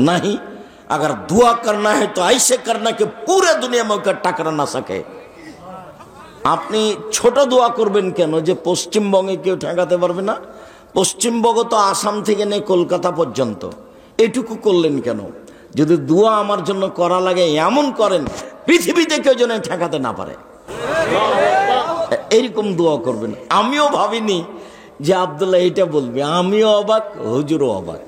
नहीं, अगर दुआ करना है तो ऐसे करना कि पूरे दुनिया में टकरा ना सके। আপনি ছোট দোয়া করবেন কেন যে পশ্চিমবঙ্গে কেউ ঠেকাতে পারবে না? পশ্চিমবঙ্গ তো আসাম থেকে নিয়ে কলকাতা পর্যন্ত, এটুকু করলেন কেন? যদি দোয়া আমার জন্য করা লাগে এমন করেন পৃথিবীতে কেউ যেন ঠেকাতে না পারে, এইরকম দোয়া করবেন। আমিও ভাবিনি যে আব্দুল্লাহ এটা বলবে, আমিও অবাক, হুজুরও অবাক।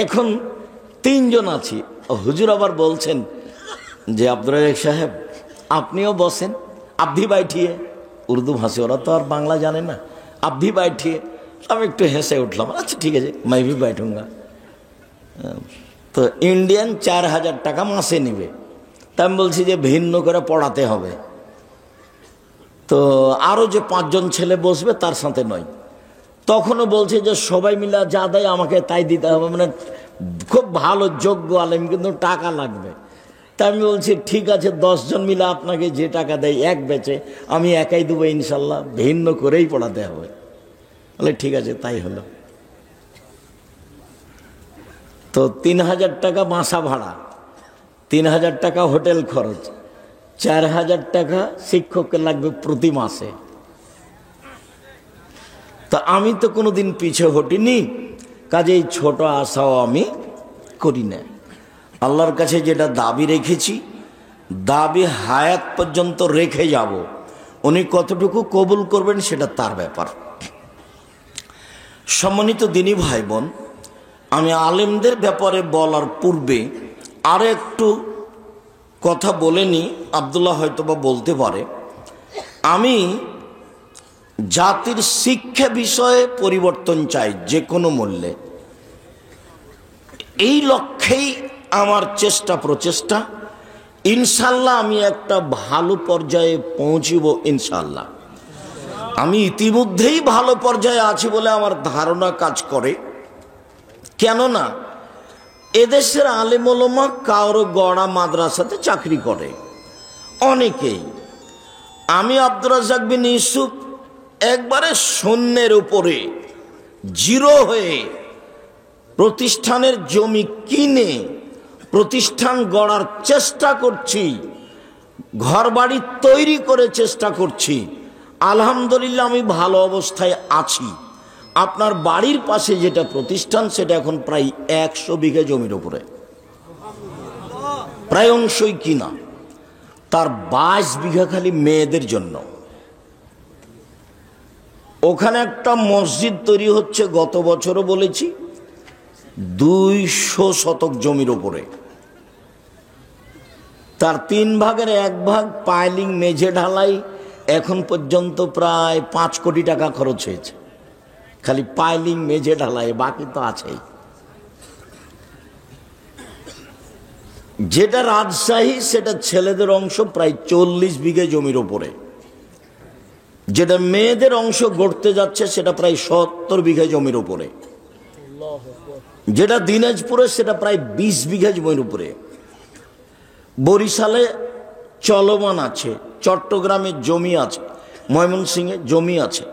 এখন তিনজন আছি, হুজুর আবার বলছেন যে আব্দুল রাজ্জাক সাহেব আপনিও বসেন, আব্দি বাইঠিয়ে, উর্দু ভাষী ওরা তো আর বাংলা জানে না, আব্দি বাইঠিয়ে। আমি একটু হেসে উঠলাম, আচ্ছা ঠিক আছে मैं भी बैठूंगा। তো ইন্ডিয়ান 4000 টাকা মাসে নিবে, তা আমি বলছি যে ভিন্ন করে পড়াতে হবে, তো আরও যে 5 জন ছেলে বসবে তার সাথে নয়। তখনও বলছে যে সবাই মিলে যা দেয় আমাকে তাই দিতে হবে, মানে খুব ভালো যোগ্য আলেম কিন্তু টাকা লাগবে। তা আমি বলছি ঠিক আছে 10 জন মিলে আপনাকে যে টাকা দেয় এক বেচে আমি একাই দেবো ইনশাল্লাহ, ভিন্ন করেই পড়াতে হবে। বলে ঠিক আছে তাই হলো। তো 3000 টাকা বাসা ভাড়া, 3000 টাকা হোটেল খরচ, 4000 টাকা শিক্ষককে লাগবে প্রতি মাসে। তা আমি তো কোনোদিন পিছে হটিনি, কাজেই ছোট আশাও আমি করি না। আল্লাহর কাছে যেটা দাবি রেখেছি, দাবি হায়াত পর্যন্ত রেখে যাব, উনি কতটুকু কবুল করবেন সেটা তার ব্যাপার। সম্মানিত দিনী ভাই বোন, আমি আলেমদের ব্যাপারে বলার পূর্বে আর একটু কথা বলে নি, আব্দুল্লাহ হয়তোবা বলতে পারে। আমি জাতির শিক্ষা বিষয়ে পরিবর্তন চাই যে কোনো মূল্যে, এই লক্ষ্যেই আমার প্রচেষ্টা। ইনশাল্লাহ আমি একটা ভালো পর্যায়ে পৌঁছিব ইনশাল্লাহ। আমি ইতিমধ্যেই ভালো পর্যায়ে আছি বলে আমার ধারণা কাজ করে। কেননা এদেশের আলেম ওলামা কারো গড়া মাদ্রাসাতে চাকরি করে অনেকেই। আমি আব্দুর রাজ্জাক বিন ইউসুফ একবারে শূন্যের উপরে জিরো হয়ে প্রতিষ্ঠানের জমি কিনে প্রতিষ্ঠান গড়ার চেষ্টা করছি, ঘরবাড়ি তৈরি করে চেষ্টা করছি। আলহামদুলিল্লাহ আমি ভালো অবস্থায় আছি। আপনার বাড়ির পাশে যেটা প্রতিষ্ঠান সেটা এখন প্রায় 100 বিঘা জমির উপরে, প্রায় অংশই কিনা। তার 22 বিঘা খালি মেয়েদের জন্য। ওখানে একটা মসজিদ তৈরি হচ্ছে, গত বছরও বলেছি, 200 শতক জমির উপরে। তার 3 ভাগের 1 ভাগ পাইলিং মেঝে ঢালাই, এখন পর্যন্ত প্রায় 5 কোটি টাকা খরচ হয়েছে খালি পাইলিং মেঝে ঢালাই, বাকি তো আছেই। যেটা রাজশাহী সেটা ছেলেদের অংশ প্রায় 40 বিঘে জমির উপরে, যেটা মেয়েদের অংশ গড়তে যাচ্ছে সেটা প্রায় 70 বিঘা জমির উপরে, যেটা দিনাজপুরে সেটা প্রায় 20 বিঘা জমির উপরে। বরিশালে চলমান আছে, চট্টগ্রামে জমি আছে, ময়মনসিংহে জমি আছে,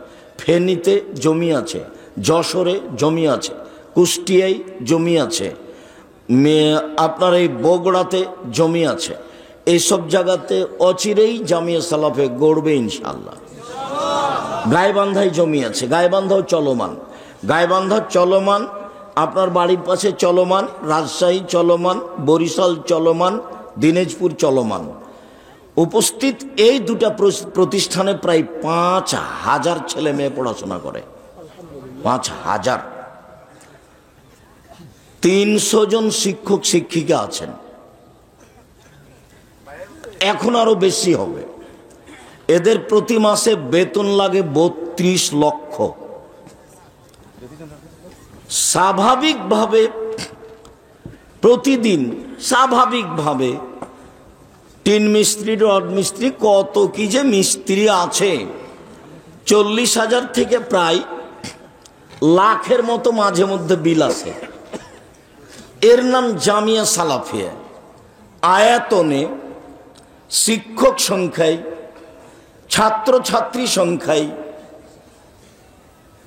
ফেনীতে জমি আছে, যশোরে জমি আছে, কুষ্টিয়ায় জমি আছে, আপনার এই বগুড়াতে জমি আছে। এইসব জায়গাতে অচিরেই জামিয়া সালাফে গড়বে ইনশাআল্লাহ। গাইবান্ধায় জমি আছে, গাইবান্ধাও চলমান, গাইবান্ধা চলমান, আপনার বাড়ির পাশে চলমান, রাজশাহী চলমান, বরিশাল চলমান, দিনাজপুর চলমান। উপস্থিত এই দুটা প্রতিষ্ঠানে প্রায় 5000 ছেলে মেয়ে পড়াশোনা করে, 5000। 300 জন শিক্ষক শিক্ষিকা আছেন, এখন আরো বেশি হবে। এদের প্রতি মাসে বেতন লাগে 32 লক্ষ। স্বাভাবিকভাবে প্রতিদিন স্বাভাবিকভাবে টিন মিস্ত্রি, রড মিস্ত্রি, কত কি যে মিস্ত্রি আছে, 40,000 থেকে প্রায় লাখের মতো মাঝে মধ্যে বিল আছে। এর নাম জামিয়া সালাফিয়া। আয়াতনে, শিক্ষক সংখ্যায়, ছাত্রছাত্রী সংখ্যায়,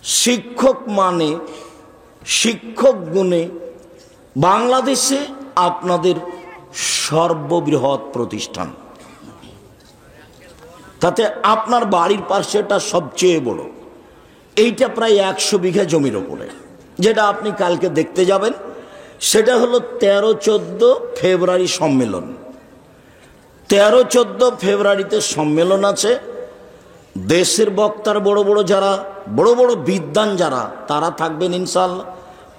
শিক্ষক মানে শিক্ষক গুণে বাংলাদেশে আপনাদের সর্ববৃহৎ প্রতিষ্ঠান, তাতে আপনার বাড়ির পাশেটা সবচেয়ে বড়। এইটা প্রায় 100 বিঘা জমির ওপরে, যেটা আপনি কালকে দেখতে যাবেন। সেটা হলো 13-14 ফেব্রুয়ারি সম্মেলন। 13-14 ফেব্রুয়ারিতে সম্মেলন আছে। দেশের বক্তার বড় বড় যারা, বড় বড় বিদ্বান যারা, তারা থাকবেন ইনশাআল্লাহ।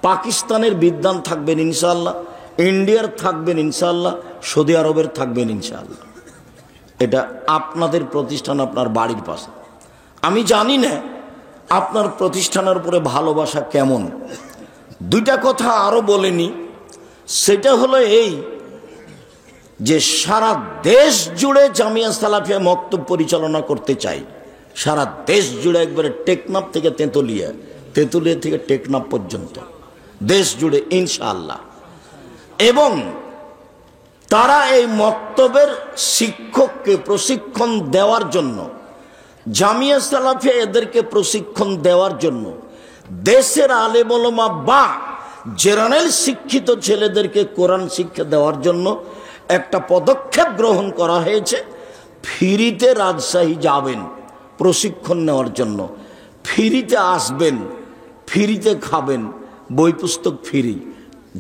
পাকিস্তানের বিদ্বান থাকবেন ইনশাআল্লাহ, ইন্ডিয়ার থাকবেন ইনশাআল্লাহ, সৌদি আরবের থাকবেন ইনশাআল্লাহ। এটা আপনাদের প্রতিষ্ঠান, আপনার বাড়ির পাশে। আমি জানি না আপনার প্রতিষ্ঠানের উপরে ভালোবাসা কেমন। দুইটা কথা আরো বলেনি, সেটা হলো এই যে সারা দেশ জুড়ে জামিয়া সালাফিয়া মক্তব পরিচালনা করতে চাই। সারা দেশ জুড়ে, একবারে টেকনাফ থেকে তেঁতুলিয়া, তেঁতুলিয়া থেকে টেকনাফ পর্যন্ত দেশ জুড়ে ইনশাআল্লাহ। এবং তারা এই মক্তবের শিক্ষককে প্রশিক্ষণ দেওয়ার জন্য, জামিয়া সালাফিয়া এদেরকে প্রশিক্ষণ দেওয়ার জন্য দেশের আলেম ওলামা বা জেনারেল শিক্ষিত ছেলেদেরকে কোরআন শিক্ষা দেওয়ার জন্য একটা পদক্ষেপ গ্রহণ করা হয়েছে। ফ্রিতে রাজশাহী যাবেন প্রশিক্ষণ নেওয়ার জন্য, ফ্রিতে আসবেন, ফ্রিতে খাবেন, বই পুস্তক ফ্রি,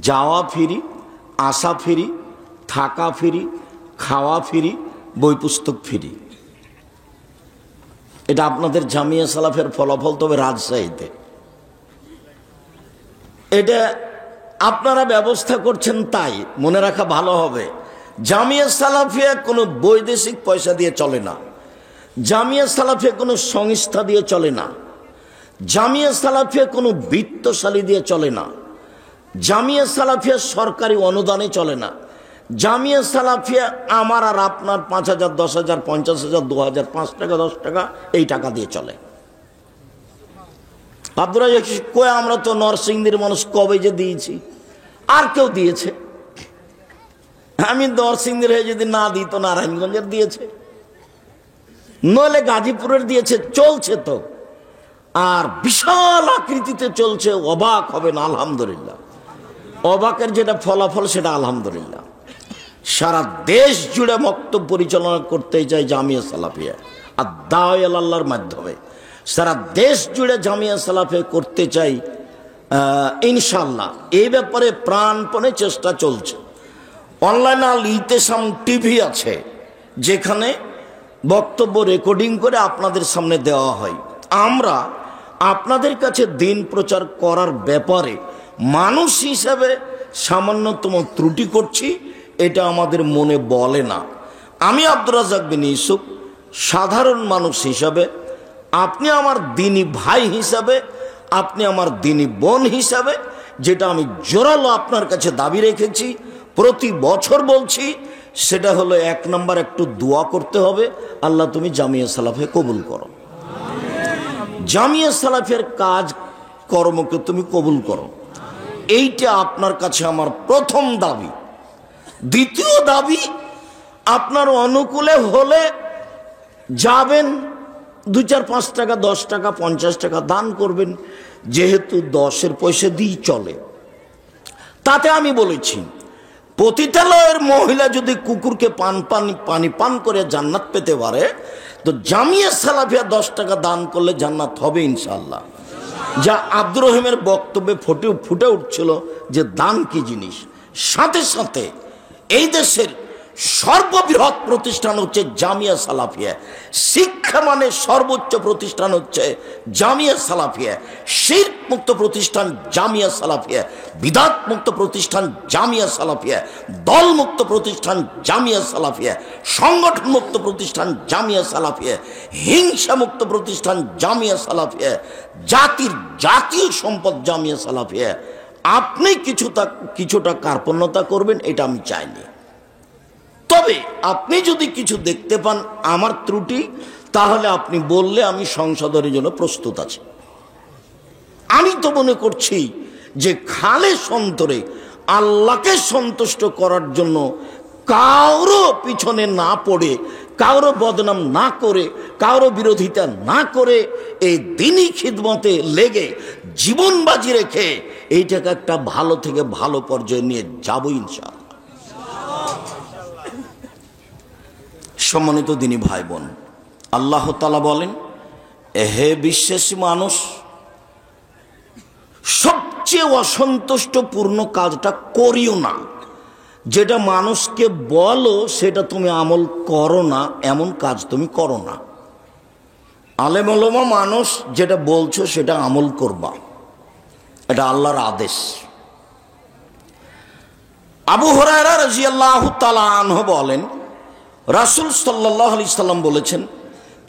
যাওয়া ফ্রি, আসা ফ্রি, থাকা ফ্রি, খাওয়া ফ্রি, বই পুস্তক ফ্রি। এটা আপনাদের জামিয়া সালাফের ফলাফল। তবে রাজশাহীতে এটা আপনারা ব্যবস্থা করছেন, তাই মনে রাখা ভালো হবে। জামিয়া সালাফিয়া কোনো বৈদেশিক পয়সা দিয়ে চলে না, জামিয়া সালাফিয়া কোনো সংস্থা দিয়ে চলে না, জামিয়া সালাফিয়া কোনো বিত্তশালী দিয়ে চলে না, জামিয়া সালাফিয়া সরকারি অনুদানে চলে না। জামিয়া সালাফিয়া আমার আর আপনার 5,000, 10,000, 50,000, 2,000, 5 টাকা, 10 টাকা, এই টাকা দিয়ে চলে। আব্দুর রাজ্জাক কয় আমরা তো নরসিংদীর মানুষ, কবে যে দিয়েছি। আর কেউ দিয়েছে? আমি নরসিংদীর হয়ে যদি না দিই তো নারায়ণগঞ্জের দিয়েছে, নইলে গাজীপুরের দিয়েছে। চলছে তো, আর বিশাল আকৃতিতে চলছে। অবাক হবেন, আলহামদুলিল্লাহ। অবাকের যেটা ফলাফল সেটা আলহামদুলিল্লাহ। সারা দেশ জুড়ে মক্তব পরিচালনা করতে চাই জামিয়া সালাফিয়া আর দাওয়ায়ে আল্লাহর মাধ্যমে। সারা দেশ জুড়ে জামিয়া সালাফিয়া করতে চাই ইনশাআল্লাহ। এই ব্যাপারে প্রাণপণে চেষ্টা চলছে। অনলাইনে আল ইতেসাম টিভি আছে, যেখানে বক্তব্য রেকর্ডিং করে আপনাদের সামনে দেওয়া হয়। আমরা আপনাদের কাছে দিন প্রচার করার ব্যাপারে মানুষ হিসাবে সামান্যতম ত্রুটি করছি, এটা আমাদের মনে বলে না। আমি আব্দুর রাজ্জাক বিন ইউসুফ সাধারণ মানুষ হিসাবে, আপনি আমার দিনী ভাই হিসাবে, আপনি আমার দিনী বোন হিসাবে, যেটা আমি জোরালো আপনার কাছে দাবি রেখেছি, প্রতি বছর বলছি, সেটা হলো 1 নম্বর একটু দোয়া করতে হবে, আল্লাহ তুমি জামিয়া সালাফে কবুল করো, জামিয়া সালাফের কাজ কর্মকে তুমি কবুল করো। এইটা আপনার কাছে আমার প্রথম দাবি। দ্বিতীয় দাবি, আপনার অনুকূলে হলে যাবেন, 2, 4, 5 টাকা, 10 টাকা, 50 টাকা দান করবেন। যেহেতু 10-এর পয়সা দিয়ে চলে, তাতে আমি বলেছি পতিতালয়ের মহিলা যদি কুকুরকে পানি পান করে জান্নাত পেতে পারে, তো জামিয়া সালাফিয়া 10 টাকা দান করলে জান্নাত হবে ইনশাআল্লাহ। যা আব্দুর রহিমের বক্তব্যে ফুটে উঠছিল যে দান কি জিনিস। সাথে সাথে এই দেশের সর্ববৃহৎ প্রতিষ্ঠান হচ্ছে জামিয়া সালাফিয়া। শিক্ষা মানে সর্বোচ্চ প্রতিষ্ঠান হচ্ছে জামিয়া সালাফিয়া। শিরক মুক্ত প্রতিষ্ঠান জামিয়া সালাফিয়া, বিদআত মুক্ত প্রতিষ্ঠান জামিয়া সালাফিয়া, দল মুক্ত প্রতিষ্ঠান জামিয়া সালাফিয়া, সংগঠন মুক্ত প্রতিষ্ঠান জামিয়া সালাফিয়া, হিংসা মুক্ত প্রতিষ্ঠান জামিয়া সালাফিয়া, জাতীয় সম্পদ জামিয়া সালাফিয়া। আপনি কিছুটা কার্পণ্যতা করবেন, এটা আমি চাইনি। তবে আপনি যদি কিছু দেখতে পান আমার ত্রুটি, তাহলে আপনি বললে আমি সংশোধনের জন্য প্রস্তুত আছি। আমি তো মনে করছি যে খালেস অন্তরে আল্লাহকে সন্তুষ্ট করার জন্য কারো পিছনে না পড়ে, কারো বদনাম না করে, কারো বিরোধিতা না করে, এই দ্বীনি খিদমতে লেগে জীবন বাজি রেখে এইটাকে একটা ভালো থেকে ভালো পর্যায়ে নিয়ে যাবো ইনশাআল্লাহ। সম্মানিত দিনী ভাই বোন, আল্লাহ তাআলা বলেন, হে বিশ্বাসী মানুষ, সবচেয়ে অসন্তুষ্টপূর্ণ কাজটা করিও না। যেটা মানুষকে বলো সেটা তুমি আমল করো না, এমন কাজ তুমি করো না। আলেম ওলামা মানুষ যেটা বলছো সেটা আমল করবা, এটা আল্লাহর আদেশ। আবু হুরায়রা রাদিয়াল্লাহু তাআলা আনহু বলেন, রাসূল সাল্লাল্লাহু আলাইহি সাল্লাম বলেছেন,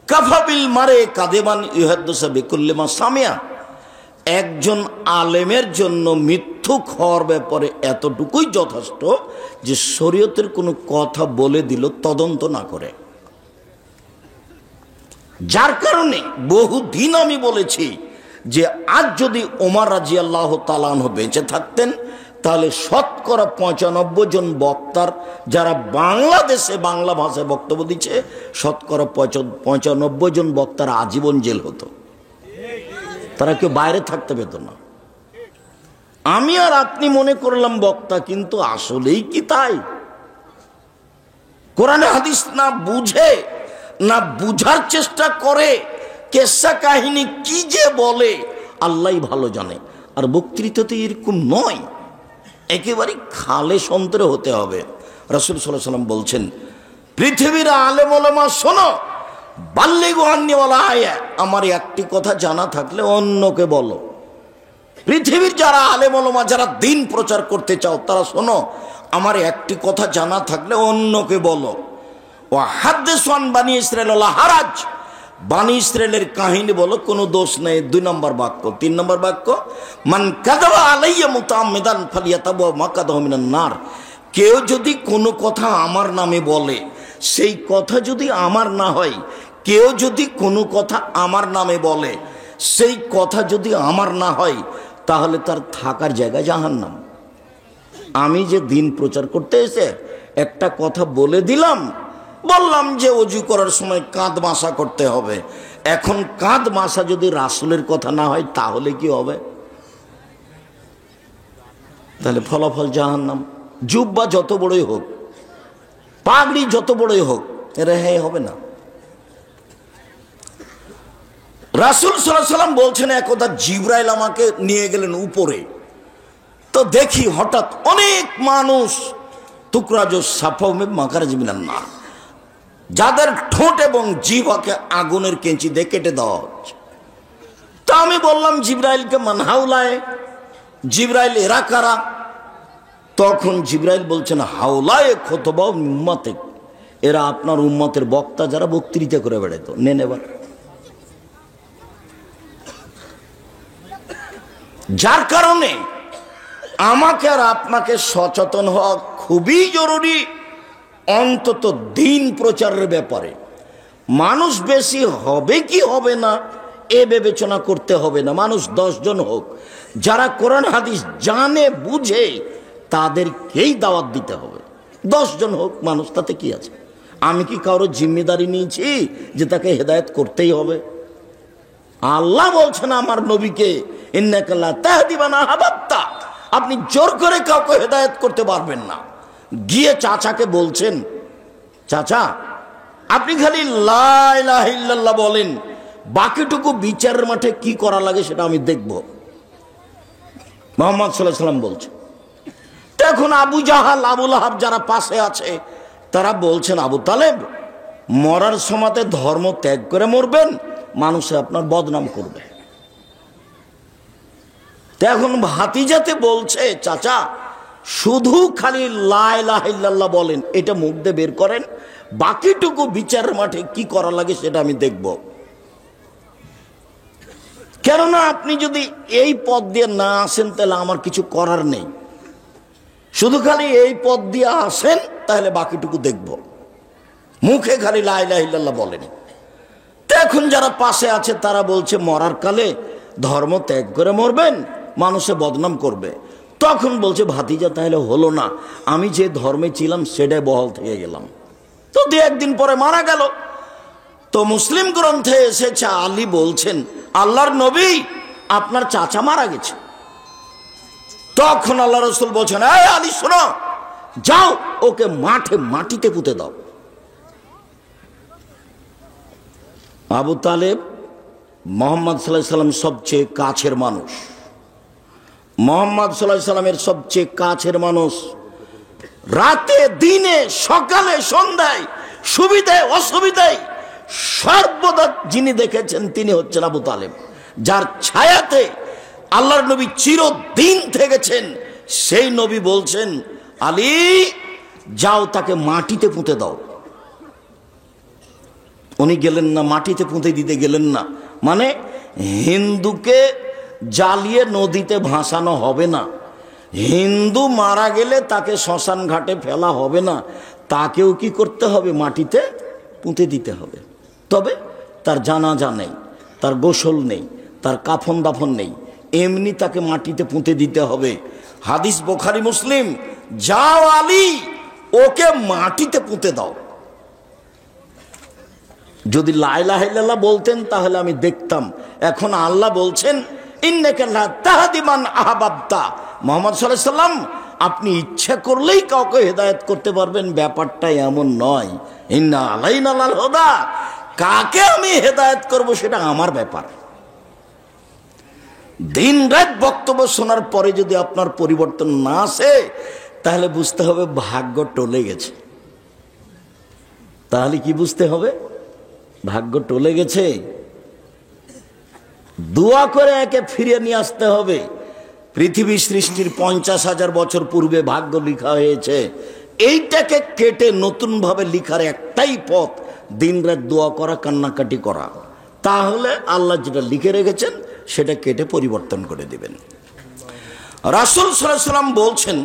কাফা বিল মারে কাযিবান ইউহাদ্দিসু বিকুল্লি মা সামিয়া। একজন আলেমের জন্য মিথ্যুক হওয়ার ব্যাপারে এতটুকুই যথেষ্ট যে শরীয়তের কোনো কথা বলে দিল তদন্ত না করে। যার কারণে বহুদিন আমি বলেছি যে আজ যদি ওমর রাদিয়াল্লাহু তাআলা আনহু বেঁচে থাকতেন তাহলে শতকরা 95 জন বক্তার, যারা বাংলাদেশে বাংলা ভাষায় বক্তব্য দিচ্ছে, শতকরা 95 জন বক্তার আজীবন জেল হতো, তারা কেউ বাইরে থাকতে পেত না। আমি আর আপনি মনে করলাম বক্তা, কিন্তু আসলেই কি তাই? কোরআনে হাদিস না বুঝে, না বুঝার চেষ্টা করে, কেসা কাহিনী কি যে বলে আল্লাহই ভালো জানে। আর বক্তৃতাতে এরকম নয়, একেবারে খালে সন্তরে হতে হবে। রাসূল সাল্লাল্লাহু আলাইহি ওয়াসাল্লাম বলছেন, পৃথিবীর আলেম ওলামা শোনো, বাল্লিগু আন্নী ওয়ালা আয়া, আমার একটি কথা জানা থাকলে অন্যকে বলো। পৃথিবীর যারা আলেম ওলামা, যারা দিন প্রচার করতে চাও, তারা শোনো, আমার একটি কথা জানা থাকলে অন্যকে বলো। ও হাদ্দিসু আন বানি ইসরাঈল ওয়ালা হারাজ, বানি ইসরাইলের কাহিনী বলো, কোনো দোষ নেই। 2 নম্বর বাক্য। 3 নম্বর বাক্য, মান কাযাবা আলাইয়া মুতাআম্মিদান ফালিয়াতাবা মাকাদাহু মিনান নার। কেউ যদি কোনো কথা আমার নামে বলে, সেই কথা যদি আমার না হয়, কেউ যদি কোনো কথা আমার নামে বলে, সেই কথা যদি আমার না হয়, তাহলে তার থাকার জায়গা জাহান্নাম। আমি যে দিন প্রচার করতে এসে একটা কথা বলে দিলাম, বললাম যে ওযু করার সময় কাঁধ মাসা করতে হবে। এখন কাঁধ মাসা যদি রাসূলের কথা না হয় তাহলে কি হবে? তাহলে ফলাফল জাহান্নাম। জুব্বা যত বড়ই হোক, পাগড়ি যত বড়ই হোক, রেহাই হবে না। রাসূল সাল্লাল্লাহু আলাইহি ওয়াসাল্লাম বলছেন, একদা জিবরাইল আমাকে নিয়ে গেলেন উপরে। তো দেখি হঠাৎ অনেক মানুষ, তুকরাজু সাফাউমে মাকারাজ মিনান নার, যাদের ঠোঁট এবং জিহ্বাকে আগুনের কেঞ্চি দিয়ে কেটে দেওয়া হচ্ছে। তা আমি বললাম জিবরাইলকে, মান হাউলায়, জিবরাইল এরা কারা? তখন জিবরাইল বলছেন, হাউলায় খুতবা উম্মতিক, এরা আপনার উম্মতের বক্তা, যারা বক্তৃতা করে বেড়াতো। নেন এবার। যার কারণে আমাকে আর আপনাকে সচেতন হওয়া খুবই জরুরি, অন্তত দিন প্রচারের ব্যাপারে। মানুষ বেশি হবে কি হবে না এ বিবেচনা করতে হবে না। মানুষ 10 জন হোক, যারা কোরআন হাদিস জানে বুঝে, তাদেরকেই দাওয়াত দিতে হবে। 10 জন হোক মানুষ, তাতে কি আছে? আমি কি কারো জিম্মেদারি নিয়েছি যে তাকে হেদায়েত করতেই হবে? আল্লাহ বলছেন আমার নবীকে, ইন্নাকা লা তাহদি মান আহবাবতা, আপনি জোর করে কাউকে হেদায়েত করতে পারবেন না। গিয়ে চাচাকে বলছেন, চাচা আপনি খালি লা ইলাহা ইল্লাল্লাহ বলেন, বাকিটুকু বিচারের মাঠে কি করা লাগে সেটা আমি দেখব। মুহাম্মদ সাল্লাল্লাহু আলাইহি ওয়াসাল্লাম বলছেন। এখন আবু জাহাল, আবু লাহাব যারা পাশে আছে, তারা বলছেন, আবু তালেব মরার সময়তে ধর্ম ত্যাগ করে মরবেন, মানুষে আপনার বদনাম করবে। এখন ভাতিজাতে বলছে, চাচা শুধু খালি লা ইলাহা ইল্লাল্লাহ বলেন, এটা মুখ দিয়ে বের করেন, বাকিটুকু বিচারের মাঠে কি করা লাগে সেটা আমি দেখব। কেননা আপনি যদি এই পথ দিয়ে না আসেন তাহলে আমার কিছু করার নেই। শুধু খালি এই পথ দিয়ে আসেন, তাহলে বাকিটুকু দেখব। মুখে খালি লা ইলাহা ইল্লাল্লাহ বলেন। তো এখন যারা পাশে আছে তারা বলছে, মরার কালে ধর্ম ত্যাগ করে মরবেন, মানুষে বদনাম করবে। তখন বলছে, ভাতিজা তাহলে হলো না, আমি যে ধর্মে ছিলাম সেটাই বহাল থেকে গেলাম। তো 2-1 দিন পরে মারা গেল। তো মুসলিম গ্রন্থে এসেছে, আলী বলছেন, আল্লাহর নবী আপনার চাচা মারা গেছে। তখন আল্লাহ রাসূল বলছেন, এই আলী শোনো, যাও ওকে মাটিতে পুঁতে দাও। আবু তালেব মুহাম্মদ সাল্লাল্লাহু আলাইহি সাল্লাম সবচেয়ে কাছের মানুষ, মুহাম্মদ সাল্লাল্লাহু আলাইহি সাল্লামের সবচেয়ে কাছের মানুষ। রাতে দিনে সকালে সন্ধ্যায় সুবিধায় অসুবিধায় সর্বদা যিনি দেখেছেন তিনি হচ্ছেন আবু তালেব, যার ছায়াতে আল্লাহর নবী চিরদিন থেকেছেন। সেই নবী বলছেন, আলী যাও তাকে মাটিতে পুঁতে দাও। উনি গেলেন না, মাটিতে পুঁতে দিতে গেলেন না। মানে হিন্দুকে জ্বালিয়ে নদীতে ভাসানো হবে না, হিন্দু মারা গেলে তাকে শ্মশান ঘাটে ফেলা হবে না, তাকেও কি করতে হবে? মাটিতে পুঁতে দিতে হবে। তবে তার জানাজা নেই, তার গোসল নেই, তার কাফন দাফন নেই, এমনি তাকে মাটিতে পুঁতে দিতে হবে। হাদিস বুখারী মুসলিম। যাও আলী ওকে মাটিতে পুঁতে দাও। যদি লা ইলাহা ইল্লাল্লাহ বলতেন তাহলে আমি দেখতাম। এখন আল্লাহ বলছেন, ইন্নাকা লা তাহদি মান আহবাবতা। মুহাম্মদ সাল্লাল্লাহু আলাইহি সাল্লাম, আপনি ইচ্ছা করলেই কাউকে হেদায়েত করতে পারবেন, ব্যাপারটা এমন নয়। ইন্না আলাইনা লাল হুদা, কাকে আমি হেদায়েত করব সেটা আমার ব্যাপার। দিন রাত বক্তব্য শোনার পরে যদি আপনার পরিবর্তন না আসে তাহলে বুঝতে হবে ভাগ্য টলে গেছে। তাহলে কি বুঝতে হবে? ভাগ্য টলে গেছে। দোয়া করে একে ফিরিয়ে নিয়ে আসতে হবে। পৃথিবী সৃষ্টির 50,000 বছর পূর্বে ভাগ্য লেখা হয়েছে। এইটাকে কেটে নতুন ভাবে লেখার একটাই পথ, দিন রাত দোয়া করা, কান্নাকাটি করা। তাহলে আল্লাহ যেটা লিখে রেখেছেন সেটা কেটে পরিবর্তন করে দিবেন। রাসূল সাল্লাল্লাহু আলাইহি সাল্লাম বলছেন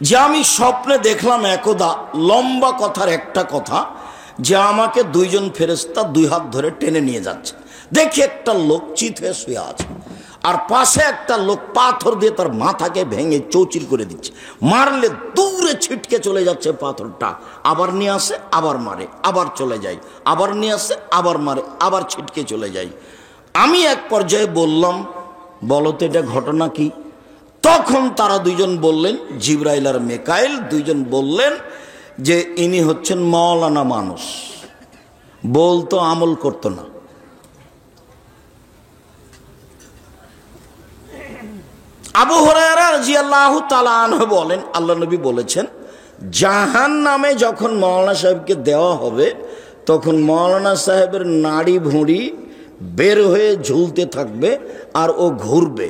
যে আমি স্বপ্নে দেখলাম একদা, লম্বা কথার একটা কথা, যে আমাকে দুইজন ফেরেশতা দুই হাত ধরে টেনে নিয়ে যাচ্ছে। দেখি একটা লোক চিত হয়ে শুয়ে আছে, আর পাশে একটা লোক পাথর দিয়ে তার মাথাকে ভেঙে চৌচির করে দিচ্ছে। মারলে দূরে ছিটকে চলে যাচ্ছে পাথরটা, আবার নিয়ে আসে, আবার মারে, আবার চলে যায়, আবার নিয়ে আসে, আবার মারে, আবার ছিটকে চলে যায়। আমি এক পর্যায়ে বললাম, বলো তো এটা ঘটনা কি? তখন তারা দুইজন বললেন, জিবরাইল আর মিকাইল দুইজন বললেন যে ইনি হচ্ছেন মাওলানা মানুষ, বলতো আমল করতো না। আবু হুরায়রা রাদিয়াল্লাহু তাআলা আনহু বলেন, আল্লাহ নবী বলেছেন, জাহান্নামে যখন মাওলানা সাহেবকে দেওয়া হবে তখন মাওলানা সাহেবের নাড়ি ভুঁড়ি বের হয়ে ঝুলতে থাকবে আর ও ঘুরবে।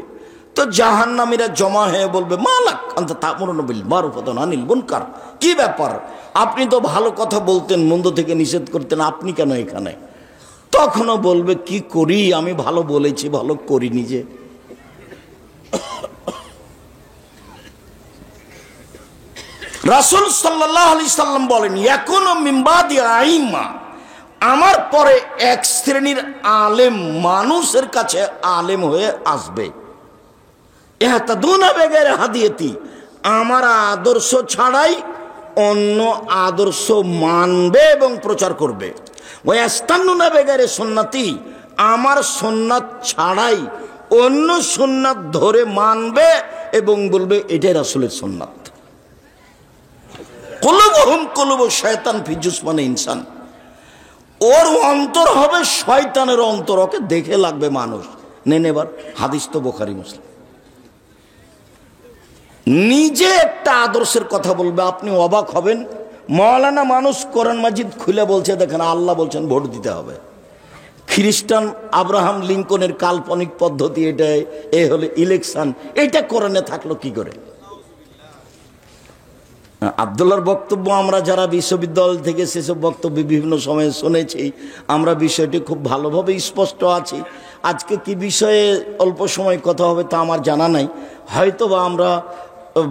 তো জাহান্নামীরা জমা হয়ে বলবে, মালাক আনতা তা'মুরুনা বিল মারুফ ওয়া তানহা আনিল মুনকার, কি ব্যাপার, আপনি তো ভালো কথা বলতেন, মন্দ থেকে নিষেধ করতেন, আপনি কেন এখানে? তখনও বলবে, কি করি, আমি ভালো বলেছি, ভালো করিনি যে। রাসূল সাল্লাল্লাহু আলাইহি সাল্লাম বলেন, ইয়াকুনু মিন বাদি আইম্মা, আমার পরে এক শ্রেণীর আলেম মানুষের কাছে আলেম হয়ে আসবে, ইহতাদুনা বিগাইরি হাদিয়াতি, আমার আদর্শ ছাড়াই অন্য আদর্শ মানবে এবং প্রচার করবে। ওয়া ইস্তান্নুনা বিগাইরি সুন্নতি, আমার সুন্নাত ছাড়াই অন্য সুন্নাত ধরে মানবে এবং বলবে এটাই রাসূলের সুন্নাত। কুলুবুহুম কুলুবু শায়তান ফি জুসমানি ইনসান, ওর অন্তর হবে শয়তানের অন্তর, ওকে দেখে লাগবে মানুষ। নেন এবার হাদিস তো বুখারী মুসলিম। নিজে একটা আদর্শের কথা বলবে, আপনি অবাক হবেন। মাওলানা মানুষ কোরআন মাজিদ খুলে বলছে, দেখেন আল্লাহ বলছেন ভোট দিতে হবে। খ্রিস্টান আব্রাহাম লিঙ্কনের কাল্পনিক পদ্ধতি, এটা এ হলো ইলেকশন, এটা কোরআনে থাকলো কি করে? আব্দুল্লাহর বক্তব্য আমরা যারা বিশ্ববিদ্যালয় থেকে সেসব বক্তব্য বিভিন্ন সময়ে শুনেছি, আমরা বিষয়টি খুব ভালোভাবে স্পষ্ট আছি। আজকে কি বিষয়ে অল্প সময় কথা হবে তা আমার জানা নাই, হয়তো বা আমরা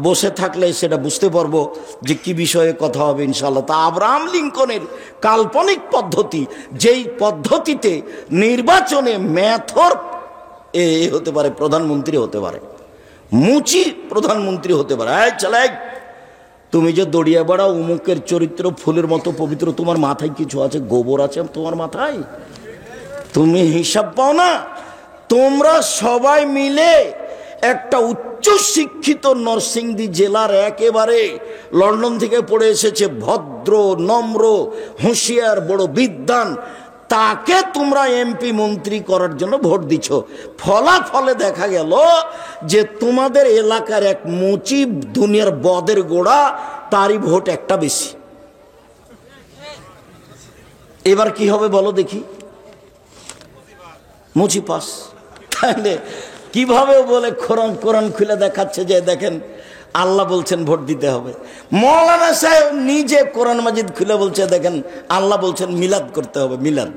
বসে থাকলে সেটা বুঝতে পারবো যে কি বিষয়ে কথা হবে ইনশাআল্লাহ। তা আব্রাহাম লিঙ্কনের কাল্পনিক পদ্ধতি, যেই পদ্ধতিতে নির্বাচনে মেথর এ হতে পারে, প্রধানমন্ত্রী হতে পারে, মুচি প্রধানমন্ত্রী হতে পারে। চলে, তুমি যে দড়িয়ে বেড়াও, উমুকের চরিত্র ফুলের মতো পবিত্র, তোমার মাথায় কিছু আছে, গোবর আছে তোমার মাথায়, তুমি হিসাব পাও না? তোমরা সবাই মিলে একটা উচ্চ শিক্ষিত নরসিংদী জেলার একেবারে লন্ডন থেকে পড়ে এসেছে, ভদ্র নম্র হুঁশিয়ার বড় বিদ্বান, তাকে তোমরা এমপি মন্ত্রী করার জন্য ভোট দিচ্ছ। ফলাফলে দেখা গেল যে তোমাদের এলাকার এক মুচি দুনিয়ার বদের গোড়া, তারই ভোট একটা বেশি। এবার কি হবে বলো দেখি? মুচি পাস। তাহলে কিভাবে বলে কোরআন কোরআন খুলে দেখাচ্ছে যে দেখেন আল্লাহ বলছেন ভোট দিতে হবে। মৌলানা সাহেব নিজে কোরআন মাজিদ খুলে বলছে দেখেন আল্লাহ বলছেন মিলাদ করতে হবে। মিলাদ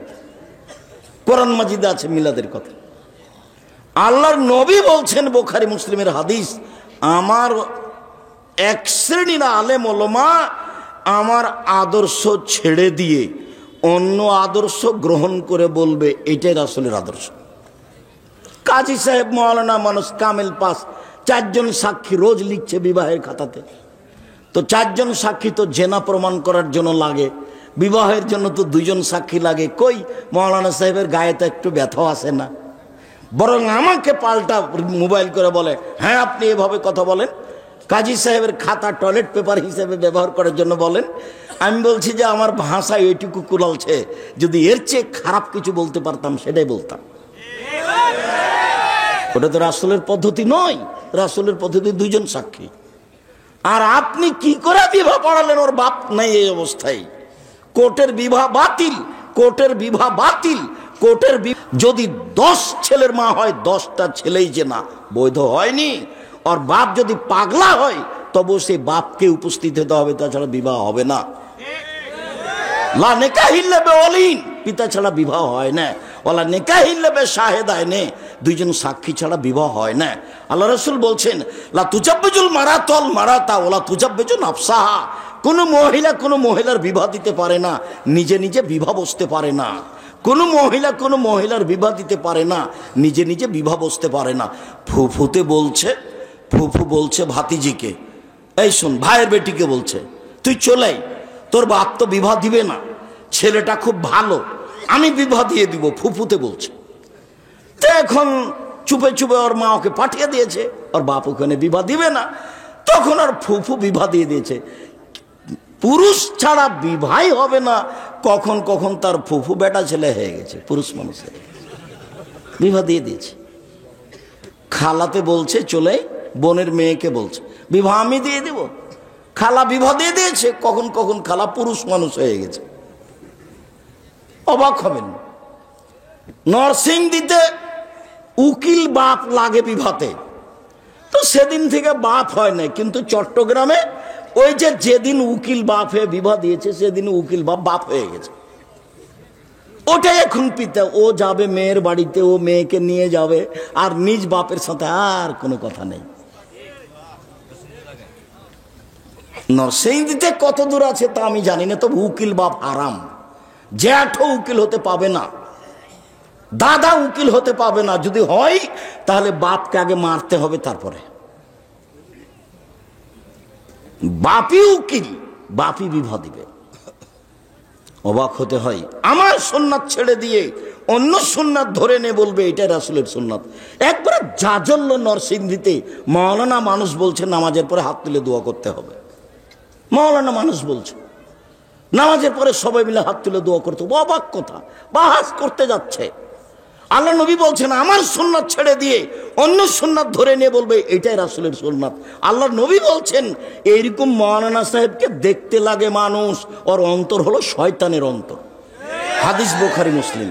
কোরআন মাজিদে আছে মিলাদের কথা। আল্লাহর নবী বলছেন, বুখারী মুসলিমের হাদিস, আমার এক শ্রেণীর আলেম ওলামা আমার আদর্শ ছেড়ে দিয়ে অন্য আদর্শ গ্রহণ করে বলবে এটাই রাসূলের আদর্শ। কাজী সাহেব মৌলানা মানুষ কামেল পাস, 4 জন সাক্ষী রোজ লিখছে বিবাহের খাতাতে। তো 4 জন সাক্ষী তো জেনা প্রমাণ করার জন্য লাগে, বিবাহের জন্য তো 2 জন সাক্ষী লাগে। কই মৌলানা সাহেবের গায়ে তো একটু ব্যথাও আসে না, বরং আমাকে পাল্টা মোবাইল করে বলে হ্যাঁ আপনি এভাবে কথা বলেন, কাজী সাহেবের খাতা টয়লেট পেপার হিসেবে ব্যবহার করার জন্য বলেন। আমি বলছি যে আমার ভাষা এইটুকু কুলালছে, যদি এর চেয়ে খারাপ কিছু বলতে পারতাম সেটাই বলতাম। ওটা তো রাসূলের পদ্ধতি নয়, রাসূলের পদ্ধতি 2 জন সাক্ষী। আর আপনি কি করে বিবাহ পড়ালেন? ওর বাপ নাই এই অবস্থায়। কোর্টের বিবাহ বাতিল, কোর্টের বিবাহ বাতিল, কোর্টের যদি 10 ছেলের মা হয় 10টা ছেলেই যে না বৈধ হয়নি। আর বাপ যদি পাগলা হয় তবু সেই বাপকে উপস্থিত হতে হবে, তাছাড়া বিবাহ হবে না। লা নিকাহ ইল্লা বিওয়ালিন, পিতা ছাড়া বিবাহ হয় না। ওয়ালা নিকাহ ইল্লা বিশাহিদাইনে, 2 জন সাক্ষী ছাড়া বিবাহ হয় না। আল্লাহ রাসূল বলছেন লা তুজাব্বিজুল মারাতাল মারাতা ওয়ালা তুজাব্বিজু নাফসাহা, কোন মহিলা কোন মহিলার বিবাহ দিতে পারে না, নিজে নিজে বিবাহ বসতে পারে না। কোন মহিলা কোন মহিলার বিবাহ দিতে পারে না, নিজে নিজে বিবাহ বসতে পারে না। ফুফুতে বলছে, ফুফু বলছে ভাতিজিকে, এই শোন, ভাইয়ের বেটিকে বলছে তুই চলে আয়, তোর বাপ তো বিবাহ দিবে না, ছেলেটা খুব ভালো, আমি বিবাহ দিয়ে দিব। ফুফুতে বলছে। তো এখন চুপে চুপে ওর মা ওকে পাঠিয়ে দিয়েছে, ওর বাপ ওখানে বিবাহ দিবে না, তখন আর ফুফু বিবাহ দিয়ে দিয়েছে। পুরুষ ছাড়া বিবাহই হবে না, কখন কখন তার ফুফু বেটা ছেলে হয়ে গেছে, পুরুষ মানুষের বিবাহ দিয়ে দিয়েছে। খালাতে বলছে চলে, বোনের মেয়েকে বলছে বিবাহ আমি দিয়ে দেব। খালা বিবাহ দিয়ে দিয়েছে, কখন কখন খালা পুরুষ মানুষ হয়ে গেছে। অবাক হবেন, নরসিংদীতে উকিল বাপ লাগে বিবাহতে, তো সেদিন থেকে বাপ হয় না। কিন্তু চট্টগ্রামে ওই যে যেদিন উকিল বাপ হয়ে বিবাহ দিয়েছে সেদিন উকিল বাপ বাপ হয়ে গেছে। ওটাই এখন পিতা, ও যাবে মেয়ের বাড়িতে, ও মেয়েকে নিয়ে যাবে, আর নিজ বাপের সাথে আর কোনো কথা নেই। নরসিংদীতে কত দূর আছে তা আমি জানি না, তবে উকিল বাপ আরাম। জ্যাঠও উকিল হতে পাবে না, দাদা উকিল হতে পাবে না, যদি হয় তাহলে বাপকে আগে মারতে হবে, তারপরে বাপি উকিল, বাপি বিবাহ দিবে। অবাক হতে হয়। আমার সুন্নাত ছেড়ে দিয়ে অন্য সুন্নাত ধরে নে বলবে এটা রাসূলের সুন্নাত। একবারে জাজল্য নরসিংদীতে মাওলানা মানুষ বলছে নামাজের পরে হাত তুলে দোয়া করতে হবে। মাওলানা মানুষ বলছে নামাজের পরে সবাই মিলে হাত তুলে দোয়া করতে হবে। অবাক কথা, বাহাস করতে যাচ্ছে। আল্লাহ নবী বলছেন আমার সুন্নাত ছেড়ে দিয়ে অন্য সুন্নাত ধরে নিয়ে বলবে এটাই রাসূলের সুন্নাত। আল্লাহ নবী বলছেন এইরকম মাওলানা সাহেবকে দেখতে লাগে মানুষ, ওর অন্তর হলো শয়তানের অন্তর। হাদিস বুখারী মুসলিম।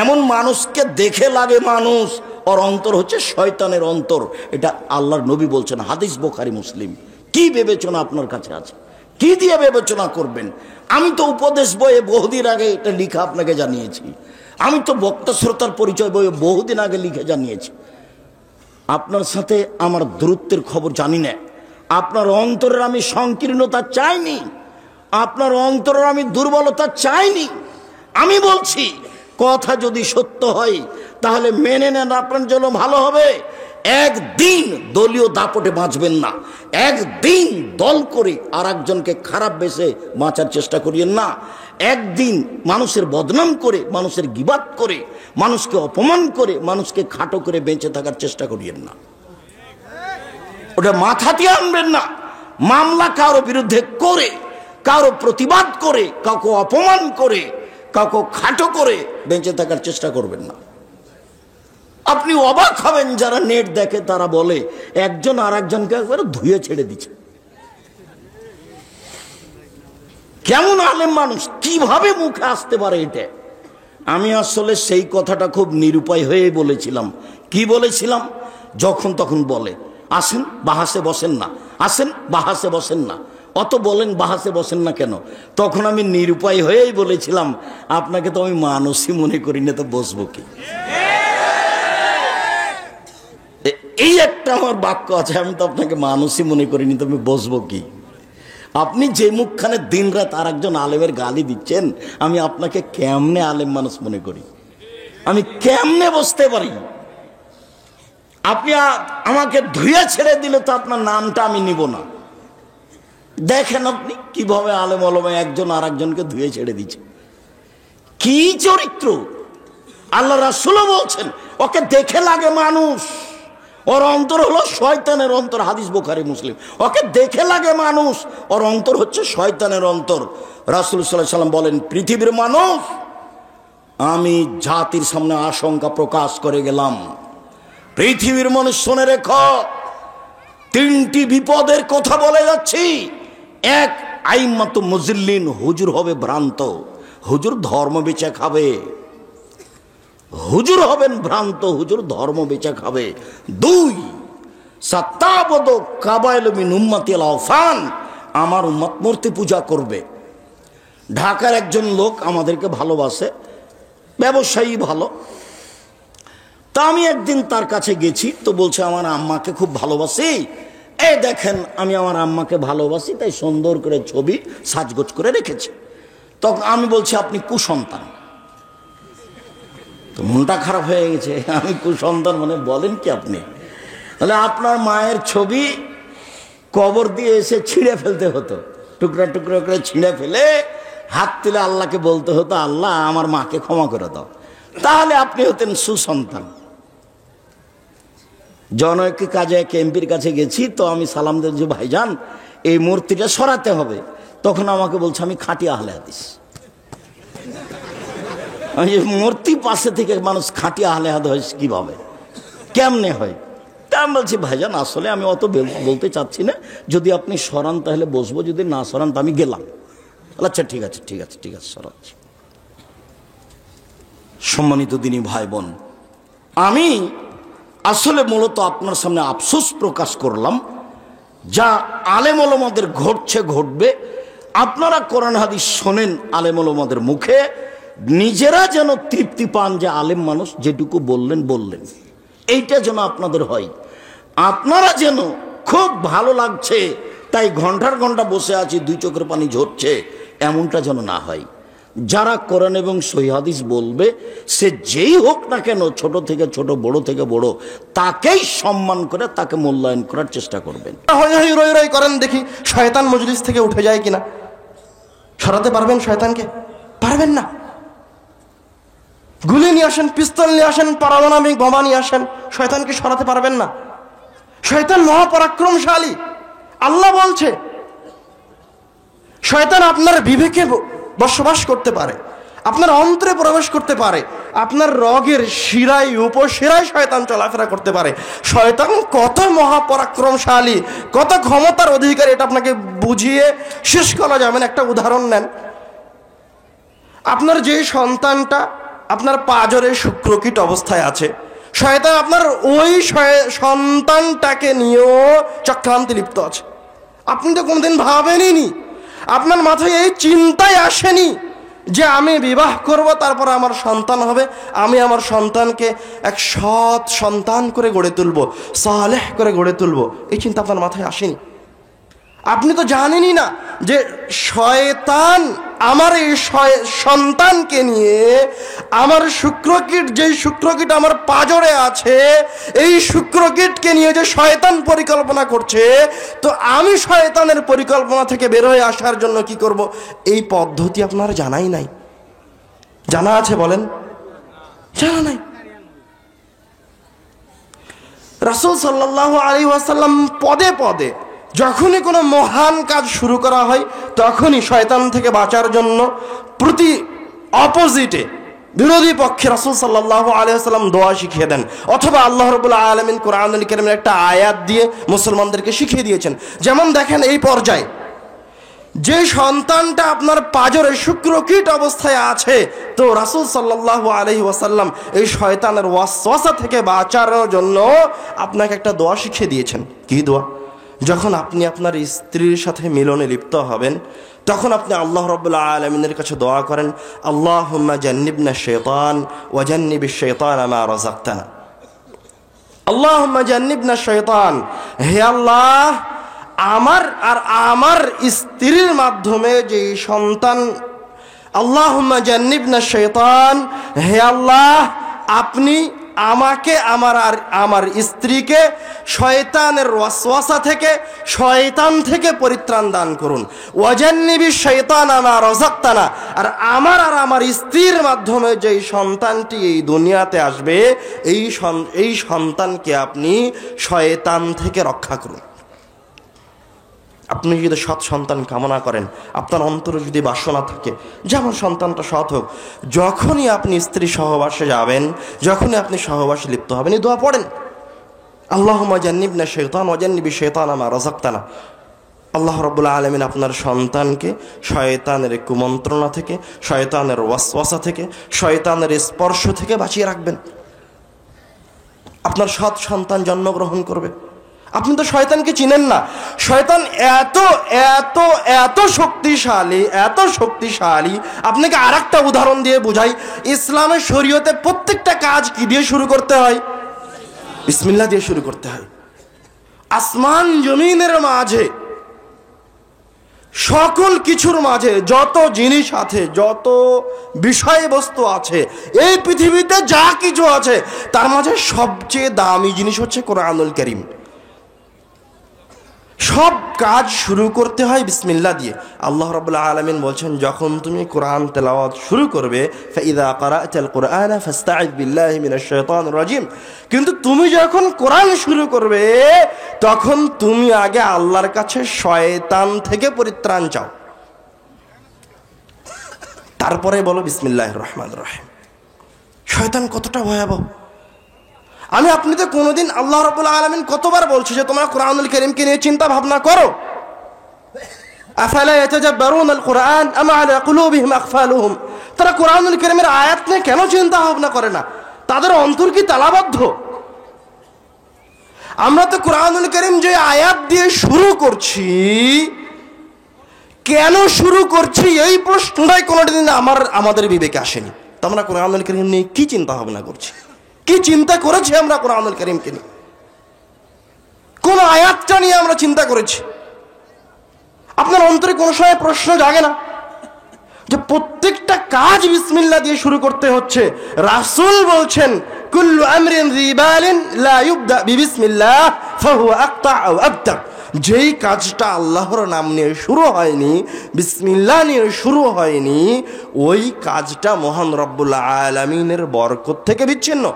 এমন মানুষকে দেখে লাগে মানুষ, ওর অন্তর হচ্ছে শয়তানের অন্তর। এটা আল্লাহর নবী বলছেন, হাদিস বুখারী মুসলিম। কি বিবেচনা আপনার কাছে আছে? কি দিয়ে বিবেচনা করবেন? আমি তো উপদেশ বইয়ে বহুদিন আগে এটা লিখা আপনাকে জানিয়েছি। আমি তো বক্তা শ্রোতার পরিচয় বইয়ে বহুদিন আগে লিখে জানিয়েছি। আপনার সাথে আমার দূরত্বের খবর জানি না। আপনার অন্তরের আমি সংকীর্ণতা চাইনি, আপনার অন্তরের আমি দুর্বলতা চাইনি। আমি বলছি কথা যদি সত্য হয় তাহলে মেনে নেন, আপনার জন্য ভালো হবে। একদিন দলীয় দাপটে বাঁচবেন না, একদিন দল করে আর একজনকে খারাপ বেসে বাঁচার চেষ্টা করিয়েন না। একদিন মানুষের বদনাম করে, মানুষের গিবাত করে, মানুষকে অপমান করে, মানুষকে খাটো করে বেঁচে থাকার চেষ্টা করিয়েন না। ওটা মাথাতে আনবেন না। মামলা কারো বিরুদ্ধে করে, কারো প্রতিবাদ করে, কাউকে অপমান করে, কাউকে খাটো করে বেঁচে থাকার চেষ্টা করবেন না। আপনি অবাক হবেন, যারা নেট দেখে তারা বলে একজন আর একজনকে একবারে ধুয়ে ছেড়ে দিচ্ছে। কেমন আলেম মানুষ, কিভাবে মুখে আসতে পারে এটা? আমি আসলে সেই কথাটা খুব নিরুপায় হয়ে বলেছিলাম। কি বলেছিলাম? যখন তখন বলে আসেন বাহাসে বসেন না, আসেন বাহাসে বসেন না, অত বলেন বাহাসে বসেন না কেন? তখন আমি নিরুপায় হয়েই বলেছিলাম আপনাকে তো আমি মানুষই মনে করি না, তো বসবো কি? এই একটা আমার বাক্য আছে, আমি তো আপনাকে মানুষই মনে করিনি, তো আমি বসবো কি? আপনি যে মুখখানে দিন রাত আর একজন আলেমের গালি দিচ্ছেন, আমি আপনাকে কেমনে আলেম মানুষ মনে করি? আমি কেমনে বসতে পারি? আপনি আমাকে ধুয়ে ছেড়ে দিলে তো আপনার নামটা আমি নিব না। দেখেন আপনি কিভাবে আলেম ওলামা একজন আর একজনকে ধুয়ে ছেড়ে দিচ্ছে। কি চরিত্র! আল্লাহ রাসূলও বলছেন ওকে দেখে লাগে মানুষ, ওর অন্তর হলো শয়তানের অন্তর। হাদিস বুখারী মুসলিম। ওকে দেখে লাগে মানুষ, ওর অন্তর হচ্ছে শয়তানের অন্তর। রাসূল সাল্লাল্লাহু আলাইহি ওয়াসাল্লাম বলেন, পৃথিবীর মানুষ, আমি জাতির সামনে আশঙ্কা প্রকাশ করে গেলাম, পৃথিবীর মানুষ শুনে রেখো, তিনটি বিপদের কথা বলে যাচ্ছি। এক, আইম্মাতু মুজিল্লিন, হুজুর হবে ভ্রান্ত, হুজুর ধর্ম বেচে খাবে, হুজুর হবেন ভ্রান্ত, হুজুর ধর্ম বেচে খাবে। দুই, সাত্তাবদ কাবাইল মিন উম্মতি আল আওফান, আমার উম্মত মূর্তি পূজা করবে। ঢাকার একজন লোক আমাদেরকে ভালোবাসে, ব্যবসায়ী ভালো। তা আমি একদিন তার কাছে গেছি, তো বলছে আমার আম্মাকে খুব ভালোবাসি, এই দেখেন আমি আমার আম্মাকে ভালোবাসি, তাই সুন্দর করে ছবি সাজগোজ করে রেখেছি। তখন আমি বলছি আপনি কুসন্তান। তো মনটা খারাপ হয়ে গেছে, আমি কুসন্তান মানে বলেন কি আপনি? তাহলে আপনার মায়ের ছবি কবর দিয়ে এসে ছিঁড়ে ফেলতে হতো, টুকরা টুকরা করে ছিঁড়ে ফেলে হাত তুলে আল্লাহকে বলতে হতো, আল্লাহ আমার মাকে ক্ষমা করে দাও, তাহলে আপনি হতেন সুসন্তান। জনৈক কাজে এক এমপির কাছে গেছি, তো আমি সালাম দিয়েছি, ভাইজান এই মূর্তিটা সরাতে হবে। তখন আমাকে বলছে আমি খাঁটি আহলে হাদিস। মূর্তি পাশে থেকে মানুষ খাঁটি আহলে হাদিস কিভাবে, কেমনে হয়? তা আমি বলছি ভাইজান আসলে আমি অত বলতে চাচ্ছি না, যদি আপনি সরান তাহলে বসবো, যদি না সরান তো আমি গেলাম। আচ্ছা ঠিক আছে ঠিক আছে ঠিক আছে, সরাচ্ছি। সম্মানিত দিনী ভাই বোন, আমি আসলে মূলত আপনার সামনে আফসোস প্রকাশ করলাম, যা আলেম ওলামাদের ঘটছে ঘটবে। আপনারা কোরআন হাদিস শোনেন আলেম ওলামাদের মুখে, নিজেরা যেন তৃপ্তি পান যে আলেম মানুষ যেটুকু বললেন বললেন, এইটা যেন আপনাদের হয়। আপনারা যেন খুব ভালো লাগছে তাই ঘন্টার ঘন্টা বসে আছি, দুই চোখের পানি ঝরছে, এমনটা যেন না হয়। যারা কোরআন এবং সহিহ হাদিস বলবে, সে যেই হোক না কেন, ছোট থেকে ছোট, বড় থেকে বড়, তাকেই সম্মান করে তাকে মূল্যায়ন করার চেষ্টা করবেন। হই হই রই রই করেন, দেখি শয়তান মজলিস থেকে উঠে যায় কিনা। সরাতে পারবেন শয়তানকে? পারবেন না। গুলি নিয়ে আসেন, পিস্তল নিয়ে আসেন, পারমাণবিক বোমা নিয়ে আসেন, শয়তানকে সরাতে পারবেন না। শয়তান মহাপরাক্রমশালী। আল্লাহ বলছে শয়তান আপনার বিবেকে বসবাস করতে পারে, আপনার অন্তরে প্রবেশ করতে পারে, আপনার রগের শিরায় উপশিরায় শয়তান চলাফেরা করতে পারে। শয়তান কত মহাপরাক্রমশালী, কত ক্ষমতার অধিকারী, এটা আপনাকে বুঝিয়ে শেষ করা যাবে না। একটা উদাহরণ নেন, আপনার যে সন্তানটা আপনার পাঁজরে শুক্রকীট অবস্থায় আছে, শয়তান আপনার ওই সন্তানটাকে নিয়েও চক্রান্তে লিপ্ত আছে। আপনি তো কোনোদিন ভাবেনই, আপনার মাথায় এই চিন্তাই আসেনি যে আমি বিবাহ করব, তারপর আমার সন্তান হবে, আমি আমার সন্তানকে এক সৎ সন্তান করে গড়ে তুলব, সালেহ করে গড়ে তুলব, এই চিন্তা আপনার মাথায় আসেনি। আপনি তো জানেনই না যে শয়তান আমার এই সন্তানকে নিয়ে, আমার শুক্রকীট, যেই শুক্রকীট আমার পাঁজরে আছে, এই শুক্রকীটকে নিয়ে যে শয়তান পরিকল্পনা করছে, তো আমি শয়তানের পরিকল্পনা থেকে বের হয়ে আসার জন্য কি করব, এই পদ্ধতি আপনার জানাই নাই। জানা আছে বলেন? জানা নাই। রাসূল সাল্লাল্লাহু আলাইহি ওয়াসাল্লাম পদে পদে যখনই কোনো মহান কাজ শুরু করা হয় তখনই শয়তান থেকে বাঁচার জন্য অপোজিটে বিরোধী পক্ষে রাসূল সাল্লাল্লাহু আলাইহি ওয়াসাল্লাম দোয়া শিখিয়ে দেন, অথবা আল্লাহ রাব্বুল আলামিন কোরআনুল কারীমের একটা আয়াত দিয়ে মুসলমানদেরকে শিখিয়ে দিয়েছেন। যেমন দেখেন এই পর্যায়ে যে সন্তানটা আপনার পাঁজরে শুক্রকীট অবস্থায় আছে, তো রাসূল সাল্লাল্লাহু আলাইহি ওয়াসাল্লাম এই শয়তানের ওয়াসওয়াসা থেকে বাঁচানোর জন্য আপনাকে একটা দোয়া শিখিয়ে দিয়েছেন। কি দোয়া? যখন আপনি আপনার স্ত্রীর সাথে মিলনে লিপ্ত হবেন তখন আপনি আল্লাহ রাব্বুল আলামিনের কাছে দোয়া করেন, আল্লাহুম্মা জান্নিবনা শাইতান ওয়া জান্নিবিশ শাইতানা মা রাযাকতানা। আল্লাহুম্মা জান্নিবনা শাইতান, হে আল্লাহ আমার আর আমার স্ত্রীর মাধ্যমে যে সন্তান, আল্লাহুম্মা জান্নিবনা শাইতান, হে আল্লাহ আপনি আমাকে আমার স্ত্রীকে শয়তানের ওয়াসওয়াসা থেকে, শয়তান থেকে পরিত্রাণ দান করুন। ওয়াজান্নিবিশ শাইতানা মা রাযাকতানা, আর আমার স্ত্রীর মাধ্যমে যেই সন্তানটি এই দুনিয়াতে আসবে এই সন্তানকে আপনি শয়তান থেকে রক্ষা করুন। আপনি যদি সৎ সন্তান কামনা করেন, আপনার অন্তরে যদি বাসনা থাকে যে আমার সন্তানটা সৎ হোক, যখনই আপনি স্ত্রী সহবাসে যাবেন, যখনই আপনি সহবাসে লিপ্ত হবেন, এই দোয়া পড়েন, আল্লাহুম্মা জান্নিবনা শাইতান ওয়া জান্নিবিশ শাইতানা মা রাযাকতানা। আল্লাহ রাব্বুল আলামিন আপনার সন্তানকে শয়তানের কুমন্ত্রণা থেকে, শয়তানের ওয়াসওয়াসা থেকে, শয়তানের স্পর্শ থেকে বাঁচিয়ে রাখবেন। আপনার সৎ সন্তান জন্মগ্রহণ করবে। আপনি তো শয়তানকে চিনেন না। শয়তান এত এত এত শক্তিশালী, এত শক্তিশালী। আপনাকে আর একটা উদাহরণ দিয়ে বুঝাই। ইসলামের শরীয়তে প্রত্যেকটা কাজ কি দিয়ে শুরু করতে হয়? বিসমিল্লাহ দিয়ে শুরু করতে হয়। আসমান জমিনের মাঝে, সকল কিছুর মাঝে যত জিনিস আছে, যত বিষয়বস্তু আছে, এই পৃথিবীতে যা কিছু আছে তার মাঝে সবচেয়ে দামি জিনিস হচ্ছে কোরআনুল কারীম। সব কাজ শুরু করতে হয় বিসমিল্লাহ দিয়ে। আল্লাহ রাব্বুল আলামিন বলছেন, যখন তুমি কোরআন তেলাওয়াত শুরু করবে, ফাইযা ক্বারা'তাল কুরআনা ফাস্তা'iয বিল্লাহি মিনাশ শাইতানির রাজীম, কিন্তু তুমি যখন কোরআন শুরু করবে তখন তুমি আগে আল্লাহর কাছে শয়তান থেকে পরিত্রাণ চাও, তারপরে বলো বিসমিল্লাহির রহমানির রহিম। শয়তান কতটা ভয়াবহ! আপনি তো কোনোদিন, আল্লাহ রাব্বুল আলামিন কতবার বলছে যে তোমরা কোরআনুল কারীমকে নিয়ে চিন্তা ভাবনা করো। আফালা ইয়াতাদাব্বারুনাল কুরআন আম আলা কুলুবিহিম আকফালুহুম, তারা কোরআনুল কারীমের আয়াত নিয়ে কেন চিন্তা ভাবনা করে না? তাদের অন্তর কি তালাবদ্ধ? আমরা তো কোরআনুল কারীম যে আয়াত দিয়ে শুরু করছি, কেন শুরু করছি এই প্রশ্নটাই কোনোদিন আমাদের বিবেকে আসেনি। তো আমরা কোরআনুল কারীম নিয়ে কি চিন্তা ভাবনা করছি? কি চিন্তা করেছি আমরা কোরআনুল কারীমকে নিয়ে? কোন আয়াতটা নিয়ে আমরা চিন্তা করেছি? আপনার অন্তরে কোনো সময় প্রশ্ন জাগে না যে প্রত্যেকটা কাজ বিসমিল্লাহ দিয়ে শুরু করতে হচ্ছে? রাসূল বলছেন, কুল্লু আমরিন যিবালিন লা ইউবদা বিবিসমিল্লাহ ফাহুয়া আকতা আও আবতা। যেই কাজটা আল্লাহর নাম নিয়ে শুরু হয়নি, বিসমিল্লাহ নিয়ে শুরু হয়নি, ওই কাজটা মহান রব্বুল আলামিনের বরকত থেকে বিচ্ছিন্ন।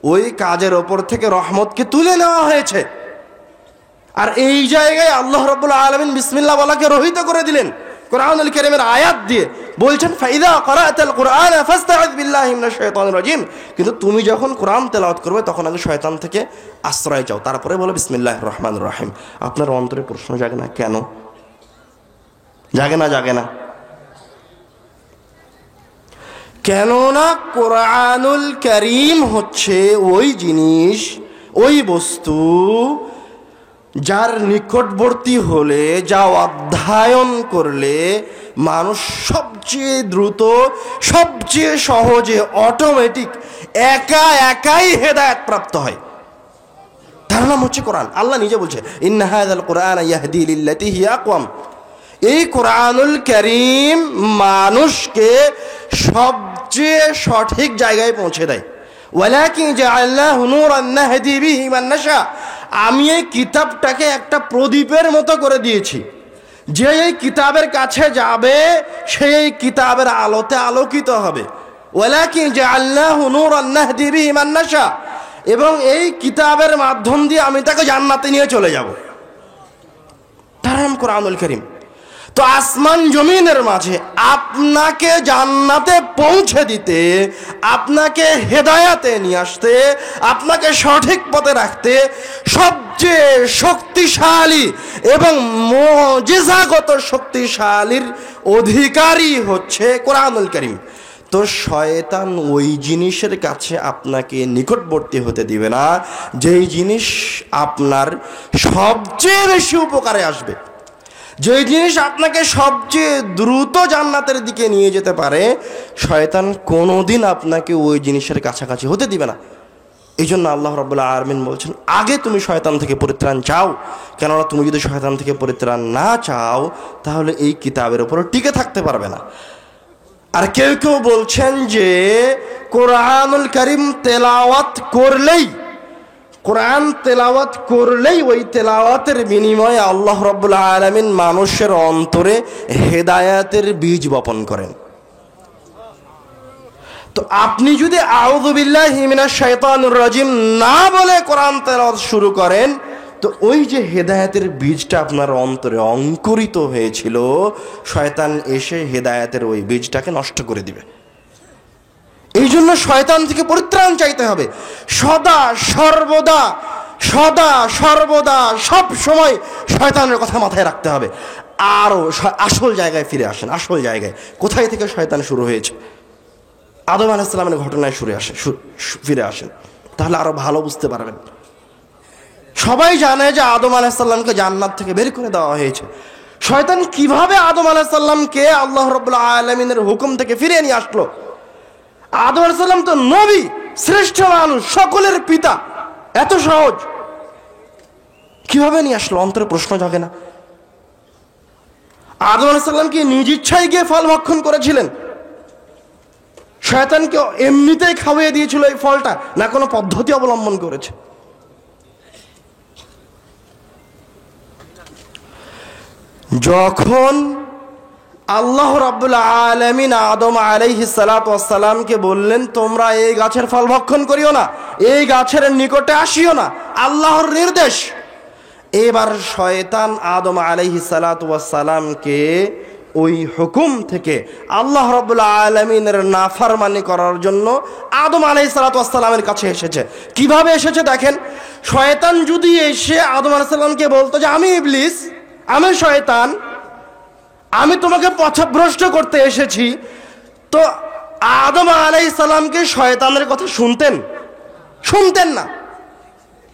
ওই কাজের ওপর থেকে রহমতকে তুলে নেওয়া হয়েছে। আর এই জায়গায় আল্লাহ রাব্বুল আলামিন বিসমিল্লাহ বলাকে রহিত করে দিলেন কোরআনুল কারীমের আয়াত দিয়ে। বলছেন, ফাইযা ক্বারা'তাল কুরআনা ফাস্তা'iয বিল্লাহি মিনাশ শাইতানির রাজীম, কিন্তু তুমি যখন কোরআন তেলাওয়াত করবে তখন আগে শয়তান থেকে আশ্রয় চাও, তারপরে বলো বিসমিল্লাহির রহমানির রহিম। আপনার অন্তরে প্রশ্ন জাগে না কেন? জাগে না? কেননা কোরআনুল কারীম হচ্ছে ওই জিনিস, ওই বস্তু যার নিকটবর্তী হলে, যা অধ্যয়ন করলে মানুষ সবচেয়ে দ্রুত, সবচেয়ে সহজে, অটোমেটিক একাই হেদায়েত প্রাপ্ত হয়। তার নাম হচ্ছে কোরআন। আল্লাহ নিজে বলছে, ইন্না হাযাল কুরআনা ইয়াহদি লিল্লাতী হিয়া আকওয়াম। এই কোরআনুল কারীম মানুষকে সবচেয়ে সঠিক জায়গায় পৌঁছে দেয়। ওয়ালাকিন জাআলনাহু নূরান নাহদি বিহি মান নাশা। আমি এই কিতাবটাকে একটা প্রদীপের মতো করে দিয়েছি, যে এই কিতাবের কাছে যাবে সে এই কিতাবের আলোতে আলোকিত হবে। ওয়ালাকিন জাআলনাহু নূরান নাহদি বিহি মান নাশা। এবং এই কিতাবের মাধ্যম দিয়ে আমি তাকে জান্নাতে নিয়ে চলে যাব। তার নাম কোরআনুল কারীম। তো আসমান জমিনের মাঝে আপনাকে জান্নাতে পৌঁছে দিতে, আপনাকে হেদায়াতে নিয়ে আসতে, আপনাকে সঠিক পথে রাখতে সবচেয়ে শক্তিশালী এবং মুজিজাগত শক্তিশালীর অধিকারী হচ্ছে কোরআনুল কারীম। তো শয়তান ওই জিনিসের কাছে আপনাকে নিকটবর্তী হতে দিবে না যেই জিনিস আপনার সবচেয়ে বেশি উপকারে আসবে, যেই জিনিস আপনাকে সবচেয়ে দ্রুত জান্নাতের দিকে নিয়ে যেতে পারে। শয়তান কোনোদিন আপনাকে ওই জিনিসের কাছাকাছি হতে দিবে না। এই জন্য আল্লাহ রাব্বুল আলামিন বলছেন, আগে তুমি শয়তান থেকে পরিত্রাণ চাও, কেননা তুমি যদি শয়তান থেকে পরিত্রাণ না চাও তাহলে এই কিতাবের উপর টিকে থাকতে পারবে না। আর কেউ কেউ বলছেন যে কোরআনুল কারীম তেলাওয়াত করলেই, কোরআন তেলাওয়াত করলেই ওই তেলাওয়াতের বিনিময়ে আল্লাহ রাব্বুল আলামিন মানুষের অন্তরে হেদায়াতের বীজ বপন করেন। তো আপনি যদি আউযু বিল্লাহি মিনাশ শাইতানির রাজিম না বলে কোরআন তেলাওয়াত শুরু করেন, তো ওই যে হেদায়েতের বীজটা আপনার অন্তরে অঙ্কুরিত হয়েছিল, শয়তান এসে হেদায়েতের ওই বীজটাকে নষ্ট করে দিবে। এই জন্য শয়তান থেকে পরিত্রাণ চাইতে হবে। সদা সর্বদা সব সময় শয়তানের কথা মাথায় রাখতে হবে। আরও আসল জায়গায় ফিরে আসেন। আসল জায়গায় কোথায় থেকে শয়তান শুরু হয়েছে? আদম আলাইহিস সালামের ঘটনায় ফিরে আসেন, তাহলে আরো ভালো বুঝতে পারবেন। সবাই জানে যে আদম আলাইহিস সালামকে জান্নাত থেকে বের করে দেওয়া হয়েছে। শয়তান কিভাবে আদম আলাইহিস সালামকে আল্লাহ রাব্বুল আলামিনের হুকুম থেকে ফিরিয়ে নিয়ে আসলো? আদম আলাইহিস সালাম তো নবী, শ্রেষ্ঠ মানুষ, সকলের পিতা, এত সহজ কিভাবে নিয়ে আসলো? অন্তরে প্রশ্ন জাগে না? আদম আলাইহিস সালাম কি নিজ ইচ্ছায় গিয়ে ফল ভক্ষণ করেছিলেন? শয়তানকে এমনিতেই খাওয়িয়ে দিয়েছিল এই ফলটা, না কোনো পদ্ধতি অবলম্বন করেছে? যখন আল্লাহ রাব্বুল আলামিন আদম আলাইহিস সালাতু ওয়াস সালামকে বললেন, তোমরা এই গাছের ফল ভক্ষণ করিও না, এই গাছের নিকটে আসিও না, আল্লাহর নির্দেশ। এবার শয়তান আদম আলাইহিস সালাতু ওয়াস সালামকে ওই হুকুম থেকে আল্লাহ রাব্বুল আলামিনের নাফরমানি করার জন্য আদম আলাইহিস সালাতু ওয়াস সালামের কাছে এসেছে। কিভাবে এসেছে দেখেন। শয়তান যদি এসে আদম আলাইহিস সালামকে বলতো যে আমি ইবলিস, আমি শয়তান, আমি তোমাকে পথভ্রষ্ট করতে এসেছি, তো আদম আলাইহিস সালামকে শয়তানের কথা শুনতেন না,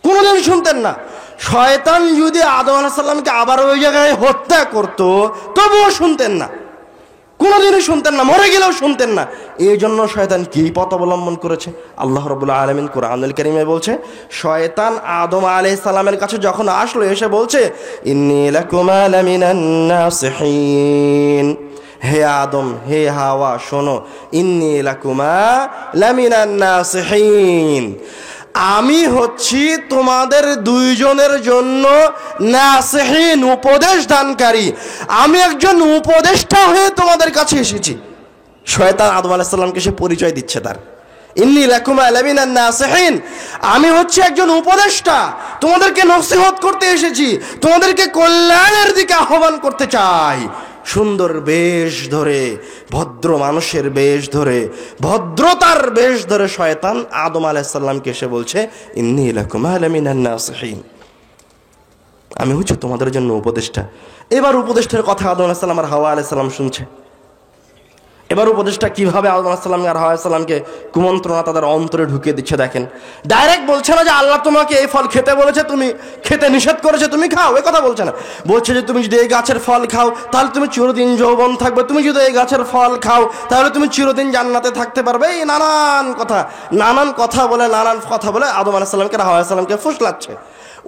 কোনোদিন শুনতেন না। শয়তান যদি আদম আলাইহিস সালামকে আবার ওই জায়গায় হত্যা করত, তবুও শুনতেন না, কোনোদিনই শুনতেন না, মরে গেলেও শুনতেন না। এই জন্য শয়তান কি পথ অবলম্বন করেছে? আল্লাহ রাব্বুল আলামিন কোরআনুল কারীমে বলছে, শয়তান আদম আলাইহিস সালামের কাছে যখন আসলো, এসে বলছে, ইন্নী লাকুমা লামিনান নাসিহিন, হে আদম, হে হাওয়া, শোনো, ইন্নী লাকুমা লামিনান নাসিহিন, আমি হচ্ছি তোমাদের দুইজনের জন্য নাসিহিন, উপদেশ দানকারী। আমি একজন উপদেষ্টা হয়ে তোমাদের কাছে এসেছি। শয়তান আদম আলাইহিস সালামকে সে পরিচয় দিচ্ছে তার, ইন্নী লাকুমা লামিনান নাসিহিন, আমি হচ্ছি একজন উপদেষ্টা, তোমাদেরকে নসিহত করতে এসেছি, তোমাদেরকে কল্যাণের দিকে আহ্বান করতে চাই। সুন্দর বেশ ধরে, ভদ্র মানুষের বেশ ধরে, ভদ্রতার বেশ ধরে শয়তান আদম আলাইহিস সালামকে এসে বলছে, ইন্নী লাকুমা লামিনান নাসিহিন, আমি হচ্ছি তোমাদের জন্য উপদেষ্টা। এবার উপদেষ্টার কথা আদম আলাইহিস সালাম আর হাওয়া আলাইহিস সালাম শুনছে। এবার উপদেশটা কিভাবে আদম আলাইহিস সালাম আর হাওয়া আলাইহিস সালামকে কুমন্ত্রণা তাদের অন্তরে ঢুকিয়ে দিচ্ছে দেখেন। ডাইরেক্ট বলছে না যে আল্লাহ তোমাকে এই ফল খেতে বলেছে, তুমি খেতে নিষেধ করেছে, তুমি খাও, এই কথা বলছে না। বলছে যে তুমি যদি এই গাছের ফল খাও তাহলে তুমি চিরদিন যৌবন থাকবে, তুমি যদি এই গাছের ফল খাও তাহলে তুমি চিরদিন জান্নাতে থাকতে পারবে। এই নানান কথা বলে আদম আলাইহিস সালামকে আর হাওয়া আলাইহিস সালামকে ফুসলাচ্ছে।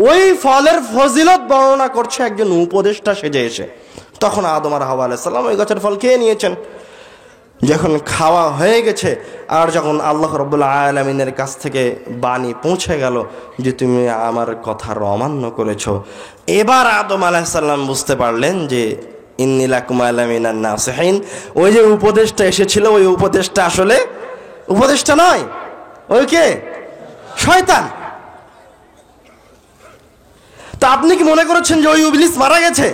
ওই ফলের ফজিলত বর্ণনা করছে একজন উপদেষ্টা সেজে এসে। তখন আদম আর হাওয়া আলাইহিস সালাম ওই গাছের ফল খেয়ে নিয়েছেন। যখন খাওয়া হয়ে গেছে আর যখন আল্লাহ রাব্বুল আলামিনের কাছ থেকে বাণী পৌঁছে গেল যে তুমি আমার কথার অমান্য করেছো, এবার আদম আলাইহিস সালাম বুঝতে পারলেন যে ইন্নী লাকুমা লামিনান নাসিহিন, ওই যে উপদেশটা এসেছিল ওই উপদেশটা আসলে উপদেশটা নয়, ওই কে? শয়তান। তা আপনি কি মনে করেছেন যে ওই ইবলিস মারা গেছে?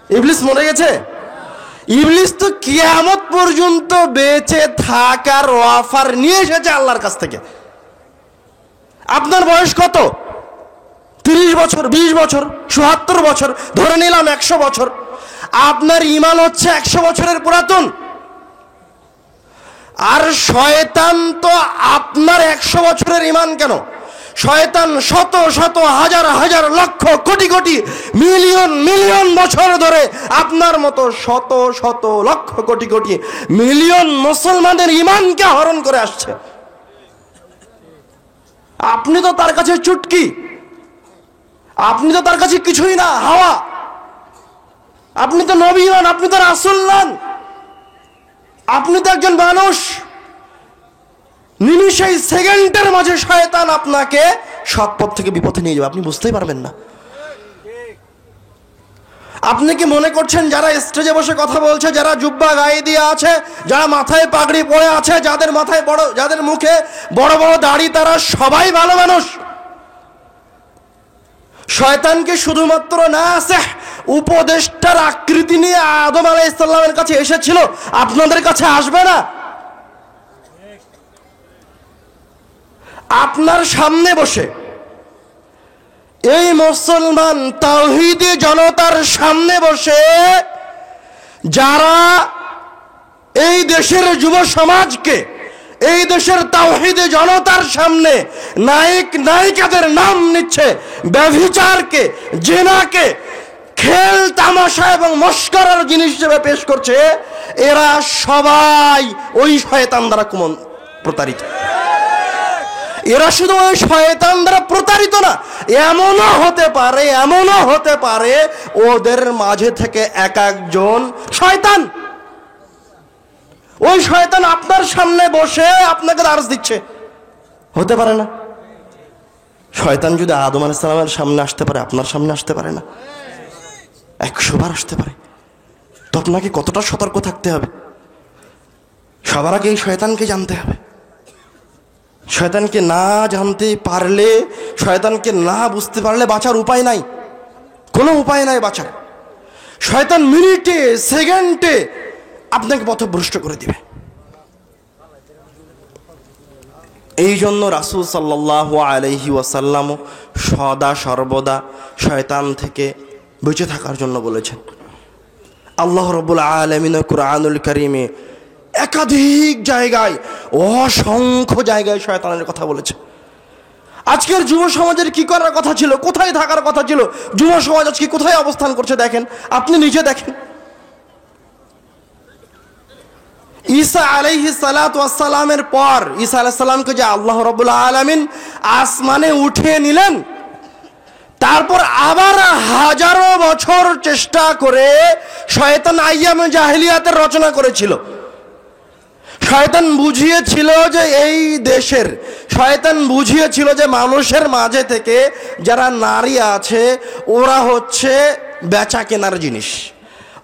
ইবলিস মরে গেছে? ইবলিস তো কিয়ামত পর্যন্ত বেঁচে থাকার অফার নিয়ে এসেছে আল্লাহর কাছ থেকে। আপনার বয়স কত? 30 বছর, 20 বছর, ৭৭ বছর, ধরে নিলাম 100 বছর। আপনার ঈমান হচ্ছে 100 বছরের পুরাতন। আর শয়তান তো আপনার 100 বছরের ঈমান কেন, শয়তান শত শত হাজার হাজার লক্ষ কোটি কোটি মিলিয়ন মিলিয়ন বছর ধরে আপনার মতো শত শত লক্ষ কোটি কোটি মিলিয়ন মুসলমানের ঈমানকে হরণ করে আসছে। আপনি তো তার কাছে চুটকি, আপনি তো তার কাছে কিছুই না, হাওয়া। আপনি তো নবী নন, আপনি তো রাসূল নন, আপনি তো একজন মানুষ। নিমিষেই সেকেন্ডের মাঝে শয়তান আপনাকে সৎ পথ থেকে বিপথে নিয়ে যাবে, আপনি বুঝতেই পারবেন না। আপনি কি মনে করছেন যারা স্টেজে বসে কথা বলছে, যারা জুব্বা গায়ে দিয়ে আছে, যারা মাথায় পাগড়ি পরে আছে, যাদের মাথায় বড়, যাদের মুখে বড় বড় দাড়ি, তারা সবাই ভালো মানুষ? শয়তানকে শুধুমাত্র নাসিহ, উপদেষ্টার আকৃতি নিয়ে আদম আলাইহিস সালামের কাছে এসেছিল, আপনাদের কাছে আসবে না? আপনার সামনে বসে এই মুসলমান তাওহীদি জনতার সামনে বসে যারা এই দেশের যুব সমাজকে, এই দেশের তাওহীদি জনতার সামনে নায়ক নায়িকাদের নাম নিচ্ছে, ব্যভিচারকে, জিনাকে খেল তামাশা এবং মস্করার জিনিস হিসেবে পেশ করছে, এরা সবাই ওই শয়তান দ্বারা প্রতারিত। এরা শুধু ওই শয়তান দ্বারা প্রতারিত না, এমনও হতে পারে ওদের মাঝে থেকে এক একজন শয়তান, ওই শয়তান আপনার সামনে বসে আপনাকে দার্স দিচ্ছে। হতে পারে না? শয়তান যদি আদম আলাইহিস সালামের সামনে আসতে পারে, আপনার সামনে আসতে পারে না? 100 বার আসতে পারে। তো আপনাকে কতটা সতর্ক থাকতে হবে? সবার আগে এই শয়তানকে জানতে হবে। শয়তানকে না জানতে পারলে, শয়তানকে না বুঝতে পারলে বাঁচার উপায় নাই, কোনো উপায় নাই বাঁচার। শয়তান মিনিটে সেকেন্ডে আপনাকে পথভ্রষ্ট করে দিবে। এই জন্য রাসূল সাল্লাল্লাহু আলাইহি ওয়াসাল্লাম সদা সর্বদা শয়তান থেকে বেঁচে থাকার জন্য বলেছেন। আল্লাহ রাব্বুল আলামিন কুরআনুল কারীমে একাধিক জায়গায়, অসংখ্য জায়গায় শয়তানের কথা বলেছে। আজকের যুব সমাজের কি করার কথা ছিল, কোথায় থাকার কথা ছিল, যুব সমাজ আজকে কোথায় অবস্থান করছে দেখেন, আপনি নিজে দেখেন। ঈসা আলাইহিস সালাতু ওয়াস সালামের পর, ঈসা আলাইহিস সালামকে যে আল্লাহ রাব্বুল আলামিন আসমানে উঠিয়ে নিলেন, তারপর আবার হাজারো বছর চেষ্টা করে শয়তান আইয়ামে জাহেলিয়াতের রচনা করেছিল। শয়তান বুঝিয়েছিল যে এই দেশের, শয়তান বুঝিয়েছিল যে মানুষের মাঝে থেকে যারা নারী আছে ওরা হচ্ছে বেচা কেনার জিনিস।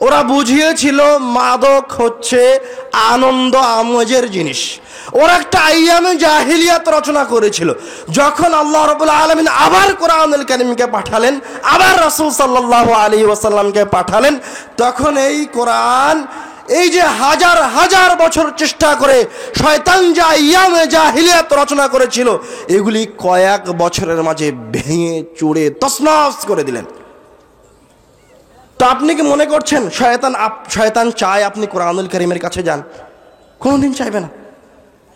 ওরা বুঝিয়েছিল মাদক হচ্ছে আনন্দ আমেজের জিনিস। ওরা একটা আইয়ামে জাহিলিয়াত রচনা করেছিল। যখন আল্লাহ রাব্বুল আলামিন আবার কোরআনুল কারীমকে পাঠালেন, আবার রাসূল সাল্লাল্লাহু আলাইহি ওয়াসাল্লামকে পাঠালেন, তখন এই কোরআন, এই যে হাজার হাজার বছর চেষ্টা করে শয়তান যা আইয়ামে জাহিলিয়াত রচনা করেছিল, এগুলি কয়েক বছরের মাঝে ভেঙে চুরে তছনছ করে দিলেন। তো আপনি কি মনে করছেন শয়তান চায় আপনি কোরআনুল কারীমের কাছে যান? কোনোদিন চাইবে না।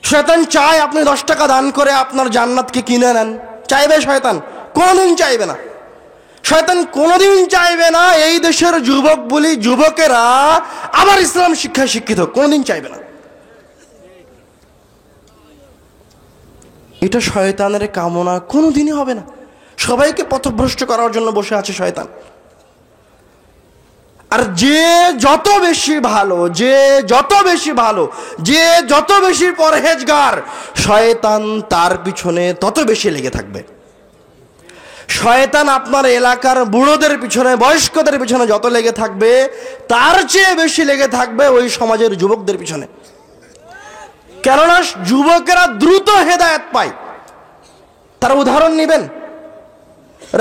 শয়তান চায় আপনি 10 টাকা দান করে আপনার জান্নাতকে কিনে নেন? চাইবে শয়তান? কোনোদিন চাইবে না। শয়তান কোনোদিন চাইবে না এই দেশের যুবক বলি যুবকেরা আবার ইসলাম শিক্ষায় শিক্ষিত হোক, কোনোদিন চাইবে না। এটা শয়তানের কামনা, কোনোদিনই হবে না। সবাইকে পথভ্রষ্ট করার জন্য বসে আছে শয়তান। আর যে যত বেশি ভালো, যে যত বেশি ভালো, যে যত বেশি পরহেজগার, শয়তান তার পিছনে তত বেশি লেগে থাকবে। শয়তান আপনার এলাকার বুড়োদের পিছনে, বয়স্কদের পিছনে যত লেগে থাকবে, তার চেয়ে বেশি লেগে থাকবে ওই সমাজের যুবকদের পিছনে। কেননা যুবকেরা দ্রুত হেদায়েত পায়। তার উদাহরণ নেবেন।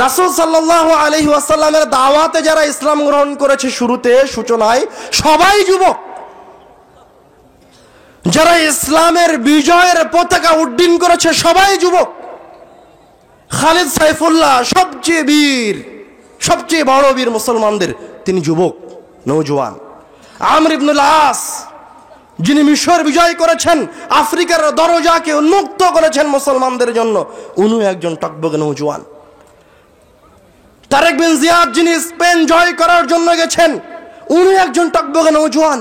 রাসূল সাল্লাল্লাহু আলাইহি ওয়াসাল্লামের দাওয়াতে যারা ইসলাম গ্রহণ করেছে শুরুতে সূচনায় সবাই যুবক। যারা ইসলামের বিজয়ের পতাকা উড্ডীন করেছে সবাই যুবক। খালিদ সাইফুল্লাহ সবচেয়ে বীর, সবচেয়ে বড় বীর মুসলমানদের, তিনি যুবক, নওজোয়ান। আমর ইবনুল আস যিনি মিশর বিজয় করেছেন, আফ্রিকার দরজাকে উন্মুক্ত করেছেন মুসলমানদের জন্য, উনি একজন টকবগে নওজোয়ান। তারেক বিন জিয়াদ যিনি স্পেন জয় করার জন্য গেছেন, উনি একজন টকবগে নওজোয়ান।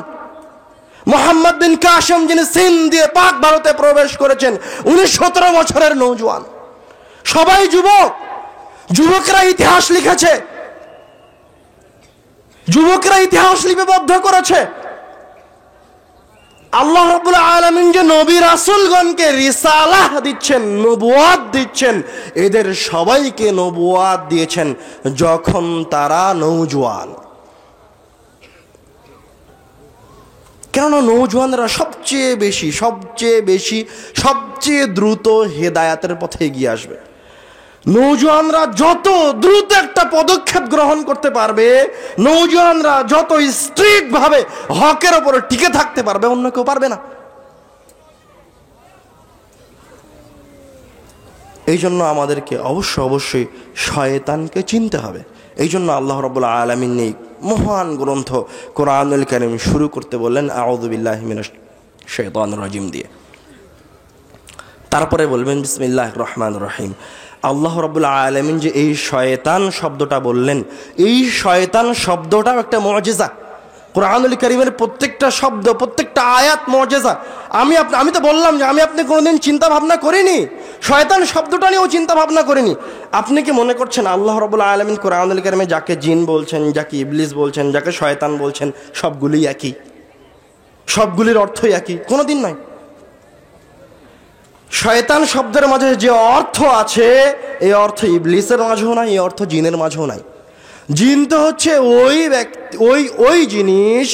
মোহাম্মদ বিন কাসেম যিনি সিন দিয়ে পাক ভারতে প্রবেশ করেছেন, উনি 17 বছরের নওজোয়ান। সবাই যুবক। যুবকরা ইতিহাস লিখেছে, যুবকরা ইতিহাস লিপিবদ্ধ করেছে। আল্লাহ রাব্বুল আলামিন যে নবী রাসূলগণকে রিসালাহ দিচ্ছেন, নবুয়াত দিচ্ছেন, এদের সবাইকে নবুয়াত দিয়েছেন যখন তারা নওজোয়ান। কেননা নওজোয়ানরা সবচেয়ে দ্রুত হেদায়াতের পথে এগিয়ে আসবে। নওজোয়ানরা যত দ্রুত একটা পদক্ষেপ গ্রহণ করতে পারবে, নওজোয়ানরা যত স্ট্রিক্ট ভাবে হকের উপরে টিকে থাকতে পারবে, অন্য কেউ পারবে না। এই জন্য আমাদেরকে অবশ্যই শয়তানকে চিনতে হবে। এই জন্য আল্লাহ রাব্বুল আলামিন এই মহান গ্রন্থ কোরআনুল কারীম শুরু করতে বললেন আউযু বিল্লাহি মিনাশ শাইতানির রাজিম দিয়ে। তারপরে বলবেন বিসমিল্লাহির রহমানির রহিম। আল্লাহ রাব্বুল আলামিন যে এই শয়তান শব্দটা বললেন, এই শয়তান শব্দটাও একটা মুআজিজা। কোরআনুল কারীমের প্রত্যেকটা শব্দ, প্রত্যেকটা আয়াত মুআজিজা। আমি তো বললাম যে আমি আপনি কোনোদিন চিন্তা ভাবনা করিনি, শয়তান শব্দটা নিয়েও চিন্তা ভাবনা করিনি। আপনি কি মনে করছেন আল্লাহ রাব্বুল আলামিন কোরআনুল কারীমে যাকে জিন বলছেন, যাকে ইবলিস বলছেন, যাকে শয়তান বলছেন, সবগুলোই একই, সবগুলির অর্থই একই? কোনোদিন নয়। শয়তান শব্দের মাঝে যে অর্থ আছে, এই অর্থ ইবলিসের মাঝেও নাই, এই অর্থ জিনের মাঝেও নাই। জিন তো হচ্ছে ওই জিনিস,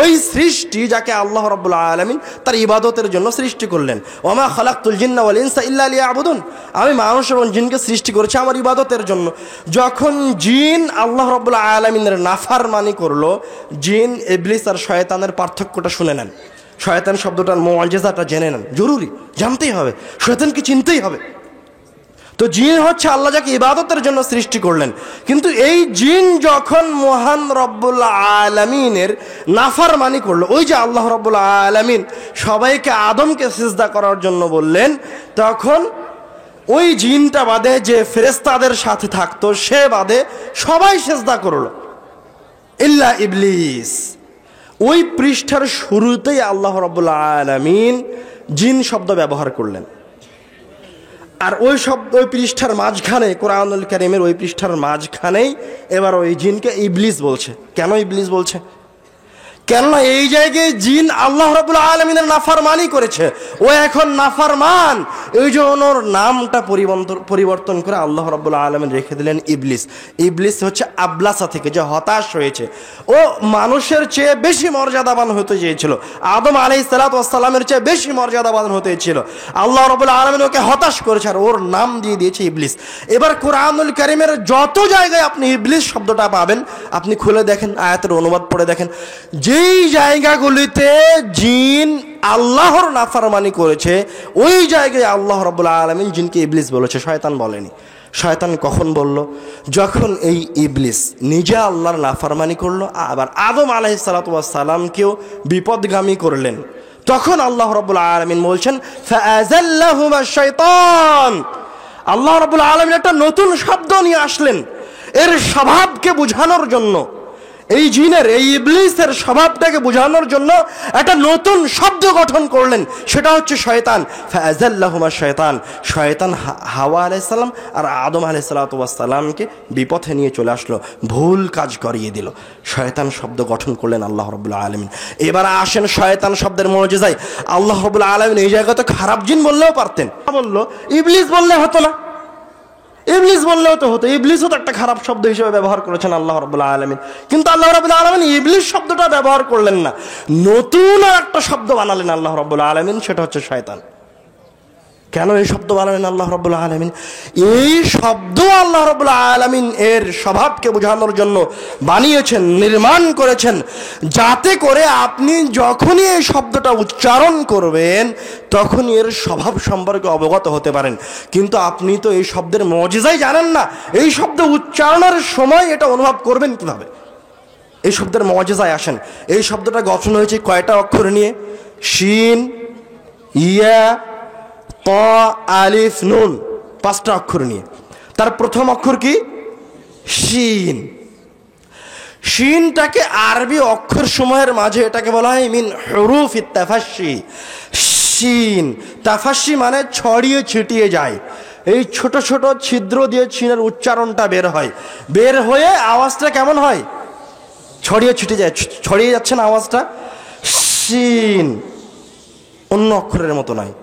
ওই সৃষ্টি যাকে আল্লাহ রাব্বুল আলামিন তার ইবাদতের জন্য সৃষ্টি করলেন। ওমা খালাকতুল জিন্না ওয়াল ইনসা ইল্লা লিয়াবুদুন। আমি মানুষ এবং জিনকে সৃষ্টি করেছি আমার ইবাদতের জন্য। যখন জিন আল্লাহ রাব্বুল আলামিনের নাফরমানি করলো, জিন ইবলিস আর শয়তানের পার্থক্যটা শুনে নেন। শয়তান শব্দটার মুআজিজাটা জেনে নেন, জরুরি, জানতেই হবে, শয়তানকে চিনতেই হবে। তো জিন হচ্ছে আল্লাহ যাকে ইবাদতের জন্য সৃষ্টি করলেন, কিন্তু এই জিন যখন মহান রব্বুল আলামিনের নাফরমানি করলো, ওই যে আল্লাহ রব্বুল আলামিন সবাইকে আদমকে সিজদা করার জন্য বললেন, তখন ওই জিনটা বাদে যে ফেরেশতাদের সাথে থাকতো সে বাদে সবাই সিজদা করলো ইল্লা ইবলিস। ওই পৃষ্ঠার শুরুতেই আল্লাহ রাব্বুল আলামিন জিন শব্দ ব্যবহার করলেন। আর ওই পৃষ্ঠার মাঝখানে, কোরআনুল কারীমের ওই পৃষ্ঠার মাঝখানেই এবার ওই জিনকে ইবলিস বলছে। কেন ইবলিস বলছে? কেননা এই জায়গায় জিন আল্লাহ রাব্বুল আলামিনের নাফরমানি করেছে, ও এখন নাফরমান। এই জন্য ওর নামটা পরিবর্তন করে আল্লাহ রাব্বুল আলামিন রেখে দিলেন ইবলিস। ইবলিস হচ্ছে আবলাসা থেকে, যে হতাশ হয়েছে। ও মানুষের চেয়ে বেশি মর্যাদাবান হতে চেয়েছিল, আদম আলাইহিস সালাতু ওয়াস সালামের চেয়ে বেশি মর্যাদাবান হতে চেয়েছিল। আল্লাহ রাব্বুল আলামিন ওকে হতাশ করেছে আর ওর নাম দিয়ে দিয়েছে ইবলিস। এবার কোরআনুল কারীমের যত জায়গায় আপনি ইবলিস শব্দটা পাবেন, আপনি খুলে দেখেন, আয়াতের অনুবাদ পড়ে দেখেন, যেই জায়গাগুলিতে জিন আল্লাহর নাফরমানি করেছে ওই জায়গায় আল্লাহ রাব্বুল আলামিন জিনকে ইবলিস বলেছে, শয়তান বলেনি। শয়তান কখন বলল? যখন এই ইবলিস নিজে আল্লাহর নাফরমানি করলো, আবার আদম আলাইহিস সালাতু ওয়াস সালামকেও বিপদগামী করলেন, তখন আল্লাহ রাব্বুল আলামিন বলছেন ফাআযাল্লাহুমা শাইতান। আল্লাহ রাব্বুল আলামিন একটা নতুন শব্দ নিয়ে আসলেন এর স্বভাবকে বোঝানোর জন্য। এই জিনের, এই ইবলিসের স্বভাবটাকে বোঝানোর জন্য একটা নতুন শব্দ গঠন করলেন, সেটা হচ্ছে শয়তান। ফাআযাল্লাহুমা শাইতান। শয়তান হাওয়া আলাইহিস সালাম আর আদম আলাইহিস সালাতু ওয়াস সালামকে বিপথে নিয়ে চলে আসলো, ভুল কাজ করিয়ে দিল। শয়তান শব্দ গঠন করলেন আল্লাহ রাব্বুল আলামিন। এবার আসেন শয়তান শব্দের মুআজিজায়। আল্লাহ রাব্বুল আলামিন এই জায়গাতে খারাপ জিন বললেও পারতেন, বললো ইবলিস বললে হতো না, ইবলিস বললেও তো হতো। ইবলিসও তো একটা খারাপ শব্দ হিসেবে ব্যবহার করেছেন আল্লাহ রাব্বুল আলামিন, কিন্তু আল্লাহ রাব্বুল আলামিন ইবলিস শব্দটা ব্যবহার করলেন না, নতুন একটা শব্দ বানালেন আল্লাহ রাব্বুল আলামিন, সেটা হচ্ছে শয়তান। কেন এই শব্দ বানালেন আল্লাহ রাব্বুল আলামিন? এই শব্দ আল্লাহ রাব্বুল আলামিন এর স্বভাবকে বোঝানোর জন্য বানিয়েছেন, নির্মাণ করেছেন, যাতে করে আপনি যখনই এই শব্দটা উচ্চারণ করবেন তখনই এর স্বভাব সম্পর্কে অবগত হতে পারেন। কিন্তু আপনি তো এই শব্দের মজিজাই জানেন না, এই শব্দ উচ্চারণের সময় এটা অনুভব করবেন কিভাবে? এই শব্দের মজিজায় আসেন। এই শব্দটা গঠন হয়েছে কয়টা অক্ষর নিয়ে? শিন, ইয়া, ত, আলিফ, নুন, 5টা অক্ষর নিয়ে। তার প্রথম অক্ষর কি? শিন। শিনটাকে আরবি অক্ষর সমূহের মাঝে এটাকে বলা হয় মিন হুরুফিত তাফাশশি। শিন তাফাশশি মানে ছড়িয়ে ছিটিয়ে যায়। এই ছোট ছোট ছিদ্র দিয়ে শিনের উচ্চারণটা বের হয়, বের হয়ে আওয়াজটা কেমন হয়? ছড়িয়ে ছিটিয়ে যায়, ছড়িয়ে যাচ্ছে না আওয়াজটা? শিন অন্য অক্ষরের মতো নয়।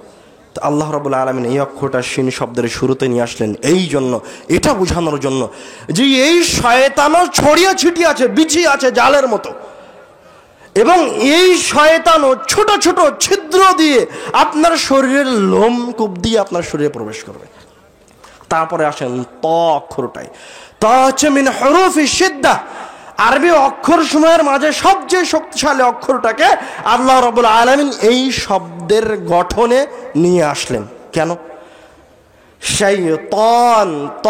তো আল্লাহ রাব্বুল আলামিন এই অক্ষরটা শিন শব্দের শুরুতে নিয়ে আসলেন এই জন্য, এটা বোঝানোর জন্য যে এই শয়তানও ছড়িয়ে ছিটিয়ে আছে, বিছিয়ে আছে জালের মতো, এবং এই শয়তানও ছোট ছোট ছিদ্র দিয়ে আপনার শরীরের লোমকূপ দিয়ে আপনার শরীরে প্রবেশ করবে। তারপরে আসেন ত অক্ষরটাই। ত হচ্ছে মিন হুরুফি শিদ্দা, আরবি অক্ষর সমূহের মাঝে সবচেয়ে শক্তিশালী অক্ষরটাকে আল্লাহ রাব্বুল আলামিন এই শব্দের গঠনে নিয়ে আসলেন। কেন? শাইতান, ত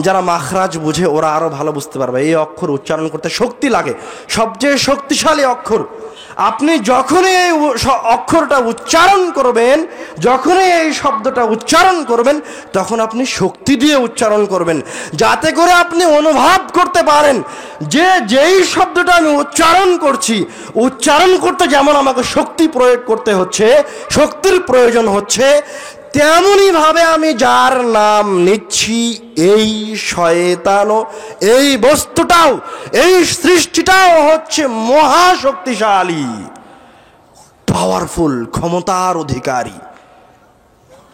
যারা মাখরাজ বুঝে ওরা আরো ভালো বুঝতে পারবে। এই অক্ষর উচ্চারণ করতে শক্তি লাগে, সবচেয়ে শক্তিশালী অক্ষর। আপনি যখনই এই অক্ষরটা উচ্চারণ করবেন, যখনই এই শব্দটা উচ্চারণ করবেন, তখন আপনি শক্তি দিয়ে উচ্চারণ করবেন, যাতে করে আপনি অনুভব করতে পারেন যে যেই শব্দটা আমি উচ্চারণ করছি, উচ্চারণ করতে যেমন আমাকে শক্তি প্রয়োগ করতে হচ্ছে, শক্তির প্রয়োজন হচ্ছে, তেমনি ভাবে আমি যার নাম নিচ্ছি এই শয়তানও, এই বস্তুটাও, এই সৃষ্টিটাও হচ্ছে মহাশক্তিশালী, পাওয়ারফুল, ক্ষমতার অধিকারী।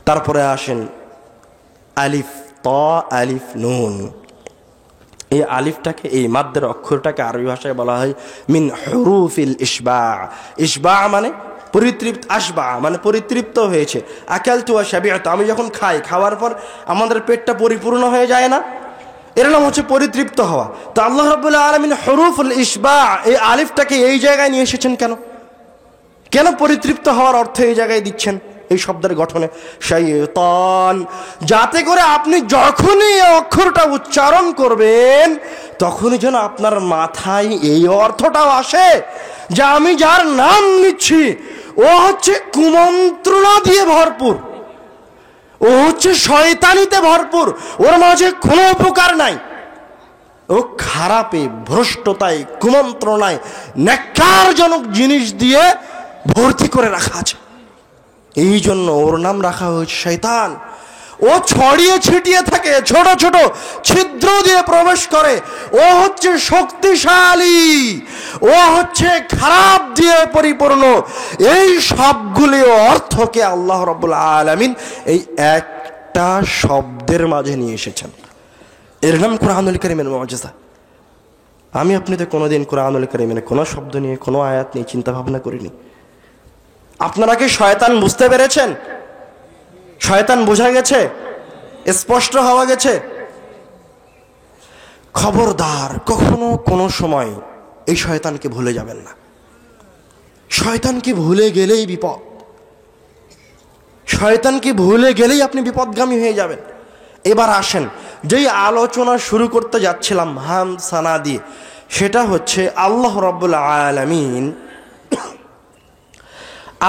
তারপরে আসেন আলিফ, ত, আলিফ, নুন। এই আলিফটাকে, এই মাদ্দের অক্ষরটাকে আরবি ভাষায় বলা হয় মিন হুরুফিল ইশবা। ইশবা মানে পরিতৃপ্ত, আশবা মানে পরিতৃপ্ত হয়েছে। আকালতু ওয়া শাবিআতু, আমি যখন খাই, খাওয়ার পর আমাদের পেটটা পরিপূর্ণ হয়ে যায় না, এর নাম হচ্ছে পরিতৃপ্ত হওয়া। তো আল্লাহ রাব্বুল আলামিন হুরুফুল ইশবা এই আলিফটাকে এই জায়গায় নিয়ে এসেছেন কেন? কেন পরিতৃপ্ত হওয়ার অর্থ এই জায়গায় দিচ্ছেন এই শব্দের গঠনে? শাইতান, যাতে করে আপনি যখনই এই অক্ষরটা উচ্চারণ করবেন তখনই যেন আপনার মাথায় এই অর্থটাও আসে যে আমি যার নাম নিচ্ছি ও হচ্ছে কুমন্ত্রণা দিয়ে ভরপুর, ও হচ্ছে শয়তানিতে ভরপুর, ওর মাঝে কোনো উপকার নাই, ও খারাপে, ভ্রষ্টতায়, কুমন্ত্রণায়, ন্যাক্কারজনক জিনিস দিয়ে ভর্তি করে রাখা আছে। এই জন্য ওর নাম রাখা হয়েছে শয়তান। ও ছড়িয়ে ছিটিয়ে থাকে, ছোট ছোট ছিদ্র দিয়ে প্রবেশ করে, ও হচ্ছে শক্তিশালী, ও হচ্ছে খারাপ দিয়ে পরিপূর্ণ। এই সবগুলি অর্থকে আল্লাহ রাব্বুল আলামিন এই একটা শব্দের মাঝে নিয়ে এসেছেন। এর নাম কুরআনুল কারীমের মুজিজা। আমি আপনি তো কোনোদিন কুরআনুল কারীমের কোনো শব্দ নিয়ে, কোনো আয়াত নিয়ে চিন্তা ভাবনা করিনি। আপনারা কি শয়তান বুঝতে পেরেছেন? শয়তান বোঝা গেছে? স্পষ্ট হওয়া গেছে? খবরদার, কখনো কোনো সময় এই শয়তানকে ভুলে যাবেন না। শয়তানকে ভুলে গেলেই বিপদ, শয়তানকে ভুলে গেলেই আপনি বিপদগামী হয়ে যাবেন। এবার আসেন, যেই আলোচনা শুরু করতে যাচ্ছিলাম হাম সানা দিয়ে, সেটা হচ্ছে আল্লাহ রাব্বুল আলামিন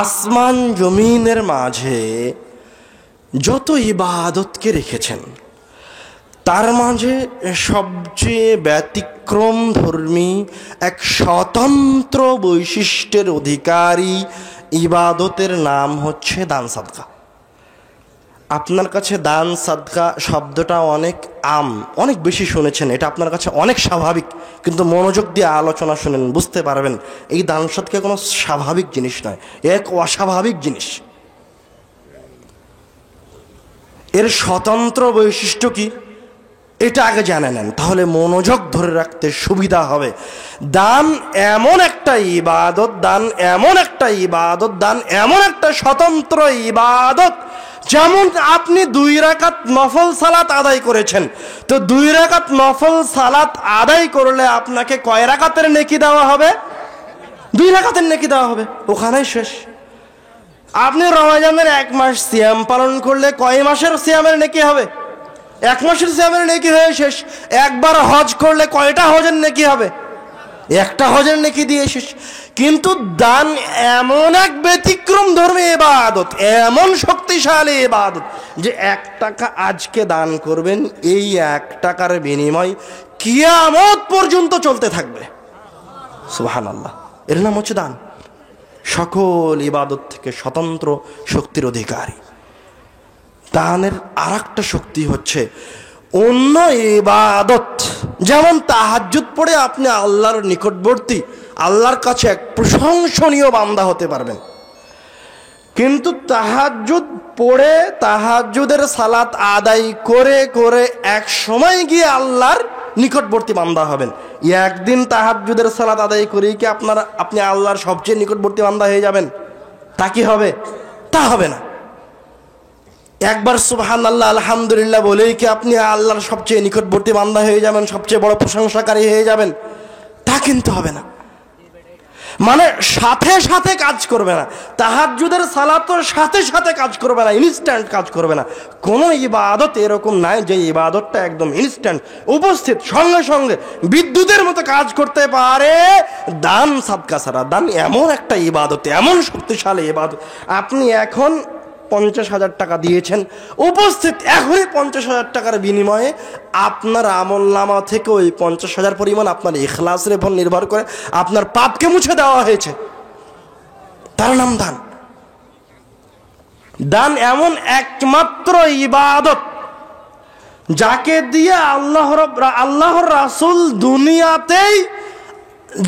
আসমান জমিনের মাঝে যত ইবাদতকে রেখেছেন তার মাঝে সবচেয়ে ব্যতিক্রম ধর্মী এক স্বতন্ত্র বৈশিষ্ট্যের অধিকারী ইবাদতের নাম হচ্ছে দান সাদকা। আপনার কাছে দান সাদকা শব্দটা অনেক অনেক বেশি শুনেছেন, এটা আপনার কাছে অনেক স্বাভাবিক, কিন্তু মনোযোগ দিয়ে আলোচনা শুনেন, বুঝতে পারবেন এই দান সাদকা কোনো স্বাভাবিক জিনিস নয়, এক অস্বাভাবিক জিনিস। এর স্বতন্ত্র বৈশিষ্ট্য কি এটা আগে জানে নেন, তাহলে মনোযোগ ধরে রাখতে সুবিধা হবে। দান এমন একটা ইবাদত, দান এমন একটা ইবাদত, দান এমন একটা স্বতন্ত্র ইবাদত যেমন আপনি 2 রাকাত নফল সালাত আদায় করেছেন, তো 2 রাকাত নফল সালাত আদায় করলে আপনাকে কয় রাকাতের নেকি দেওয়া হবে? 2 রাকাতের নেকি দেওয়া হবে, ওখানেই শেষ। আপনি রমজানের 1 মাস সিয়াম পালন করলে কয় মাসের সিয়ামের নেকি হবে? 1 মাসের সিয়ামের নেকি হয়ে শেষ। একবার হজ করলে কয়টা হজের নেকি হবে? একটা হজের নেকি দিয়ে শেষ। কিন্তু দান এমন এক ব্যতিক্রম ধর্মী ইবাদত, এমন শক্তিশালী ইবাদত যে 1 টাকা আজকে দান করবেন, এই 1 টাকার বিনিময় কিয়ামত পর্যন্ত চলতে থাকবে। সুবহানাল্লাহ, এর নাম হচ্ছে দান। সকল ইবাদত থেকে স্বতন্ত্র শক্তির অধিকারী। দানের আর একটা শক্তি হচ্ছে অন্য ইবাদত, যেমন তাহাজ্জুদ পড়ে আপনি আল্লাহর নিকটবর্তী, আল্লাহর কাছে এক প্রশংসনীয় বান্দা হতে পারবেন। কিন্তু তাহাজ্জুদ পড়ে তাহাজ্জুদের সালাত আদায় করে করে এক সময় গিয়ে আল্লাহর নিকটবর্তী বান্দা হবেন। একদিন তাহাজ্জুদের সালাত আদায় করেই কি আপনি আল্লাহর সবচেয়ে নিকটবর্তী বান্দা হয়ে যাবেন? তা কি হবে? তা হবে না। একবার সুবহানাল্লাহ আলহামদুলিল্লাহ বলেই কি আপনি আল্লাহর সবচেয়ে নিকটবর্তী বান্দা হয়ে যাবেন, সবচেয়ে বড় প্রশংসাকারী হয়ে যাবেন? তা কিন্তু হবে না। মানে সাথে সাথে কাজ করবে না, তাহাজ্জুদের সালাতও সাথে সাথে কাজ করবে না, ইনস্ট্যান্ট কাজ করবে না। কোনো ইবাদত এরকম নাই যে ইবাদতটা একদম ইনস্ট্যান্ট উপস্থিত সঙ্গে সঙ্গে বিদ্যুতের মতো কাজ করতে পারে। দান সাদকা ছাড়া। দান এমন একটা ইবাদত, এমন শক্তিশালী ইবাদত, আপনি এখন 50,000 টাকা দিয়েছেন, উপস্থিত এখনই 50,000 টাকার বিনিময়ে আপনার আমলনামা থেকে ওই 50,000 পরিমাণ আপনার ইখলাসের উপর নির্ভর করে আপনার পাপকে মুছে দেওয়া হয়েছে। তার নাম দান। দান এমন একমাত্র ইবাদত যাকে দিয়ে আল্লাহর রাসূল দুনিয়াতেই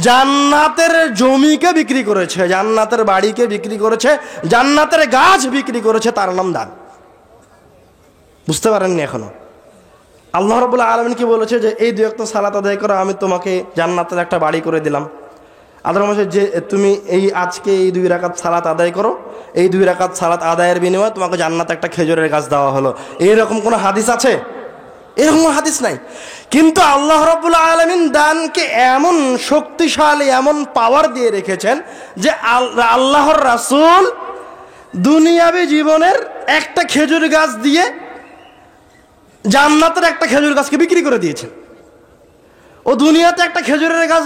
জান্নাতের জমিকে বিক্রি করেছে, জান্নাতের বাড়িকে বিক্রি করেছে, জান্নাতের গাছ বিক্রি করেছে। তার নাম দান। বুঝতে পারেননি এখনো? আল্লাহ রাব্বুল আলামিন কি বলেছে যে এই 2 ওয়াক্ত সালাত আদায় করো, আমি তোমাকে জান্নাতের একটা বাড়ি করে দিলাম। আল্লাহর বলেছে যে তুমি এই আজকে এই 2 রাকাত সালাত আদায় করো, এই 2 রাকাত সালাত আদায়ের বিনিময়ে তোমাকে জান্নাতে একটা খেজুরের গাছ দেওয়া হলো। এইরকম কোনো হাদিস আছে? এরকম হাদিস নাই। কিন্তু আল্লাহ রাব্বুল আলামিন দানকে এমন শক্তিশালী, এমন পাওয়ার দিয়ে রেখেছেন যে আল্লাহর রাসূল দুনিয়াবী জীবনের একটা খেজুর গাছ দিয়ে জান্নাতের একটা খেজুর গাছকে বিক্রি করে দিয়েছেন। ও দুনিয়াতে একটা খেজুরের গাছ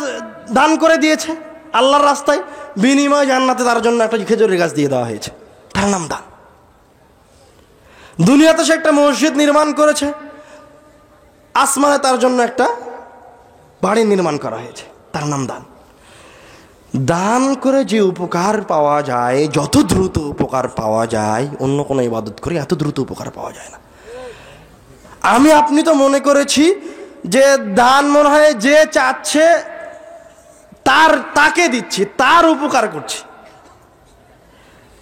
দান করে দিয়েছে আল্লাহর রাস্তায়, বিনিময়ে জান্নাতে তার জন্য একটা খেজুরের গাছ দিয়ে দেওয়া হয়েছে। তার নাম দান। দুনিয়াতে সে একটা মসজিদ নির্মাণ করেছে, আসমানে তার জন্য একটা বাড়ি নির্মাণ করা হয়েছে। তার নাম দান। দান করে যে উপকার পাওয়া যায়, যত দ্রুত উপকার পাওয়া যায়, অন্য কোনো ইবাদত করে এত দ্রুত উপকার পাওয়া যায় না। আমি আপনি তো মনে করেছি যে দান মনে হয় যে চাচ্ছে তাকে দিচ্ছি, তার উপকার করছি।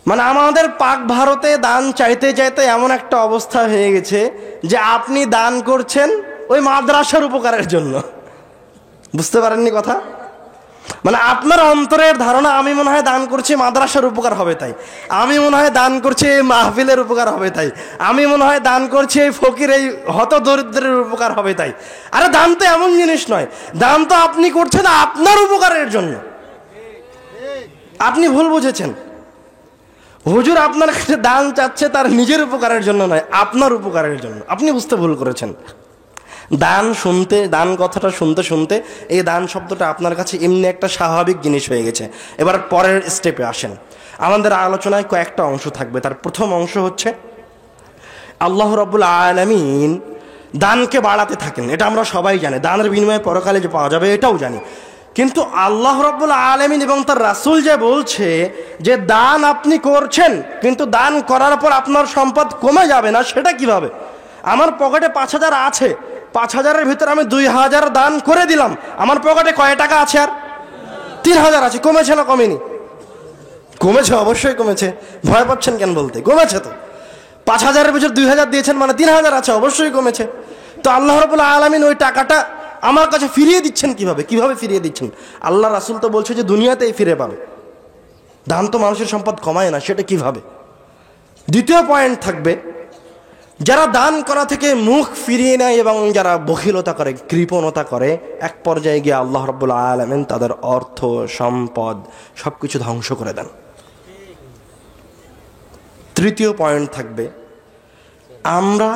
মানে আমাদের পাক ভারতে দান চাইতে চাইতে এমন একটা অবস্থা হয়ে গেছে যে আপনি দান করছেন ওই মাদ্রাসার উপকারের জন্য। বুঝতে পারেননি কথা? মানে আপনার অন্তরের ধারণা আমি মনে হয় দান করছি মাদ্রাসার উপকার হবে তাই, আমি মনে হয় দান করছি এই মাহফিলের উপকার হবে তাই, আমি মনে হয় দান করছি এই ফকির এই হত দরিদ্রের উপকার হবে তাই। আরে দান তো এমন জিনিস নয়, দান তো আপনি করছেন আপনার উপকারের জন্য। আপনি ভুল বুঝেছেন। হুজুর আপনার কাছে দান চাচ্ছে তার নিজের উপকারের জন্য নয়, আপনার উপকারের জন্য। আপনি বুঝতে ভুল করেছেন। দান কথাটা শুনতে শুনতে এই দান শব্দটা আপনার কাছে এমনি একটা স্বাভাবিক জিনিস হয়ে গেছে। এবার পরের স্টেপে আসেন। আমাদের আলোচনায় কয়েকটা অংশ থাকবে। তার প্রথম অংশ হচ্ছে আল্লাহ রাব্বুল আলামিন দানকে বাড়াতে থাকেন। এটা আমরা সবাই জানি, দানের বিনিময়ে পরকালে যে পাওয়া যাবে এটাও জানি। কিন্তু আল্লাহ রাব্বুল আলামিন এবং তার রাসূল যে বলছে যে দান আপনি করছেন, কিন্তু দান করার পর আপনার সম্পদ কমে যাবে না, সেটা কিভাবে? আমার পকেটে 5,000 আছে, 5,000-এর ভিতরে আমি 2,000 দান করে দিলাম, আমার পকেটে কয় টাকা আছে? আর 3,000 আছে। কমেছে না কমেনি? কমেছে, অবশ্যই কমেছে। ভয় পাচ্ছেন কেন বলতে? কমেছে তো। 5,000-এর ভিতরে 2,000 দিয়েছেন মানে 3,000 আছে, অবশ্যই কমেছে। তো আল্লাহ রাব্বুল আলামিন ওই টাকাটা আমার কাছে ফিরিয়ে দিচ্ছেন কিভাবে? কিভাবে ফিরিয়ে দিচ্ছেন? আল্লাহ রাসূল তো বলছে যে দুনিয়াতেই ফিরে পাবে। দান তো মানুষের সম্পদ কমায় না, সেটা কিভাবে? দ্বিতীয় পয়েন্ট থাকবে, যারা দান করা থেকে মুখ ফিরিয়ে নেয় এবং যারা বখিলতা করে, কৃপণতা করে, এক পর্যায়ে গিয়ে আল্লাহ রাব্বুল আলামিন তাদের অর্থ সম্পদ সবকিছু ধ্বংস করে দেন। তৃতীয় পয়েন্ট থাকবে, আমরা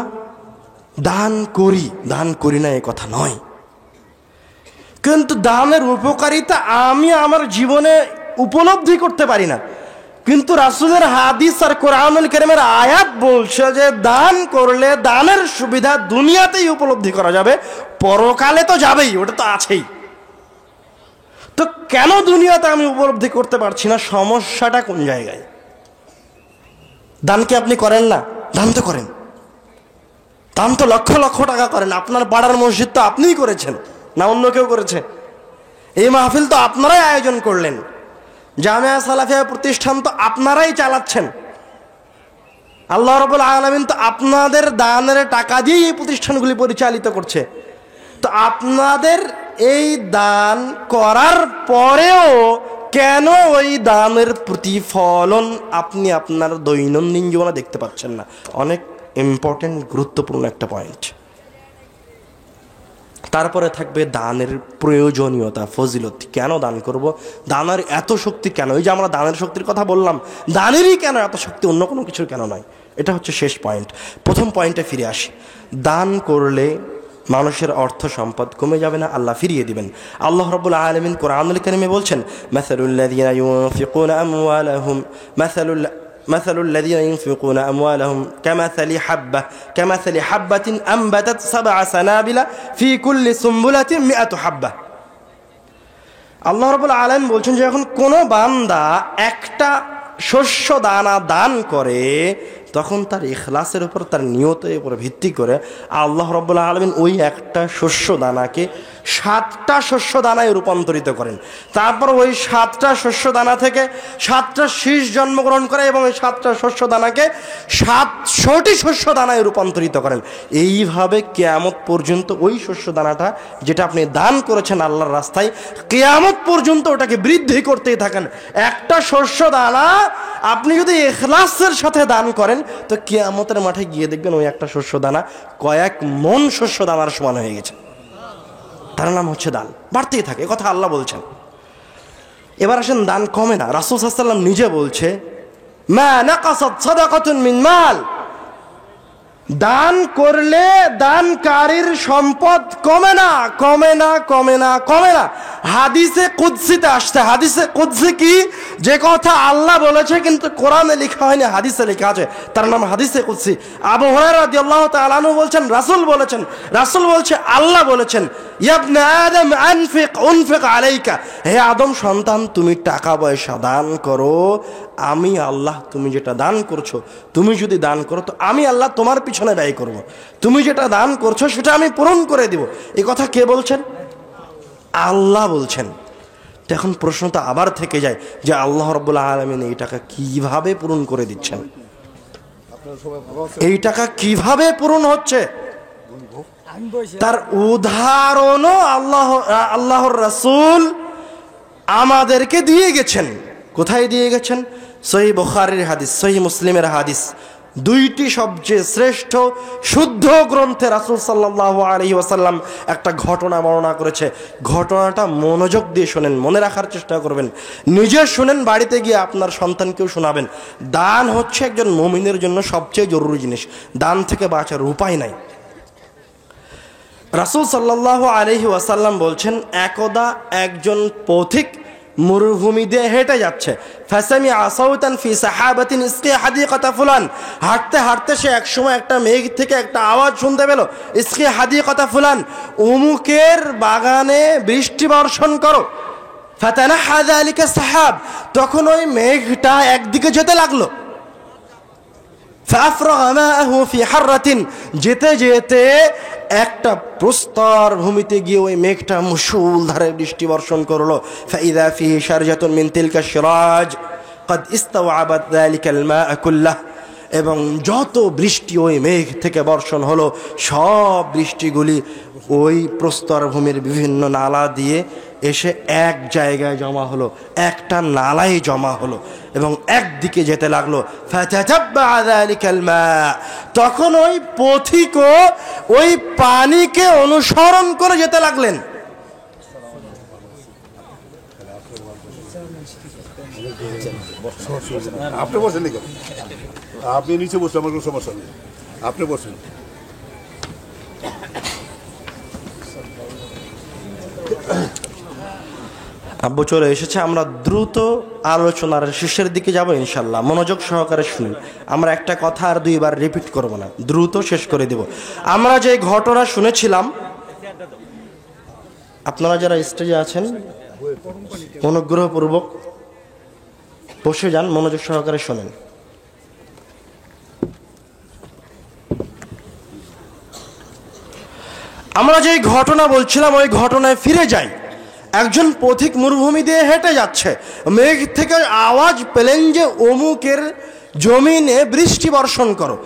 দান করি না এ কথা নয়, কিন্তু দানের উপকারিতা আমি আমার জীবনে উপলব্ধি করতে পারি না, কিন্তু রাসূলের হাদিস আর কোরআনুল কারীমের আয়াত বলছে যে দান করলে দানের সুবিধা দুনিয়াতেই উপলব্ধি করা যাবে, পরকালে তো যাবেই, ওটা তো আছেই। তো কেন দুনিয়াতে আমি উপলব্ধি করতে পারছি না? সমস্যাটা কোন জায়গায়? দান কি আপনি করেন না? দান তো করেন, দান তো লক্ষ লক্ষ টাকা করেন। আপনার পাড়ার মসজিদ তো আপনিই করেছেন না অন্য কেউ করেছে? এই মাহফিল তো আপনারাই আয়োজন করলেন, জামিয়া সালাফিয়া প্রতিষ্ঠান তো আপনারাই চালাচ্ছেন, আল্লাহ রাব্বুল আলামিন তো আপনাদের দানের টাকা দিয়ে এই প্রতিষ্ঠানগুলি পরিচালিত করছে। তো আপনাদের এই দান করার পরেও কেন ওই দানের প্রতিফলন আপনি আপনার দৈনন্দিন জীবনে দেখতে পাচ্ছেন না? অনেক ইম্পর্টেন্ট, গুরুত্বপূর্ণ একটা পয়েন্ট। তারপরে থাকবে দানের প্রয়োজনীয়তা, ফজিলত। কেন দান করব? দানের এত শক্তি কেন? এই যে আমরা দানের শক্তির কথা বললাম, দানেরই কেন এত শক্তি, অন্য কোনো কিছুর কেন নয়? এটা হচ্ছে শেষ পয়েন্ট। প্রথম পয়েন্টে ফিরে আসি। দান করলে মানুষের অর্থ সম্পদ কমে যাবে না, আল্লাহ ফিরিয়ে দিবেন। আল্লাহ রাব্বুল আলামিন কোরআনুল কারীমে বলছেন, মাসালুল্লাযীনা ইউনফিকুনা আমওয়ালাহুম مثل الذين ينفقون أموالهم كمثل حبة أنبتت 7 سنابل في كل سنبلة 100 حبة। আল্লাহ রাব্বুল আলামিন বলছেন যে যখন কোনো বান্দা একটা শস্য দানা দান করে, তখন তার ইখলাসের উপর, তার নিয়তের উপর ভিত্তি করে আল্লাহ রাব্বুল আলামিন ওই একটা শস্য দানাকে 7টা শস্য দানায় রূপান্তরিত করেন। তারপর ওই 7টা শস্য দানা থেকে 7টা শীষ জন্মগ্রহণ করে এবং এই 7টা শস্য দানাকে 700টি শস্য দানায় রূপান্তরিত করেন। এইভাবে কিয়ামত পর্যন্ত ওই শস্য দানাটা যেটা আপনি দান করেছেন আল্লাহর রাস্তায়, কিয়ামত পর্যন্ত ওটাকে বৃদ্ধি করতেই থাকেন। একটা শস্য দানা আপনি যদি ইখলাসের সাথে দান করেন, তো কিয়ামতের মাঠে গিয়ে দেখবেন ওই একটা শস্য দানা কয়েক মন শস্য দানার সমান হয়ে গেছে। তার নাম হচ্ছে দান, বাড়তেই থাকে, কথা আল্লাহ বলছেন। এবার আসেন, দান কমে না। রাসূল সাল্লাল্লাহু আলাইহি ওয়াসাল্লাম নিজে বলছে, মা নাকাসাত সাদাকাতুন মিন মাল, দান করলে দানকারীর সম্পদ কমে না, কমে না, কমে না, কমে না। হাদিসে কুদসিতে আসছে। হাদিসে কুদসি কি? যে কথা আল্লাহ বলেছে কিন্তু কোরআনে লেখা হয়নি, হাদিসে লেখা আছে, তার নাম হাদিসে কুদসি। আবু হুরায়রা রাদিয়াল্লাহু তাআলা আনহু বলছেন, রাসূল বলেছেন, রাসূল বলছে, আল্লাহ বলেছেন, ইয়া ইবনে আদম উনফিক আলাইকা, হে আদম সন্তান, তুমি টাকা পয়সা দান করো, আমি আল্লাহ তুমি যেটা দান করছো, তুমি যদি দান করো তো আমি আল্লাহ তোমার পিছনে ব্যয় করব। তুমি যেটা দান করছো সেটা আমি পূরণ করে দিব। এই কথা কে বলছেন? আল্লাহ বলছেন। তো এখন প্রশ্ন তো আবার থেকে যায় যে আল্লাহ রাব্বুল আলামিন এই টাকা কিভাবে পূরণ করে দিচ্ছেন? এই টাকা কিভাবে পূরণ হচ্ছে? তার উদাহরণও আল্লাহর রাসূল আমাদেরকে দিয়ে গেছেন। কোথায় দিয়ে গেছেন? সহিহ বুখারীর হাদিস, সহিহ মুসলিমের হাদিস, দুইটি সবচেয়ে শ্রেষ্ঠ শুদ্ধ গ্রন্থে রাসূল সাল্লাল্লাহু আলাইহি ওয়াসাল্লাম একটা ঘটনা বর্ণনা করেছে। ঘটনাটা মনোযোগ দিয়ে শোনেন, মনে রাখার চেষ্টা করবেন, নিজে শুনেন, বাড়িতে গিয়ে আপনার সন্তানকেও শোনাবেন। দান হচ্ছে একজন মুমিনের জন্য সবচেয়ে জরুরি জিনিস, দান থেকে বাঁচার উপায় নাই। রাসূল সাল্লাল্লাহু আলাইহি ওয়াসাল্লাম বলছেন, একদা একজন পথিক মরুভূমি দিয়ে হেঁটে যাচ্ছে। ফাসামি আসাউতান ফি সাহাবাতিন ইসকি হাদিকাতা ফুলান, হাঁটতে হাঁটতে সে একসময় একটা মেঘ থেকে একটা আওয়াজ শুনতে পেল, ইসকি হাদিকাতা ফুলান, অমুকের বাগানে বৃষ্টি বর্ষণ করো। ফাতানাহা যালিকা সাহাব, তখন ওই মেঘটা একদিকে যেতে লাগলো। ফাফরাগা মাআহু ফি হাররাতিন, যেতে যেতে একটা প্রস্তর ভূমিতে গিয়ে ওই মেঘটা মুষলধারে বৃষ্টি বর্ষণ করলো। ফাইযা ফিহি শারজাতুন মিন তিলকা শিরাজ ক্বাদ ইস্তাওআবাত যালিকাল মাআ কুল্লাহ, এবং যত বৃষ্টি ওই মেঘ থেকে বর্ষণ হলো সব বৃষ্টিগুলি ওই প্রস্তর ভূমির বিভিন্ন নালা দিয়ে এসে এক জায়গায় জমা হলো, একটা নালায় জমা হলো এবং একদিকে যেতে লাগলো। তখন ওই পথিকও ওই পানিকে অনুসরণ করে যেতে লাগলেন। আপনি বসেন নাকি? আপনি নিচে বসে, আমার কোনো সমস্যা নেই, আপনি বসেন। আব্বু চলে এসেছে, আমরা দ্রুত আলোচনার শেষের দিকে যাব ইনশাল্লাহ। মনোযোগ সহকারে শুনুন, আমরা একটা কথা আর দুইবার রিপিট করব না, দ্রুত শেষ করে দেব। আমরা যে ঘটনা শুনেছিলাম, আপনারা যারা স্টেজে আছেন অনুগ্রহপূর্বক বসে যান, মনোযোগ সহকারে শোনেন। আমরা যে ঘটনা বলছিলাম ওই ঘটনায় ফিরে যাই। একজন পথিক মরুভূমি দিয়ে হেঁটে যাচ্ছে, মেঘ থেকে আওয়াজ পেলেন যে অমুকের জমিনে বৃষ্টি বর্ষণ করো।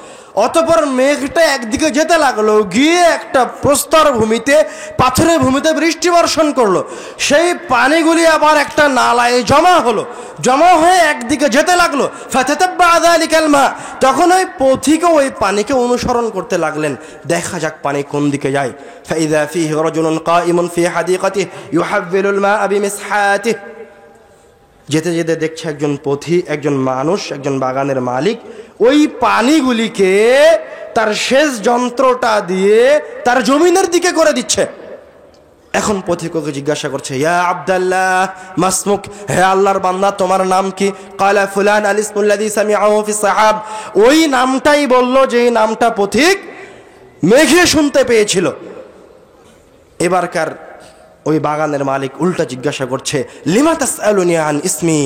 অতঃপর মেঘটা একদিকে যেতে লাগলো, গিয়ে একটা প্রস্তর ভূমিতে, পাথরের ভূমিতে বৃষ্টি বর্ষণ করলো। সেই পানিগুলি আবার একটা নালায় জমা হলো, জমা হয়ে একদিকে যেতে লাগলো। তখন ওই পথিকও ওই পানিকে অনুসরণ করতে লাগলেন, দেখা যাক পানি কোন দিকে যায়। যেতে যেতে দেখছে একজন পথিক, একজন মানুষ, একজন বাগানের মালিক ওই পানিগুলিকে তার সেচ যন্ত্রটা দিয়ে তার জমিনের দিকে করে দিচ্ছে। এখন পথিককে জিজ্ঞাসা করছে, ইয়া আব্দুল্লাহ মাসমুক, হে আল্লাহর বান্দা তোমার নাম কি? ক্বালা ফুলান আল ইসমুল্লাযী সামিআহু ফিস সাহাব। ওই নামটাই বলল যেই নামটা পথিক মেঘে শুনতে পেয়েছিল। এবারকার ওই বাগানের মালিক উল্টা জিজ্ঞাসা করছে, লিমা তাসআলুনি আন ইসমি,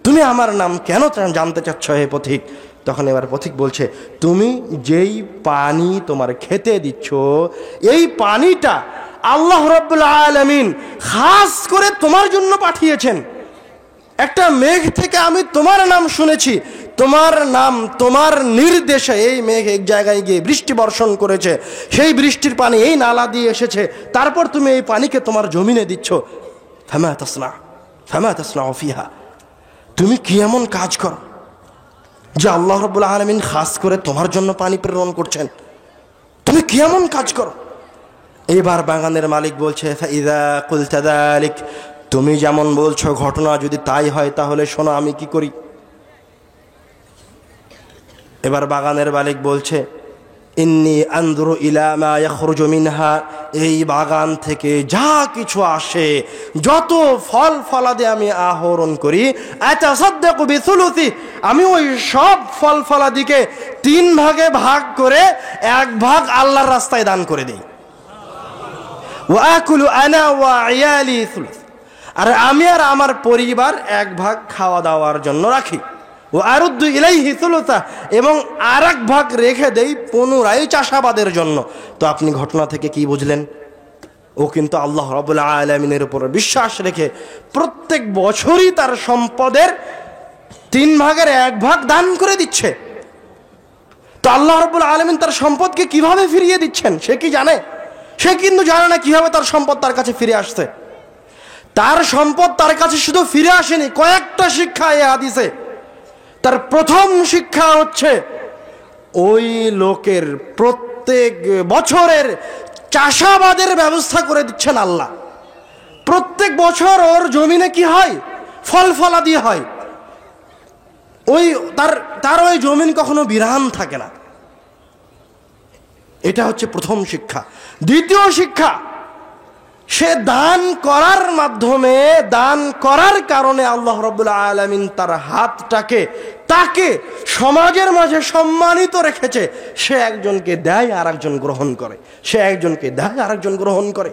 তুমি আমার নাম কেন জানতে চাচ্ছ হে পথিক? তখন এবার পথিক বলছে, তুমি যেই পানি তোমার খেতে দিচ্ছ এই পানিটা আল্লাহ রাব্বুল আলামিন খাস করে তোমার জন্য পাঠিয়েছেন। একটা মেঘ থেকে আমি তোমার নাম শুনেছি, তোমার নাম, তোমার নির্দেশে এই মেঘ এক জায়গায় গিয়ে বৃষ্টি বর্ষণ করেছে, সেই বৃষ্টির পানি এই নালা দিয়ে এসেছে, তারপর তুমি এই পানিকে তোমার জমিনে দিচ্ছ। ফামা তাসনাউ ফিহা, তুমি কি এমন কাজ করো যে আল্লাহ রাব্বুল আলামিন খাস করে তোমার জন্য পানি প্রেরণ করছেন? তুমি কি এমন কাজ করো? এবার বাগানের মালিক বলছে, ফাইযা কুলতা যালিক, তুমি যেমন বলছো ঘটনা যদি তাই হয় তাহলে শোনো আমি কি করি। এবার বাগানের মালিক বলছে, ইন্নী আনজুরু ইলা মা ইয়াখরুজু মিনহা, এই বাগান থেকে যা কিছু আসে, যত ফল ফলাদি আমি আহরণ করি, আতাসাদদাকু বিসুলুসি, আমি ওই সব ফল ফলাদিকে 3 ভাগে ভাগ করে 1 ভাগ আল্লাহর রাস্তায় দান করে দিই। ওয়া আকুলু আনা ওয়া ইয়ালি সুলুস, আর আমি আর আমার পরিবার 1 ভাগ খাওয়া দাওয়ার জন্য রাখি। ও আরুদ্দু ইলাইহি সুলুসা, এবং আর 1 ভাগ রেখে দেই পুনরায় চাষাবাদের জন্য। তো আপনি ঘটনা থেকে কি বুঝলেন? ও কিন্তু আল্লাহ রাব্বুল আলামিনের উপর বিশ্বাস রেখে প্রত্যেক বছরই তার সম্পদের 3 ভাগের 1 ভাগ দান করে দিচ্ছে। তো আল্লাহ রাব্বুল আলামিন তার সম্পদকে কিভাবে ফিরিয়ে দিচ্ছেন সে কি জানে? সে কিন্তু জানে না কিভাবে তার সম্পদ তার কাছে ফিরে আসছে। তার সম্পদ তার কাছে শুধু ফিরে আসেনি, কয়েকটা শিক্ষা এই হাদিসে। তার প্রথম শিক্ষা হচ্ছে, ওই লোকের প্রত্যেক বছরের চাষাবাদের ব্যবস্থা করে দিচ্ছেন আল্লাহ। প্রত্যেক বছর ওর জমিনে কি হয়? ফল ফলাদি হয়। ওই তার ওই জমিন কখনো বিরান থাকে না। এটা হচ্ছে প্রথম শিক্ষা। দ্বিতীয় শিক্ষা, সে দান করার মাধ্যমে, দান করার কারণে আল্লাহ রাব্বুল আলামিন তার হাতটাকে, তাকে সমাজের মাঝে সম্মানিত রেখেছে। সে একজনকে দেয় আর একজন গ্রহণ করে, সে একজনকে দেয় আর একজন গ্রহণ করে।